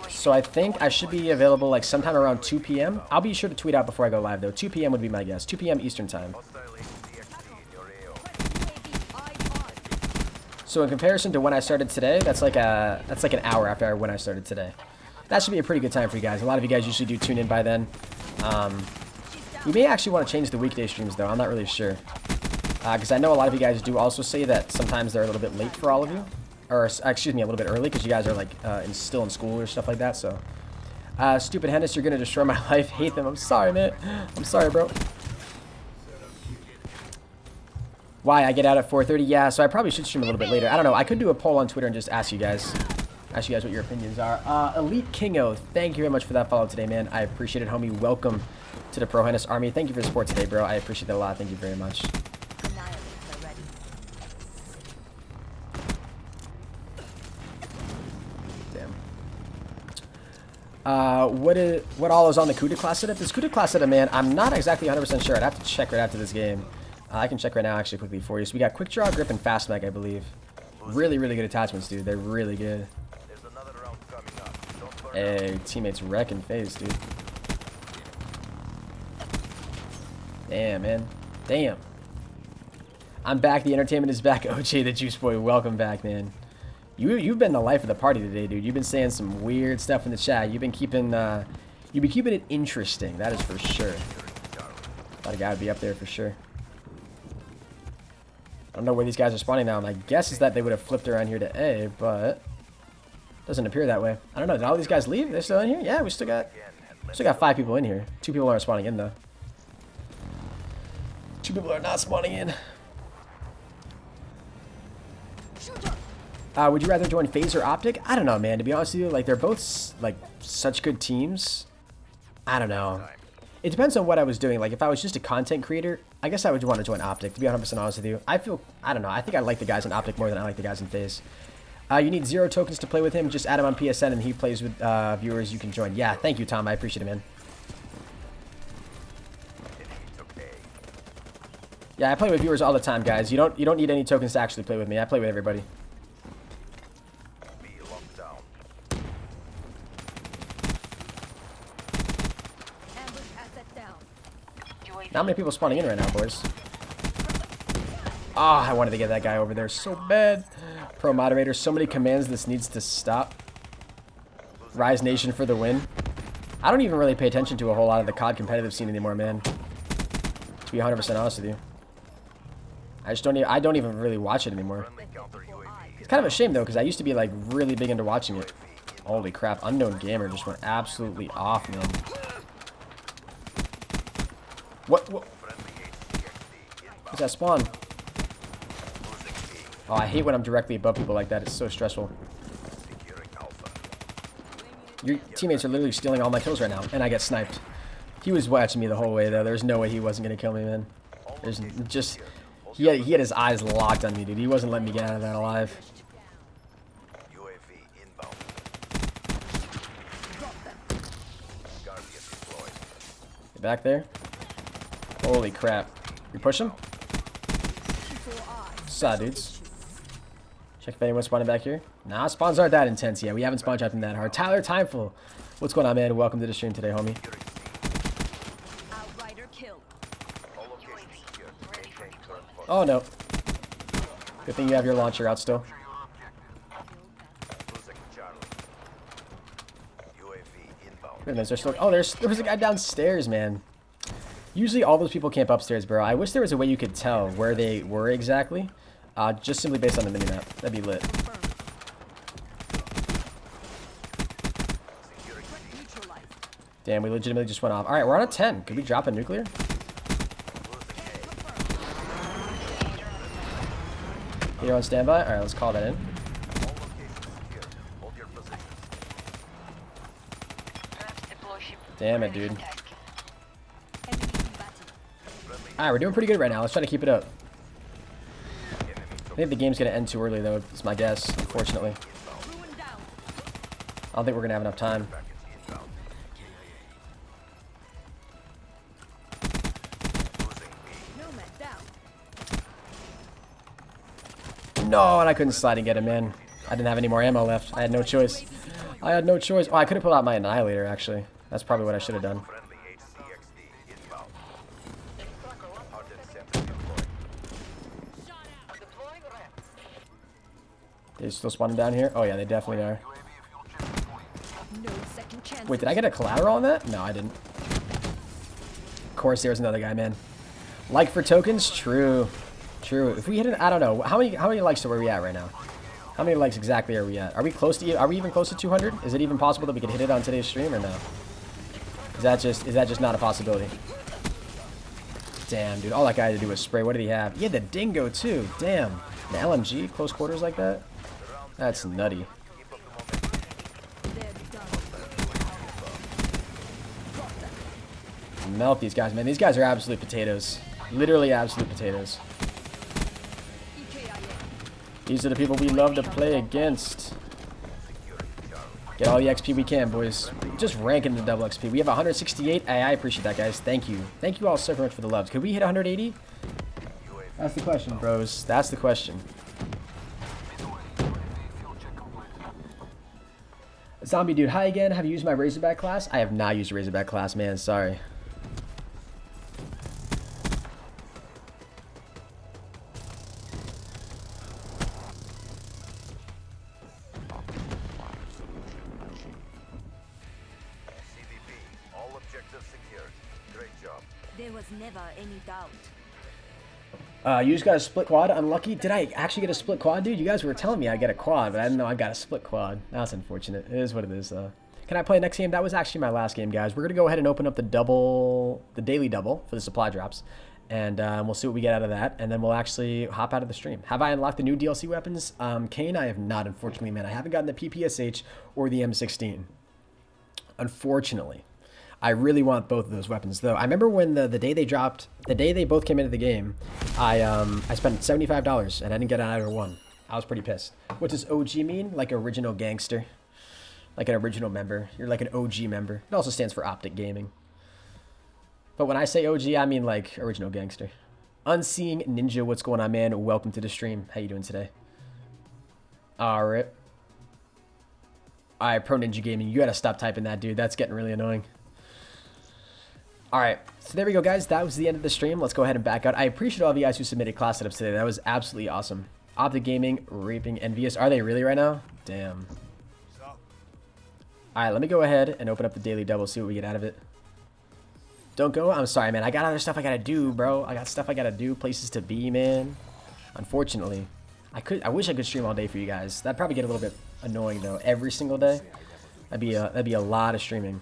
So I think I should be available like sometime around 2 p.m. I'll be sure to tweet out before I go live, though. 2 p.m. would be my guess. 2 p.m. Eastern time. So in comparison to when I started today, that's like an hour after when I started today. That should be a pretty good time for you guys. A lot of you guys usually do tune in by then. We may actually want to change the weekday streams, though. I'm not really sure. Because I know a lot of you guys do also say that sometimes they're a little bit late for all of you. Or, excuse me, a little bit early because you guys are, like, still in school or stuff like that, so. Stupid Hennis, you're going to destroy my life. Hate them. I'm sorry, man. I'm sorry, bro. Why? I get out at 4:30? Yeah, so I probably should stream a little bit later. I don't know. I could do a poll on Twitter and just ask you guys what your opinions are. Elite Kingo, thank you very much for that follow today, man. I appreciate it, homie. Welcome to the Pro Hennis Army. Thank you for the support today, bro. I appreciate that a lot. Thank you very much. What all is on the CUDA class setup? This CUDA class setup, man, I'm not exactly 100% sure. I'd have to check right after this game. I can check right now, actually, quickly for you. So we got Quick Draw, Grip, and Fast Mag, I believe. Really, really good attachments, dude. They're really good. Hey, teammates wrecking phase, dude. Damn, man. Damn. I'm back. The entertainment is back. OJ, the Juice Boy, welcome back, man. You've been the life of the party today, dude. You've been saying some weird stuff in the chat. You've been keeping it interesting. That is for sure. Thought a guy would be up there for sure. I don't know where these guys are spawning now. My guess is that they would have flipped around here to A, but doesn't appear that way. I don't know. Did all these guys leave? They're still in here? Yeah, we still got 5 people in here. 2 people aren't spawning in though. 2 people are not spawning in. Would you rather join FaZe or Optic? I don't know, man. To be honest with you, like they're both like such good teams. I don't know. It depends on what I was doing. Like if I was just a content creator, I guess I would want to join Optic. To be 100% honest with you, I don't know. I think I like the guys in Optic more than I like the guys in FaZe. You need 0 tokens to play with him. Just add him on PSN and he plays with viewers. You can join. Yeah, thank you, Tom. I appreciate it, man. Yeah, I play with viewers all the time, guys. You don't need any tokens to actually play with me. I play with everybody. Not many people spawning in right now, boys. Ah, I wanted to get that guy over there so bad. Pro moderator, so many commands. This needs to stop. Rise Nation for the win. I don't even really pay attention to a whole lot of the COD competitive scene anymore, man. To be 100% honest with you. I don't even really watch it anymore. It's kind of a shame though, because I used to be like really big into watching it. Holy crap, Unknown Gamer just went absolutely off, man. What? What's that spawn? Oh, I hate when I'm directly above people like that. It's so stressful. Your teammates are literally stealing all my kills right now, and I get sniped. He was watching me the whole way, though. There's no way he wasn't going to kill me, man. There's just... He had his eyes locked on me, dude. He wasn't letting me get out of that alive. Get back there. Holy crap. You push him? Saw, dudes. Check if anyone's spawning back here. Nah, spawns aren't that intense yet. We haven't spawned dropping that hard. Tyler Timeful. What's going on, man? Welcome to the stream today, homie. Oh, no. Good thing you have your launcher out still. Goodness, there's still... Oh, there was a guy downstairs, man. Usually all those people camp upstairs, bro. I wish there was a way you could tell where they were exactly. Just simply based on the minimap. That'd be lit. Damn, we legitimately just went off. Alright, we're on a 10. Could we drop a nuclear? You're on standby? Alright, let's call that in. Damn it, dude. Alright, we're doing pretty good right now. Let's try to keep it up. I think the game's going to end too early, though. It's my guess, unfortunately. I don't think we're going to have enough time. No, and I couldn't slide and get him in. I didn't have any more ammo left. I had no choice. I had no choice. Oh, I could have pulled out my Annihilator, actually. That's probably what I should have done. They're still spawning down here? Oh, yeah, they definitely are. Wait, did I get a collateral on that? No, I didn't. Of course, there's another guy, man. Like for tokens? True. True. If we hit an... I don't know. How many likes are we at right now? How many likes exactly are we at? Are we close to... Are we even close to 200? Is it even possible that we could hit it on today's stream or no? Is that just not a possibility? Damn, dude. All that guy had to do was spray. What did he have? He had the dingo, too. Damn. An LMG? Close quarters like that? That's nutty. Melt these guys, man. These guys are absolute potatoes. Literally absolute potatoes. These are the people we love to play against. Get all the XP we can, boys. Just ranking the double XP. We have 168. I appreciate that, guys. Thank you. Thank you all so much for the love. Could we hit 180? That's the question, bros. That's the question. Zombie dude, hi again. Have you used my Razorback class? I have not used Razorback class, man. Sorry. There was never any doubt. You just got a split quad. Unlucky. Did I actually get a split quad, dude? You guys were telling me I get a quad, but I didn't know I got a split quad. That's unfortunate. It is what it is, though. Can I play next game? That was actually my last game, guys. We're going to go ahead and open up the daily double for the supply drops. And we'll see what we get out of that. And then we'll actually hop out of the stream. Have I unlocked the new DLC weapons? Kane, I have not, unfortunately, man. I haven't gotten the PPSH or the M16. Unfortunately. I really want both of those weapons, though. I remember when the day they dropped, the day they both came into the game, I spent $75 and I didn't get either one. I was pretty pissed. What does OG mean? Like original gangster. Like an original member. You're like an OG member. It also stands for Optic Gaming. But when I say OG, I mean like original gangster. Unseeing Ninja, what's going on, man? Welcome to the stream. How you doing today? Alright. Alright, Pro Ninja Gaming. You gotta stop typing that, dude. That's getting really annoying. Alright, so there we go, guys. That was the end of the stream. Let's go ahead and back out. I appreciate all of you guys who submitted class setups today. That was absolutely awesome. Optic Gaming, raping envious. Are they really right now? Damn. Alright, let me go ahead and open up the daily double, see what we get out of it. Don't go? I'm sorry, man. I got other stuff I gotta do, bro. I got stuff I gotta do, places to be, man. Unfortunately. I wish I could stream all day for you guys. That'd probably get a little bit annoying, though. Every single day. That'd be a lot of streaming.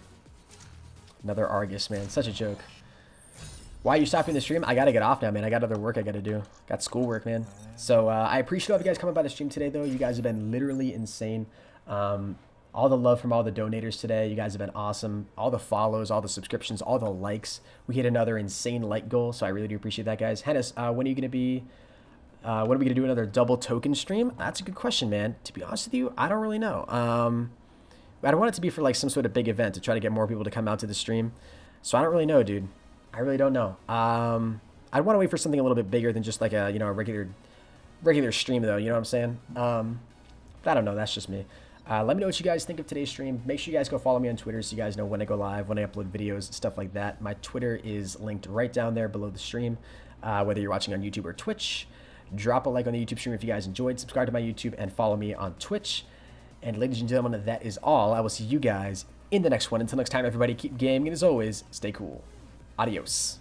Another Argus, man. Such a joke. Why are you stopping the stream? I gotta get off now, man. I got other work I gotta do. Got schoolwork, man. So, I appreciate all of you guys coming by the stream today, though. You guys have been literally insane. All the love from all the donators today. You guys have been awesome. All the follows, all the subscriptions, all the likes. We hit another insane like goal, so I really do appreciate that, guys. Hennis, when are you gonna be... when are we gonna do another double token stream? That's a good question, man. To be honest with you, I don't really know. I don't want it to be for like some sort of big event to try to get more people to come out to the stream. So I don't really know, dude. I really don't know. I want to wait for something a little bit bigger than just like a, you know, a regular stream, though. You know what I'm saying? I don't know. That's just me. Let me know what you guys think of today's stream. Make sure you guys go follow me on Twitter so you guys know when I go live, when I upload videos, stuff like that. My Twitter is linked right down there below the stream. Whether you're watching on YouTube or Twitch, drop a like on the YouTube stream if you guys enjoyed. Subscribe to my YouTube and follow me on Twitch. And ladies and gentlemen, that is all. I will see you guys in the next one. Until next time, everybody, keep gaming. And as always, stay cool. Adios.